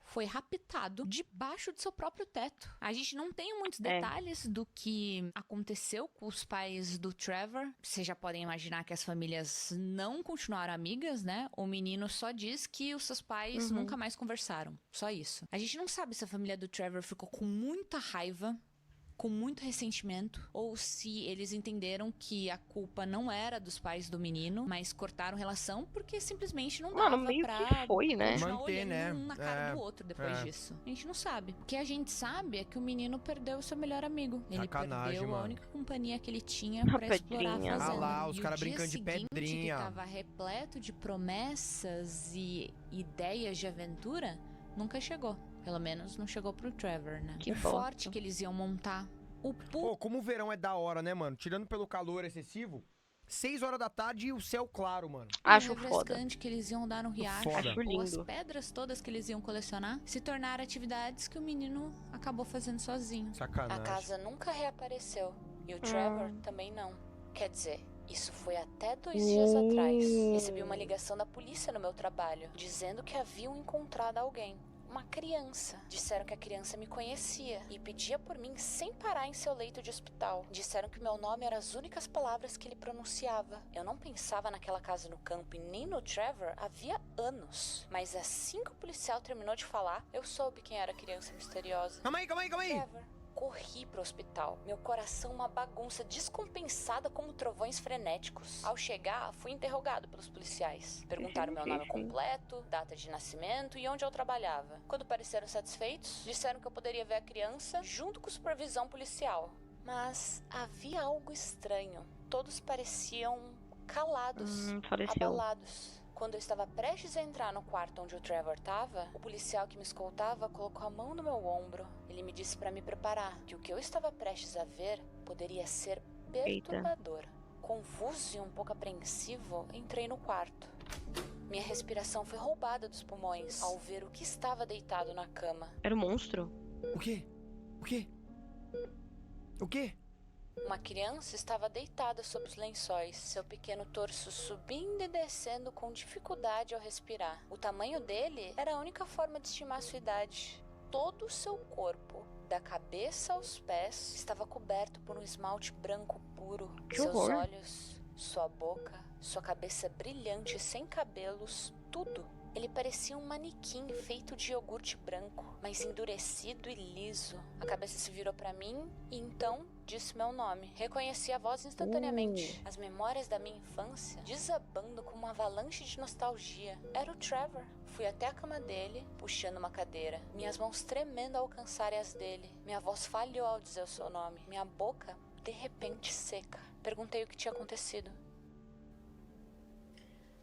C: foi raptado debaixo do seu próprio teto. A gente não tem muitos detalhes do que aconteceu com os pais do Trevor. Vocês já podem imaginar que as famílias não continuaram amigas, né? O menino só diz que os seus pais nunca mais conversaram. Só isso. A gente não sabe se a família do Trevor ficou com muita raiva, com muito ressentimento, ou se eles entenderam que a culpa não era dos pais do menino, mas cortaram relação porque simplesmente não dava
A: Mano, meio
C: pra
A: que foi, né?
C: continuar
B: Manter,
C: olhando
B: né?
C: um na cara
B: É,
C: do outro depois
B: é.
C: disso. A gente não sabe. O que a gente sabe é que o menino perdeu o seu melhor amigo. Ele
B: Sacanagem,
C: perdeu a
B: mano.
C: única companhia que ele tinha
A: Uma
C: pra explorar a
A: pedrinha.
C: fazenda.
B: Ah lá, os
C: E o
B: cara
C: dia
B: brincando de
C: seguinte,
B: pedrinha.
C: que tava repleto de promessas e ideias de aventura, nunca chegou. Pelo menos não chegou pro Trevor, né?
A: Que
C: o
A: bosta.
C: forte que eles iam montar. O
B: Pô, como o verão é da hora, né, mano? Tirando pelo calor excessivo, 6 horas da tarde e o céu claro, mano.
A: Acho
C: refrescante que eles iam dar no riacho,
B: Foda.
A: Acho
C: ou as
A: lindo.
C: pedras todas que eles iam colecionar, se tornaram atividades que o menino acabou fazendo sozinho.
F: A
B: Sacanagem.
F: casa nunca reapareceu. E o Trevor também não. Quer dizer, isso foi até 2 dias atrás. Recebi uma ligação da polícia no meu trabalho, dizendo que haviam encontrado alguém. Uma criança. Disseram que a criança me conhecia e pedia por mim sem parar em seu leito de hospital. Disseram que meu nome era as únicas palavras que ele pronunciava. Eu não pensava naquela casa no campo e nem no Trevor havia anos. Mas assim que o policial terminou de falar, eu soube quem era a criança misteriosa.
B: Calma aí, calma aí, calma aí.
F: Trevor. Corri pro hospital, meu coração uma bagunça descompensada como trovões frenéticos. Ao chegar, fui interrogado pelos policiais. Perguntaram meu nome completo, data de nascimento e onde eu trabalhava. Quando pareceram satisfeitos, disseram que eu poderia ver a criança junto com supervisão policial. Mas havia algo estranho. Todos pareciam calados,
A: Faleceu.
F: abalados. Quando eu estava prestes a entrar no quarto onde o Trevor estava, o policial que me escoltava colocou a mão no meu ombro. Ele me disse para me preparar, que o que eu estava prestes a ver poderia ser perturbador. Confuso e um pouco apreensivo, entrei no quarto. Minha respiração foi roubada dos pulmões ao ver o que estava deitado na cama.
A: Era um monstro.
B: O quê? O quê? O quê?
F: Uma criança estava deitada sob os lençóis, seu pequeno torso subindo e descendo com dificuldade ao respirar. O tamanho dele era a única forma de estimar sua idade. Todo o seu corpo, da cabeça aos pés, estava coberto por um esmalte branco puro.
A: Que
F: Seus
A: horror.
F: olhos, sua boca, sua cabeça brilhante sem cabelos, tudo. Ele parecia um manequim feito de iogurte branco, mas endurecido e liso. A cabeça se virou para mim e então disse meu nome. Reconheci a voz instantaneamente. As memórias da minha infância desabando como uma avalanche de nostalgia. Era o Trevor. Fui até a cama dele, puxando uma cadeira. Minhas mãos tremendo ao alcançarem as dele. Minha voz falhou ao dizer o seu nome. Minha boca, de repente, seca. Perguntei o que tinha acontecido.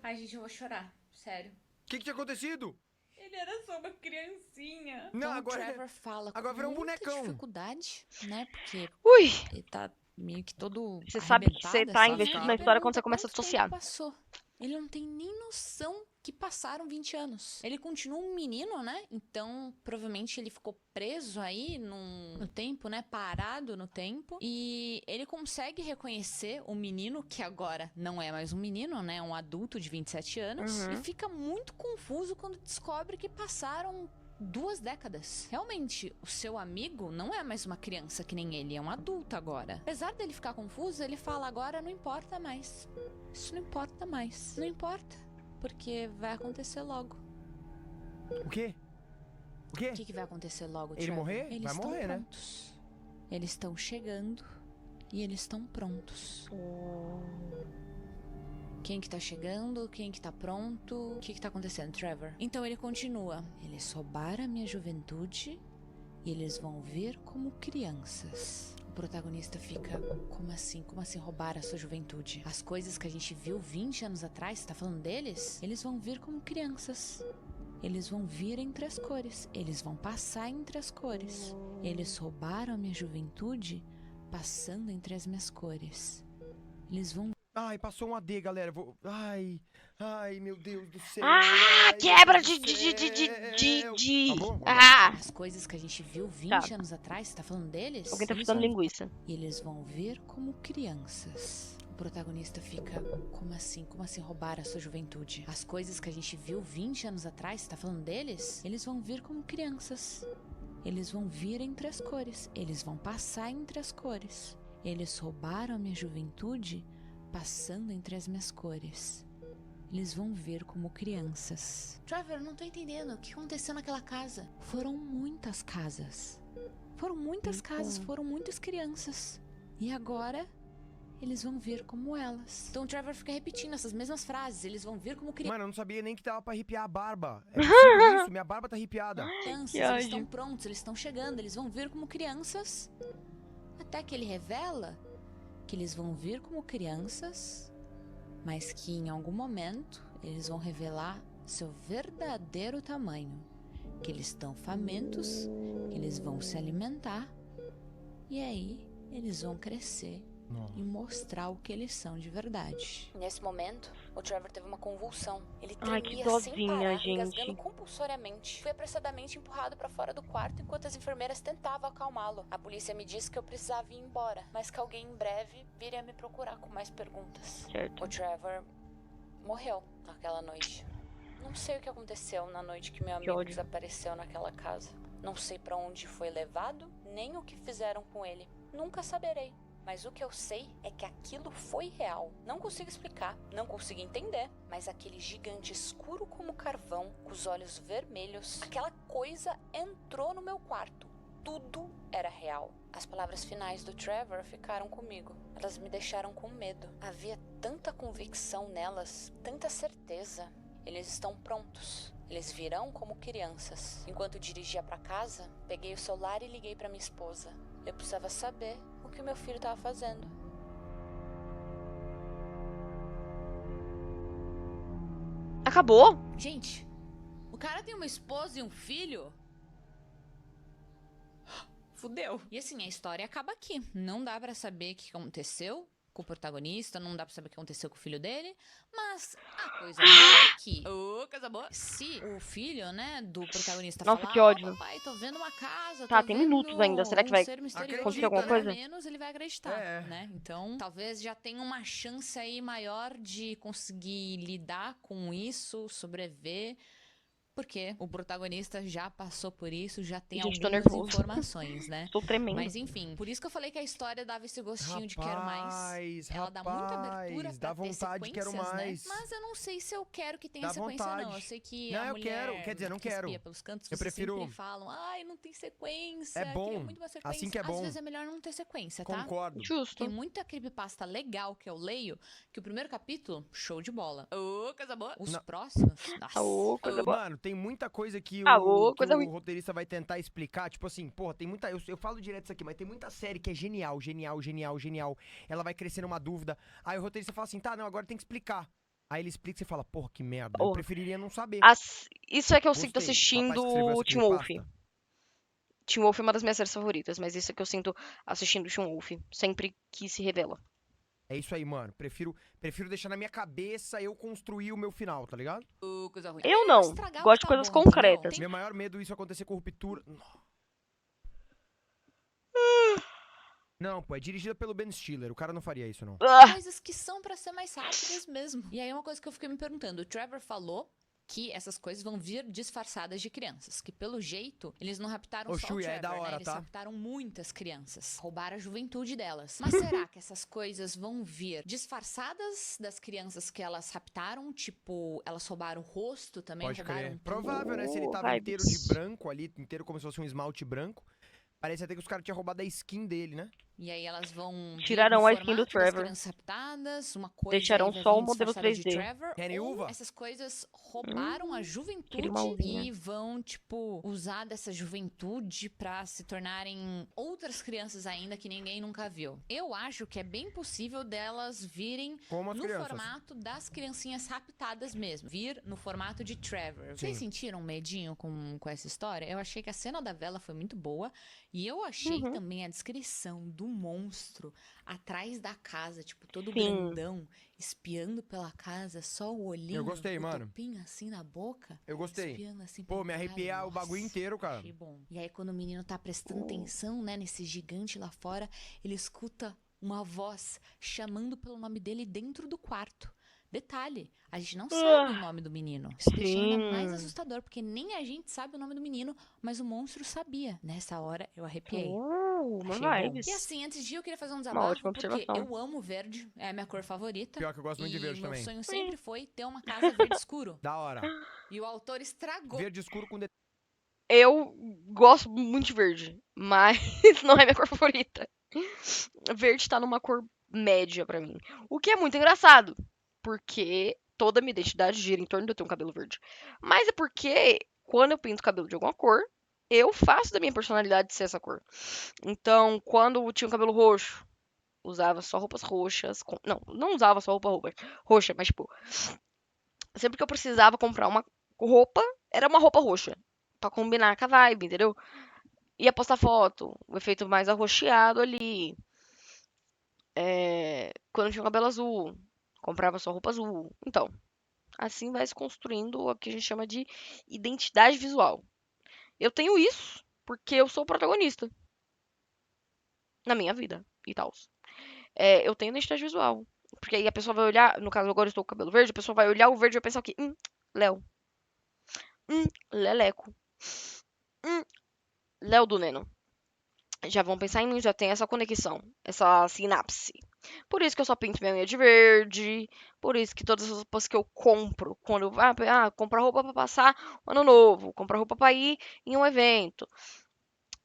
C: Ai, gente, eu vou chorar. Sério.
B: O que tinha acontecido?
C: Ele era só uma criancinha.
B: Não,
C: Então
B: agora-
C: o Trevor fala
B: agora
C: com
B: virou um
C: muita
B: bonecão.
C: dificuldade, né? Porque
A: Ui,
C: ele tá meio que todo
A: você sabe que você
C: arrebentado,
A: tá
C: assim,
A: investido
C: né?
A: na história quando você
C: Pergunta
A: começa a
C: quanto
A: dissociar.
C: tempo passou. Ele não tem nem noção que passaram 20 anos. Ele continua um menino, né? Então, provavelmente ele ficou preso aí no tempo, né? Parado no tempo. E ele consegue reconhecer o menino, que agora não é mais um menino, né? Um adulto de 27 anos.
A: Uhum.
C: E fica muito confuso quando descobre que passaram 2 décadas. Realmente, o seu amigo não é mais uma criança que nem ele, é um adulto agora. Apesar dele ficar confuso, ele fala agora não importa mais. Isso não importa mais. Não importa, porque vai acontecer logo.
B: O quê? O quê?
C: O que vai acontecer logo,
B: Ele
C: Trevor?
B: morrer?
C: Eles
B: Vai
C: estão
B: morrer, né?
C: prontos. Eles estão chegando e eles estão prontos. Quem que tá chegando? Quem que tá pronto? O que tá acontecendo, Trevor? Então ele continua. Eles roubaram a minha juventude e eles vão vir como crianças. O protagonista fica, como assim? Como assim roubar a sua juventude? As coisas que a gente viu 20 anos atrás, você tá falando deles? Eles vão vir como crianças. Eles vão vir entre as cores. Eles vão passar entre as cores. Eles roubaram a minha juventude passando entre as minhas cores. Eles vão...
B: Ai, passou um AD, galera. Ai, meu Deus do céu.
A: Ah,
B: Ai, meu
A: quebra
B: Deus do céu.
A: de...
B: Tá bom?
A: Ah,
C: As coisas que a gente viu 20
A: Tá.
C: anos atrás, você tá falando deles?
A: alguém tá
C: Eles
A: fritando
C: vão-
A: linguiça.
C: E eles vão vir como crianças. O protagonista fica, como assim? Como assim roubar a sua juventude? As coisas que a gente viu 20 anos atrás, você tá falando deles? Eles vão vir como crianças. Eles vão vir entre as cores. Eles vão passar entre as cores. Eles roubaram a minha juventude passando entre as minhas cores. Eles vão vir como crianças. Trevor, eu não tô entendendo. O que aconteceu naquela casa? Foram muitas casas. Foram muitas casas, foram muitas crianças. E agora, eles vão vir como elas. Então o Trevor fica repetindo essas mesmas frases. Eles vão vir como
B: Mano, eu não sabia nem que tava pra arrepiar a barba. É possível isso? Minha barba tá arrepiada.
C: crianças.
A: Que
C: Eles
A: ódio.
C: estão prontos, eles estão chegando. Eles vão vir como crianças. Até que ele revela que eles vão vir como crianças, mas que em algum momento eles vão revelar seu verdadeiro tamanho. Que eles estão famintos, que eles vão se alimentar, e aí eles vão crescer
B: Nossa.
C: e mostrar o que eles são de verdade.
F: Nesse momento, o Trevor teve uma convulsão. Ele
A: Ai, que
F: tremia sem
A: dozinha,
F: parar,
A: gente.
F: engasgando compulsoriamente. Fui apressadamente empurrado para fora do quarto enquanto as enfermeiras tentavam acalmá-lo. A polícia me disse que eu precisava ir embora, mas que alguém em breve viria me procurar com mais perguntas.
A: Certo.
F: O Trevor morreu naquela noite. Não sei o que aconteceu na noite que meu amigo
A: ódio.
F: desapareceu naquela casa. Não sei para onde foi levado, nem o que fizeram com ele. Nunca saberei. Mas o que eu sei é que aquilo foi real. Não consigo explicar, não consigo entender. Mas aquele gigante escuro como carvão, com os olhos vermelhos, aquela coisa entrou no meu quarto. Tudo era real. As palavras finais do Trevor ficaram comigo. Elas me deixaram com medo. Havia tanta convicção nelas, tanta certeza. Eles estão prontos. Eles virão como crianças. Enquanto dirigia para casa, peguei o celular e liguei para minha esposa. Eu precisava saber o que meu filho estava fazendo.
A: Acabou?
C: Gente, o cara tem uma esposa e um filho? Fudeu. E assim, a história acaba aqui. Não dá pra saber o que aconteceu com o protagonista, não dá pra saber o que aconteceu com o filho dele, mas a coisa boa é que... coisa boa! Se o filho, né, do protagonista
A: Nossa,
C: falar,
A: que ódio.
C: papai, tô vendo uma casa,
A: Tá,
C: tô
A: tem
C: vendo
A: minutos ainda. Será que vai
C: ser misterioso,
B: acontecer alguma
C: pelo
A: coisa?
C: menos ele vai acreditar,
B: É.
C: né? Então, talvez já tenha uma chance aí maior de conseguir lidar com isso, sobreviver, porque o protagonista já passou por isso, já tem
A: Gente, tô
C: algumas
A: nervoso.
C: informações, né?
A: Estou tremendo.
C: Mas enfim, por isso que eu falei que a história dava esse gostinho de quero mais. Ela dá muita abertura pra
B: dá
C: ter
B: vontade, quero
C: sequências,
B: mais.
C: né? Mas eu não sei se eu quero que tenha
B: Dá
C: sequência, não. Eu
B: vontade.
C: sei que
B: Não,
C: a
B: eu
C: mulher
B: quero. Quer dizer, não
C: que
B: quero.
C: espia pelos cantos,
B: Eu
C: vocês
B: prefiro-
C: sempre falam, ai, não tem sequência,
B: É
C: queria
B: bom.
C: muito uma sequência.
B: Assim que é
C: Às
B: bom.
C: vezes é melhor não ter sequência, tá?
B: Concordo.
A: Justo.
C: Tem muita creepypasta legal que eu leio, que o primeiro capítulo, show de bola. Coisa boa. Os
B: Não.
C: próximos, nossa.
A: Coisa boa.
B: Mano, tem muita coisa que
A: Coisa
B: o
A: ruim.
B: roteirista vai tentar explicar. Tipo assim, porra, tem muita. Eu falo direto isso aqui, mas tem muita série que é genial. Ela vai crescendo uma dúvida. Aí o roteirista fala assim, tá, não, agora tem que explicar. Aí ele explica e você fala, porra, que merda. Eu
A: Porra.
B: preferiria não saber.
A: Isso é que eu sinto
B: Gostei.
A: assistindo
B: Rapaz que escreveu essa
A: Teen Wolf.
B: creepypasta.
A: Teen Wolf é uma das minhas séries favoritas, mas isso é que eu sinto assistindo Teen Wolf. Sempre que se revela.
B: É isso aí, mano. Prefiro deixar na minha cabeça eu construir o meu final, tá ligado?
C: Coisa ruim.
A: Eu não.
C: Estragar o
A: Gosto de
C: que tá
A: coisas
C: bom,
A: concretas.
C: entendeu?
B: Meu maior medo é isso acontecer com ruptura. Não, pô, é dirigida pelo Ben Stiller. O cara não faria isso, não.
A: Ah,
C: Coisas que são pra ser mais rápidas mesmo. E aí uma coisa que eu fiquei me perguntando, o Trevor falou que essas coisas vão vir disfarçadas de crianças, que pelo jeito eles não raptaram
B: Ô,
C: só o
B: Chui,
C: Trevor,
B: é da hora,
C: né? Eles
B: tá?
C: raptaram muitas crianças, roubaram a juventude delas. Mas será que essas coisas vão vir disfarçadas das crianças que elas raptaram? Tipo, elas roubaram o rosto também,
B: Pode
C: roubaram
B: crer.
C: um
B: Provável, né? Se ele tava
A: vibes.
B: inteiro de branco ali, inteiro como se fosse um esmalte branco. Parece até que os caras tinham roubado a skin dele, né?
C: E aí elas vão vir
A: Tiraram
C: no
A: a skin do
C: formato das
A: Trevor.
C: crianças raptadas, uma coisa
A: Deixaram
C: aí vai
A: só
C: vir
A: o modelo
C: disfarçada de
A: 3D.
C: Trevor,
B: Querem
C: ou
B: uva?
C: essas coisas roubaram a juventude
A: queria uma uvinha.
C: e vão, tipo, usar dessa juventude pra se tornarem outras crianças ainda que ninguém nunca viu. Eu acho que é bem possível delas virem
B: Como as
C: no
B: crianças.
C: formato das criancinhas raptadas mesmo. Vir no formato de Trevor. Vocês
B: Sim.
C: sentiram medinho com essa história? Eu achei que a cena da vela foi muito boa. E eu achei
A: Uhum.
C: também a descrição do monstro atrás da casa, tipo, todo
A: Sim.
C: grandão, espiando pela casa, só o olhinho,
B: Eu gostei,
C: o
B: mano.
C: topinho assim na boca.
B: Eu gostei.
C: Espiando assim
B: Pô,
C: pra
B: me
C: caralho.
B: arrepiar o bagulho
C: Nossa,
B: inteiro, cara.
C: achei bom. E aí, quando o menino tá prestando atenção, né, nesse gigante lá fora, ele escuta uma voz chamando pelo nome dele dentro do quarto. Detalhe, a gente não sabe o nome do menino. Isso deixa ainda mais
A: Sim.
C: assustador, porque nem a gente sabe o nome do menino, mas o monstro sabia. Nessa hora, eu arrepiei.
A: Uma
C: Achei bom.
A: vibes.
C: E assim, antes de ir, eu queria fazer um
A: Uma
C: desabafo,
A: ótima
C: porque
A: observação.
C: eu amo verde, é a minha cor favorita.
B: Pior que eu gosto muito de
C: E
B: verde
C: meu
B: também.
C: sonho sempre foi ter uma casa verde escuro.
B: Da hora.
C: E o autor estragou.
B: Verde escuro com
A: Eu gosto muito de verde, mas não é minha cor favorita. Verde tá numa cor média pra mim. O que é muito engraçado, porque toda a minha identidade gira em torno de eu ter um cabelo verde. Mas é porque quando eu pinto o cabelo de alguma cor, eu faço da minha personalidade ser essa cor. Então, quando eu tinha um cabelo roxo, usava só roupas roxas. Não usava só roxa, mas tipo, sempre que eu precisava comprar uma roupa, era uma roupa roxa. Pra combinar com a vibe, entendeu? Ia postar foto, o efeito mais arroxeado ali. Quando eu tinha um cabelo azul, comprava só roupa azul. Então, assim vai se construindo o que a gente chama de identidade visual. Eu tenho isso porque eu sou o protagonista na minha vida e tal. Eu tenho identidade visual. Porque aí a pessoa vai olhar, no caso agora eu estou com o cabelo verde, a pessoa vai olhar o verde e vai pensar o quê? Léo. Leleco. Léo do Neno. Já vão pensar em mim, já tem essa conexão, essa sinapse. Por isso que eu só pinto minha unha de verde, por isso que todas as roupas que eu compro, quando eu compro roupa pra passar o ano novo, compro roupa pra ir em um evento,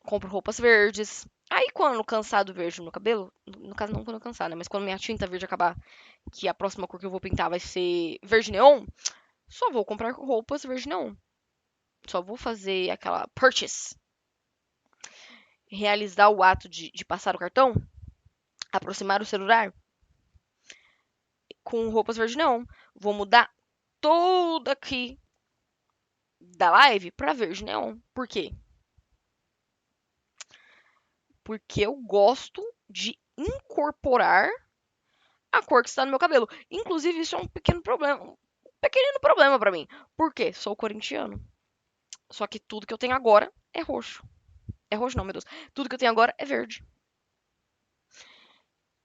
A: compro roupas verdes. Aí quando cansar do verde no cabelo, no caso não quando eu cansar, né, mas quando minha tinta verde acabar, que a próxima cor que eu vou pintar vai ser verde neon, só vou comprar roupas verde neon. Só vou fazer aquela purchase. Realizar o ato de passar o cartão, aproximar o celular com roupas verde neon. Vou mudar toda aqui da live pra verde neon. Por quê? Porque eu gosto de incorporar a cor que está no meu cabelo. Inclusive, isso é um pequeno problema. Um pequenino problema pra mim. Por quê? Sou corintiano. Só que tudo que eu tenho agora é roxo. É roxo não, meu Deus. Tudo que eu tenho agora é verde.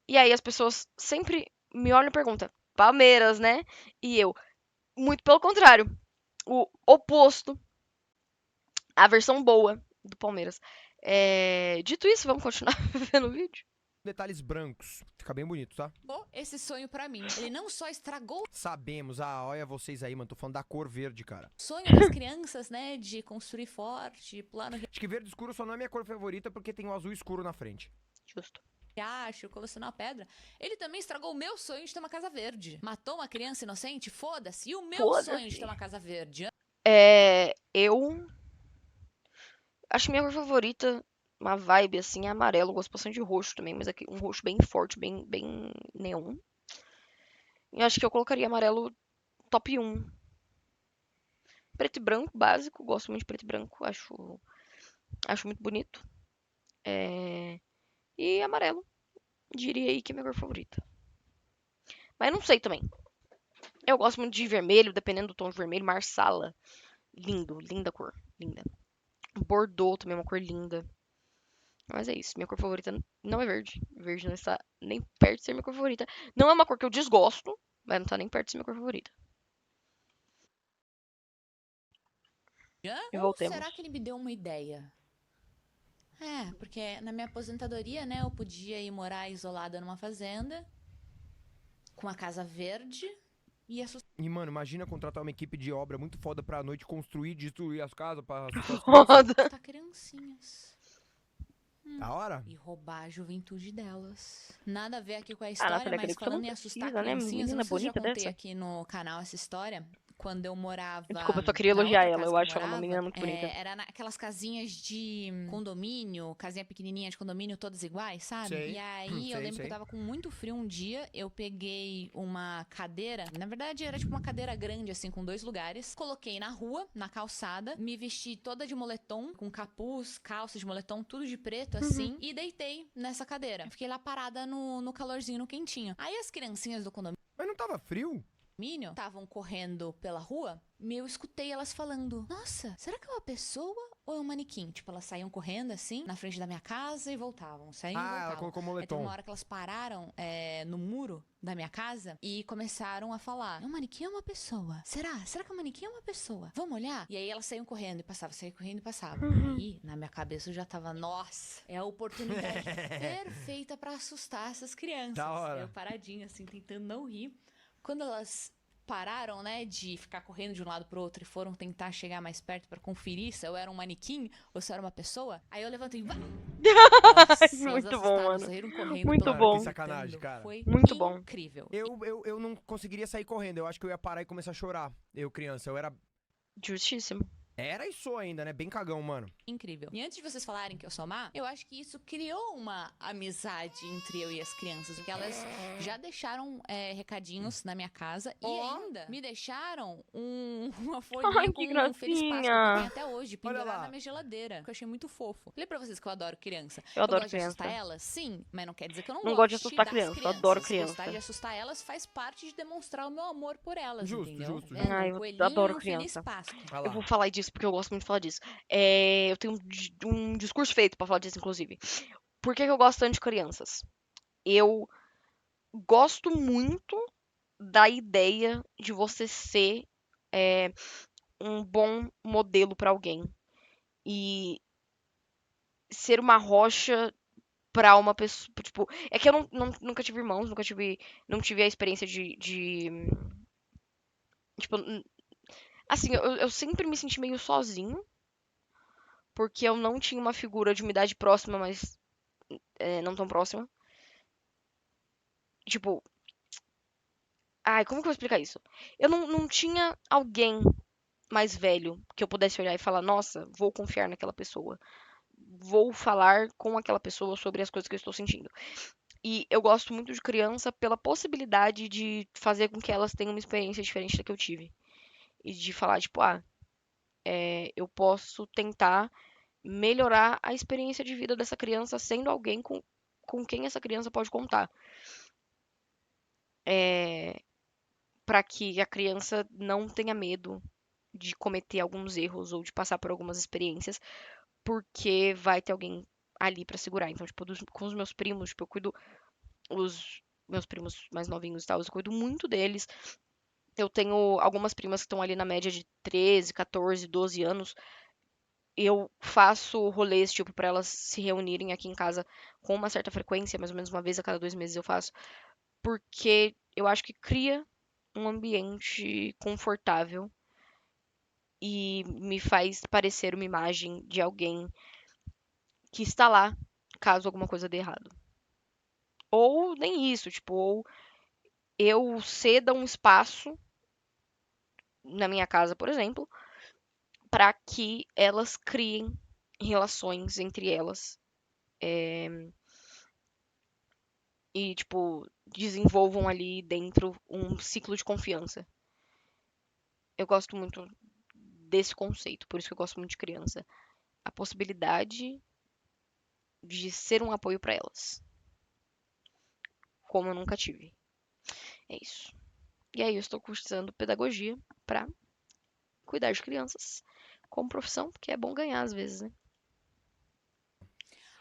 A: E aí as pessoas sempre me olham e perguntam, Palmeiras, né? E eu, muito pelo contrário, o oposto, a versão boa do Palmeiras. Dito isso, vamos continuar vendo o vídeo?
B: Detalhes brancos. Fica bem bonito, tá?
C: Esse sonho pra mim. Ele não só estragou
B: Sabemos. Olha vocês aí, mano. Tô falando da cor verde, cara.
C: o sonho das crianças, né, de construir forte, pular no
B: Acho que verde escuro só não é minha cor favorita porque tem o azul escuro na frente.
A: Justo.
C: riacho, colecionar pedra. Ele também estragou o meu sonho de ter uma casa verde. Matou uma criança inocente? Foda-se. E o meu sonho de ter uma casa verde?
A: Eu acho que minha cor favorita, uma vibe assim, é amarelo. Eu gosto bastante de roxo também, mas aqui um roxo bem forte, bem neon. E acho que eu colocaria amarelo top 1. Preto e branco, básico. Gosto muito de preto e branco. Acho muito bonito. E amarelo. Diria aí que é a minha cor favorita. Mas não sei também. Eu gosto muito de vermelho, dependendo do tom de vermelho. Marsala. Lindo, linda cor. Linda. Bordeaux também é uma cor linda. Mas é isso. Minha cor favorita não é verde. Verde não está nem perto de ser minha cor favorita. Não é uma cor que eu desgosto, mas não está nem perto de ser minha cor favorita. E
C: Ou
A: voltemos.
C: será que ele me deu uma ideia? Porque na minha aposentadoria, né, eu podia ir morar isolada numa fazenda, com a casa verde, e assustar
B: E, mano, imagina contratar uma equipe de obra muito foda pra noite construir, destruir as casas pra assustar as crianças.
A: Roda.
C: criancinhas.
B: Da hora?
C: E roubar a juventude delas. Nada a ver aqui com a
A: Natália,
C: história, mas
A: acredito que você
C: falando
A: não
C: em assustar
A: precisa, né?
C: criancinhas, eu
A: Menina
C: não sei se eu já
A: bonita
C: contei
A: dessa.
C: aqui no canal essa história. Quando eu morava
A: Desculpa, eu só queria
C: na
A: elogiar
C: outra
A: ela.
C: casa
A: Eu
C: que
A: acho ela uma
C: morava,
A: menina muito bonita.
C: era naquelas casinhas de condomínio, casinha pequenininha de condomínio, todas iguais, sabe?
B: Sei.
C: E aí eu
B: Sei,
C: lembro que
B: sei.
C: eu tava com muito frio um dia, eu peguei uma cadeira, na verdade era tipo uma cadeira grande assim, com 2 lugares, coloquei na rua, na calçada, me vesti toda de moletom, com capuz, calça de moletom, tudo de preto assim, e deitei nessa cadeira. Fiquei lá parada no calorzinho, no quentinho. Aí as criancinhas do condomínio
B: Mas não tava frio?
C: estavam correndo pela rua, eu escutei elas falando: Nossa, será que é uma pessoa ou é um manequim? Tipo, elas saíam correndo assim, na frente da minha casa e voltavam. Saíam e
B: Ah, ela
C: voltavam.
B: colocou
C: Aí teve
B: moletom.
C: uma hora que elas pararam no muro da minha casa e começaram a falar: É um manequim ou uma pessoa? Será? Será que é um manequim ou uma pessoa? Vamos olhar? E aí elas saíam correndo e passavam, saíam correndo e passavam. Aí, na minha cabeça, eu já tava: Nossa, é a oportunidade perfeita pra assustar essas crianças.
B: Da hora.
C: Eu paradinha assim, tentando não rir. Quando elas pararam, né, de ficar correndo de um lado pro outro e foram tentar chegar mais perto pra conferir se eu era um manequim ou se eu era uma pessoa, aí eu levantei e... Nossa,
A: Muito
C: elas
A: bom,
C: assustaram,
A: mano.
C: saíram correndo
A: Muito
C: pela
A: bom.
C: rua,
B: Que sacanagem,
C: gritando.
B: cara.
C: Foi
A: Muito bom.
C: incrível.
B: Eu não conseguiria sair correndo. Eu acho que eu ia parar e começar a chorar. Eu, criança, eu era...
A: Justíssimo.
B: Era e sou ainda, né? Bem cagão, mano.
C: Incrível. E antes de vocês falarem que eu sou má, eu acho que isso criou uma amizade entre eu e as crianças, porque elas já deixaram recadinhos na minha casa e ainda me deixaram uma folhinha
A: Ai,
C: com
A: que
C: um Feliz Páscoa que eu
A: gracinha.
C: tenho até hoje,
B: Olha
C: pendurado
B: lá.
C: na minha geladeira, que eu achei muito fofo. Falei pra vocês que eu adoro criança.
A: Eu adoro
C: gosto de assustar
A: criança.
C: elas? Sim, mas não quer dizer que eu não
A: Não
C: gosto
A: gosto de assustar
C: das
A: criança, eu
C: crianças.
A: adoro criança.
C: Gostar de assustar elas faz parte de demonstrar o meu amor por elas,
B: Justo,
C: entendeu?
B: justo,
C: Vendo?
A: Ai,
C: Um
A: eu
C: coelhinho
A: adoro
C: e um Feliz
A: criança.
C: Páscoa.
B: Olha
A: Eu
B: lá.
A: vou falar disso porque eu gosto muito de falar disso. Eu tenho um discurso feito pra falar disso, inclusive. Por que que eu gosto tanto de crianças? Eu gosto muito da ideia de você ser um bom modelo pra alguém e ser uma rocha pra uma pessoa. Tipo, é que eu nunca tive irmãos, não tive a experiência tipo, assim, eu sempre me senti meio sozinho, porque eu não tinha uma figura de uma idade próxima, mas não tão próxima. Tipo, ai, como que eu vou explicar isso? Eu não tinha alguém mais velho que eu pudesse olhar e falar, nossa, vou confiar naquela pessoa. Vou falar com aquela pessoa sobre as coisas que eu estou sentindo. E eu gosto muito de criança pela possibilidade de fazer com que elas tenham uma experiência diferente da que eu tive. E de falar, tipo, eu posso tentar melhorar a experiência de vida dessa criança sendo alguém com quem essa criança pode contar. para que a criança não tenha medo de cometer alguns erros ou de passar por algumas experiências, porque vai ter alguém ali pra segurar. Então, tipo, com os meus primos, tipo, eu cuido os meus primos mais novinhos e tal, eu cuido muito deles. Eu tenho algumas primas que estão ali na média de 13, 14, 12 anos. Eu faço rolês, tipo, pra elas se reunirem aqui em casa com uma certa frequência, mais ou menos uma vez a cada 2 meses eu faço, porque eu acho que cria um ambiente confortável e me faz parecer uma imagem de alguém que está lá caso alguma coisa dê errado. Ou nem isso, tipo, ou eu ceda um espaço na minha casa, por exemplo, para que elas criem relações entre elas e, tipo, desenvolvam ali dentro um ciclo de confiança. Eu gosto muito desse conceito, por isso que eu gosto muito de criança. A possibilidade de ser um apoio para elas, como eu nunca tive. É isso. E aí eu estou cursando pedagogia para cuidar de crianças como profissão, porque é bom ganhar às vezes, né?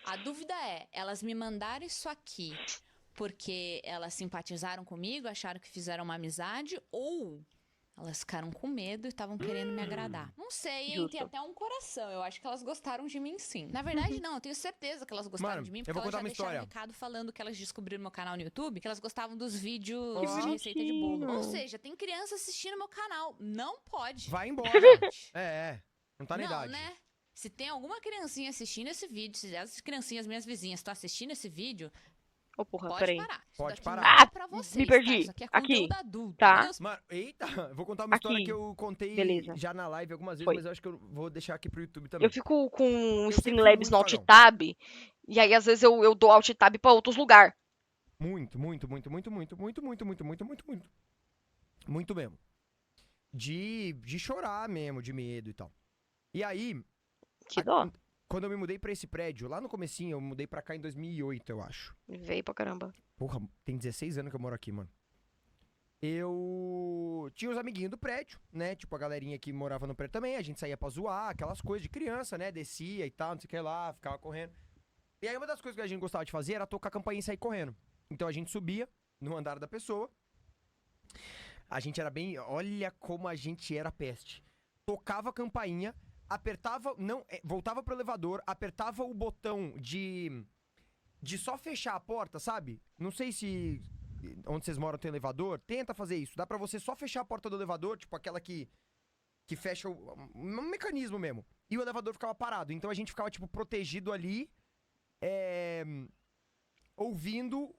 C: A dúvida é, elas me mandaram isso aqui porque elas simpatizaram comigo, acharam que fizeram uma amizade, ou elas ficaram com medo e estavam querendo me agradar? Não sei, hein? Tem
A: Justo.
C: até um coração. Eu acho que elas gostaram de mim, sim. Na verdade, não. Eu tenho certeza que elas gostaram
B: Mano,
C: de mim,
B: eu
C: porque
B: vou
C: elas
B: contar
C: já
B: uma
C: deixaram um
B: história.
C: recado falando que elas descobriram meu canal no YouTube, que elas gostavam dos vídeos
B: Ó.
C: de receita de bolo. Ou
A: Bonitinho.
C: seja, tem criança assistindo meu canal. Não pode.
B: Vai embora.
C: Pode.
B: Não tá na
C: Não,
B: idade.
C: né? Se tem alguma criancinha assistindo esse vídeo, se as criancinhas, minhas vizinhas, estão assistindo esse vídeo,
A: Ô, porra,
C: pode
A: peraí.
C: parar. Isso
B: Pode
C: daqui
B: parar.
C: não é
A: Ah,
C: pra vocês,
A: me
C: tá?
A: perdi.
C: Isso aqui é
A: Aqui,
C: conteúdo adulto.
A: tá?
C: Deus.
B: Mano, eita, eu vou contar uma história
A: Aqui.
B: que eu contei
A: Beleza.
B: já na live algumas vezes,
A: Foi.
B: mas eu acho que eu vou deixar aqui pro YouTube também.
A: Eu fico com o
B: Eu sempre fui
A: Streamlabs
B: muito
A: no Alt
B: cagão.
A: Tab, e aí às vezes eu dou Alt Tab pra outros lugares.
B: Muito, muito, muito, muito, muito, muito, muito, muito, muito, muito, muito. Muito mesmo. De chorar mesmo, de medo e tal. E aí,
A: Que dó.
B: quando eu me mudei pra esse prédio, lá no comecinho, eu me mudei pra cá em 2008, eu acho.
A: Veio pra caramba.
B: Porra, tem 16 anos que eu moro aqui, mano. Eu tinha os amiguinhos do prédio, né? Tipo, a galerinha que morava no prédio também. A gente saía pra zoar, aquelas coisas de criança, né? Descia e tal, não sei o que lá, ficava correndo. E aí uma das coisas que a gente gostava de fazer era tocar a campainha e sair correndo. Então a gente subia no andar da pessoa. A gente era bem... Olha como a gente era peste. Tocava a campainha, apertava... Não, voltava pro elevador, apertava o botão de só fechar a porta, sabe? Não sei se onde vocês moram tem elevador. Tenta fazer isso. Dá pra você só fechar a porta do elevador, tipo aquela que fecha um mecanismo mesmo. E o elevador ficava parado. Então a gente ficava, tipo, protegido ali, ouvindo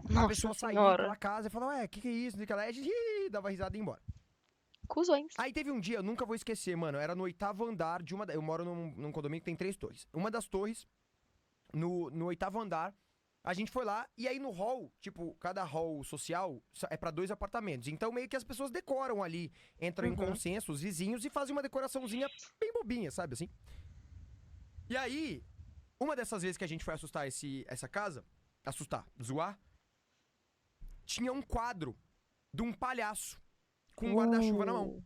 B: a
A: Nossa
B: pessoa sair
A: senhora.
B: pela casa e falar, ué, que é isso? Aí a gente dava risada e ia embora.
A: Cusões.
B: Aí teve um dia, eu nunca vou esquecer, mano. Era no 8º andar de uma... Eu moro num condomínio que tem 3 torres. Uma das torres, no 8º andar, a gente foi lá. E aí no hall, tipo, cada hall social é pra 2 apartamentos. Então meio que as pessoas decoram ali. Entram em consenso, os vizinhos, e fazem uma decoraçãozinha bem bobinha, sabe assim? E aí, uma dessas vezes que a gente foi assustar essa casa... zoar... Tinha um quadro de um palhaço com um guarda-chuva na mão.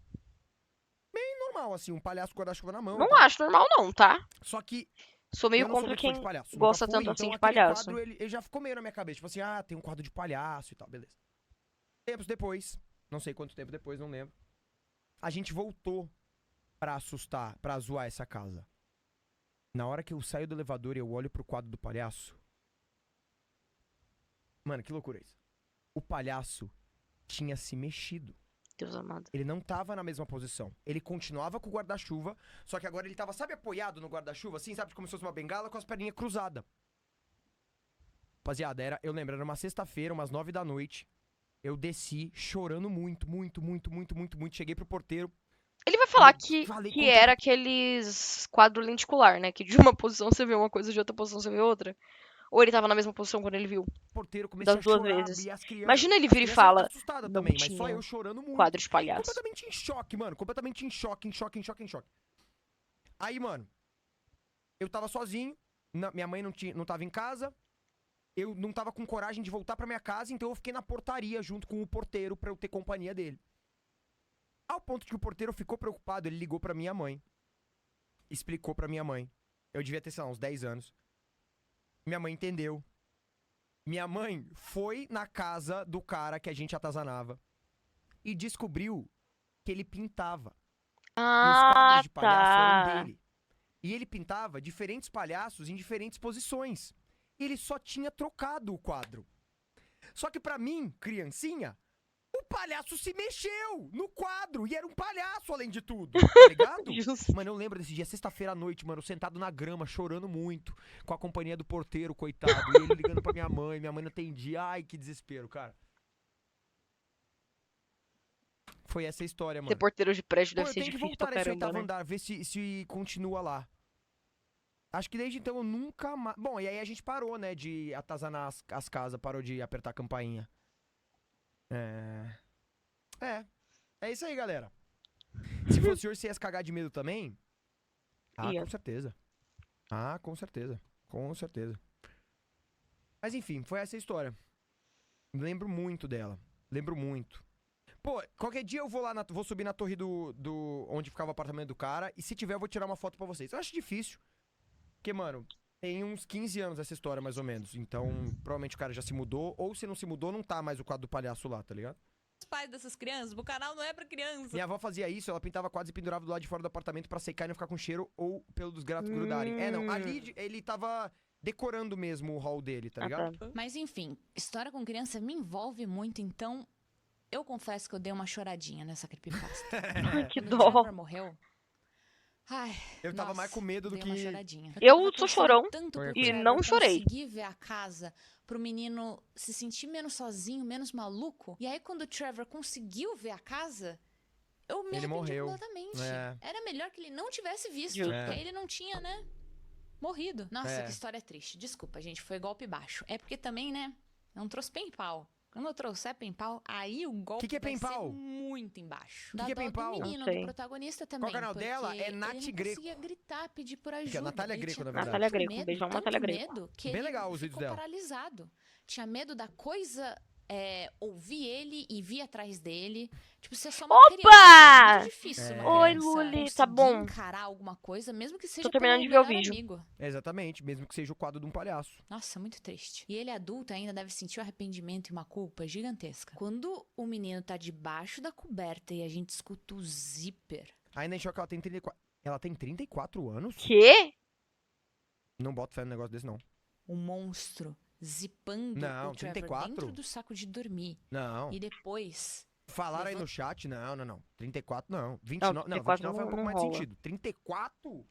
B: Bem normal, assim, um palhaço com guarda-chuva na mão.
A: Não
B: e tal.
A: acho normal não, tá?
B: Só que
A: Sou meio
B: eu não sou
A: contra
B: muito fã
A: quem
B: de palhaço. nunca
A: gosta
B: fui,
A: tanto assim
B: então
A: de
B: aquele
A: palhaço.
B: quadro, ele já ficou meio na minha cabeça. Tipo assim, tem um quadro de palhaço e tal, beleza. Tempos depois, não sei quanto tempo depois, não lembro. A gente voltou pra assustar, pra zoar essa casa. Na hora que eu saio do elevador e eu olho pro quadro do palhaço... Mano, que loucura isso. O palhaço tinha se mexido.
A: Deus amado.
B: Ele não tava na mesma posição. Ele continuava com o guarda-chuva, só que agora ele tava, sabe, apoiado no guarda-chuva, assim, sabe, como se fosse uma bengala com as perninhas cruzadas. Rapaziada, eu lembro, era uma sexta-feira, umas 9 da noite. Eu desci chorando muito, muito, muito, muito, muito, muito. Cheguei pro porteiro.
A: Ele vai falar que
B: Falei com
A: era aqueles quadro lenticular, né? Que de uma posição você vê uma coisa, de outra posição você vê outra. Ou ele tava na mesma posição quando ele viu?
B: o porteiro, comecei
A: Das
B: a
A: duas
B: chorar,
A: vezes.
B: e as crianças...
A: Imagina ele
B: as
A: vira e
B: crianças
A: fala,
B: assustadas
A: não
B: também, mas só
A: tinha
B: eu chorando muito.
A: quadro de palhaço.
B: Completamente em choque, mano. Completamente em choque, em choque, em choque, em choque. Aí, mano, eu tava sozinho, minha mãe não tava em casa. eu não tava com coragem de voltar pra minha casa, então eu fiquei na portaria junto com o porteiro pra eu ter companhia dele. Ao ponto que o porteiro ficou preocupado, ele ligou pra minha mãe. Explicou pra minha mãe. Eu devia ter, sei lá, uns 10 anos. Minha mãe entendeu. Minha mãe foi na casa do cara que a gente atazanava e descobriu que ele pintava. E os quadros de palhaço eram dele. E ele pintava diferentes palhaços em diferentes posições. Ele só tinha trocado o quadro. Só que pra mim, criancinha, o palhaço se mexeu no quadro. E era um palhaço, além de tudo. Tá ligado?
A: Justo.
B: Mano, eu lembro desse dia, sexta-feira à noite, mano, sentado na grama, chorando muito, com a companhia do porteiro, coitado. E ele ligando pra minha mãe não atendia. Ai, que desespero, cara. Foi essa a história, mano.
A: Ser porteiro de prédio
B: Pô,
A: deve
B: eu
A: ser
B: tenho que
A: difícil pra
B: voltar nesse
A: caramba,
B: oitavo
A: né?
B: andar, ver se continua lá. Acho que desde então eu nunca mais... Bom, e aí a gente parou, né, de atazanar as casas, parou de apertar a campainha. É isso aí, galera. Se fosse o senhor, você ia se cagar de medo também? Ah,
A: Ia.
B: com certeza. Ah, com certeza. Com certeza. Mas enfim, foi essa a história. Lembro muito dela. Lembro muito. Pô, qualquer dia eu vou lá, vou subir na torre do onde ficava o apartamento do cara. E se tiver, eu vou tirar uma foto pra vocês. Eu acho difícil. Porque, mano, tem uns 15 anos essa história, mais ou menos. Então, provavelmente o cara já se mudou. Ou se não se mudou, não tá mais o quadro do palhaço lá, tá ligado?
C: Os pais dessas crianças, o canal não é pra criança.
B: Minha avó fazia isso, ela pintava quadros e pendurava do lado de fora do apartamento pra secar e não ficar com cheiro ou pelo dos gatos grudarem. É, não, ali ele tava decorando mesmo o hall dele, tá ligado?
A: tá.
C: Mas enfim, história com criança me envolve muito, então eu confesso que eu dei uma choradinha nessa creepypasta.
A: Ai, que
C: Quando
A: dó.
C: o Trevor morreu... Ai,
B: Eu tava
C: nossa,
B: mais com medo do
C: dei uma
B: que...
C: choradinha.
A: Eu
C: tava
A: sou
C: torcendo
A: chorão
C: tanto
B: e
C: pro Trevor
A: não chorei.
C: conseguir ver a casa, pro menino se sentir menos sozinho, menos maluco. E aí quando o Trevor conseguiu ver a casa, eu me
B: Ele
C: arrependi
B: morreu.
C: completamente.
B: É.
C: Era melhor que ele não tivesse visto,
A: Justo.
C: porque aí ele não tinha, né, morrido. Nossa,
B: É.
C: que história triste. Desculpa, gente, foi golpe baixo. É porque também, né, não trouxe pen-pau. Quando eu trouxer pen-pau, aí o golpe
B: Que é
C: vai
B: pen-pau?
C: ser muito embaixo. Dá
B: que é
C: dó do
B: pen-pau?
C: menino,
A: Não sei.
C: do protagonista também.
B: canal dela?
C: porque
B: É Nath
C: ele não
B: Greco.
C: conseguia gritar, pedir por ajuda.
B: Que é a Natália
C: Ele
B: Greco,
C: tinha
B: na verdade.
A: Natália
C: tanto
A: Greco, um
C: medo,
A: beijão,
C: tanto
A: Natália Greco.
C: medo, que
B: Bem
C: ele
B: legal os vídeos
C: ficou
B: dela.
C: paralisado. Tinha medo da coisa ouvir ele e vir atrás dele. Tipo, você é só uma
A: Opa!
C: criança. É muito difícil
B: É.
C: uma
A: Oi,
C: criança
A: Luli,
C: conseguir
A: tá bom?
C: encarar alguma coisa, mesmo que seja
A: terminando
C: pelo
A: de ver o
C: melhor
A: vídeo.
C: amigo.
B: Exatamente, mesmo que seja o quadro de um palhaço.
C: Nossa, muito triste. E ele adulto ainda deve sentir um arrependimento e uma culpa gigantesca. Quando o menino tá debaixo da coberta e a gente escuta o zíper.
B: Ainda em choque, ela tem 34... Ela tem 34 anos?
A: Quê?
B: Não boto fé no negócio desse, não.
C: O monstro zipando
B: Não,
C: o Trevor
B: 34?
C: dentro do saco de dormir.
B: Não.
C: E depois...
B: Falaram aí
C: Levanta-
B: no chat? Não. 34 não. 29, não,
A: 34
B: 29 faz um pouco
A: não
B: mais de
A: rola.
B: sentido. 34?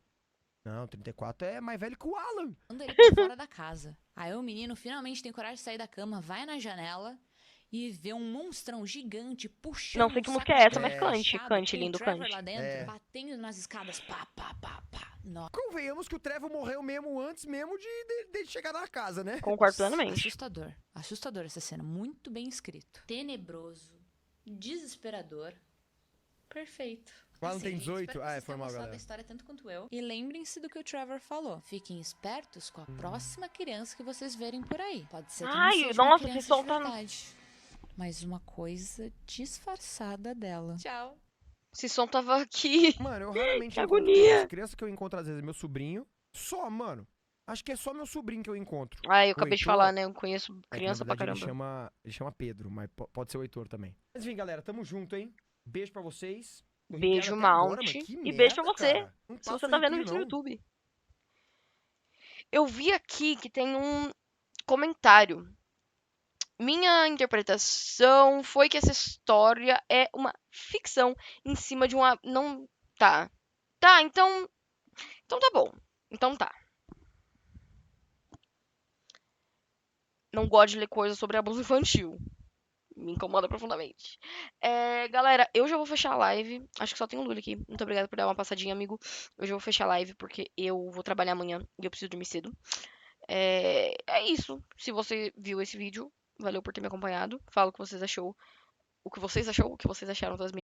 B: Não, 34 é mais velho que o Alan.
C: manda ele pra fora da casa. Aí o menino finalmente tem coragem de sair da cama, vai na janela e vê um monstrão gigante puxando
A: Não sei que
C: um
A: música
C: saco
A: é
C: de
A: essa, mas
C: dormir
A: cante,
C: fechado,
A: cante,
C: com o
A: lindo,
C: Trevor
A: cante.
C: lá dentro,
B: É.
C: batendo nas escadas, pá, pá, pá, pá. Nossa,
B: Convenhamos que o Trevor morreu mesmo antes mesmo de chegar na casa, né?
A: Concordo plenamente.
C: assustador. Assustador essa cena, muito bem escrito. Tenebroso, desesperador, perfeito.
B: O Alan tem
C: Assim,
B: 18?
C: espero que
B: Ah,
C: vocês
B: foi
C: tenham
B: mal,
C: gostado
B: galera.
C: da história tanto quanto eu. E lembrem-se do que o Trevor falou. Fiquem espertos com a próxima criança que vocês verem por aí. Pode ser que não
A: Ai,
C: seja uma
A: nossa,
C: criança
A: esse som
C: de
A: tá-
C: verdade, mas uma coisa disfarçada dela. Tchau.
A: Esse som tava aqui.
B: Mano, eu raramente
A: Que
B: encontro
A: agonia.
B: criança. Criança que eu encontro às vezes é meu sobrinho. Só, mano. Acho que é só meu sobrinho que eu encontro.
A: Ai, eu
B: O
A: acabei de
B: Heitor-
A: falar, né? Eu conheço
B: É que, na
A: criança pra
B: verdade,
A: caramba.
B: ele chama Pedro, mas pode ser o Heitor também. Mas enfim, galera, tamo junto, hein? Beijo pra vocês. Tô
A: Beijo,
B: arrepiado até agora,
A: Mount.
B: mano. Que
A: E beijo pra
B: merda,
A: você,
B: cara. Não
A: Se
B: passa
A: você tá vendo
B: arrepio,
A: vídeo no
B: não.
A: YouTube. Eu vi aqui que tem um comentário. Minha interpretação foi que essa história é uma ficção em cima de uma. Não. Tá. Tá, então. Então tá bom. Então tá. Não gosto de ler coisas sobre abuso infantil. Me incomoda profundamente. Galera, eu já vou fechar a live. Acho que só tem um Lula aqui. Muito obrigada por dar uma passadinha, amigo. Eu já vou fechar a live porque eu vou trabalhar amanhã e eu preciso dormir cedo. É isso. Se você viu esse vídeo, valeu por ter me acompanhado. Fala o que vocês achou. O que vocês acharam das minhas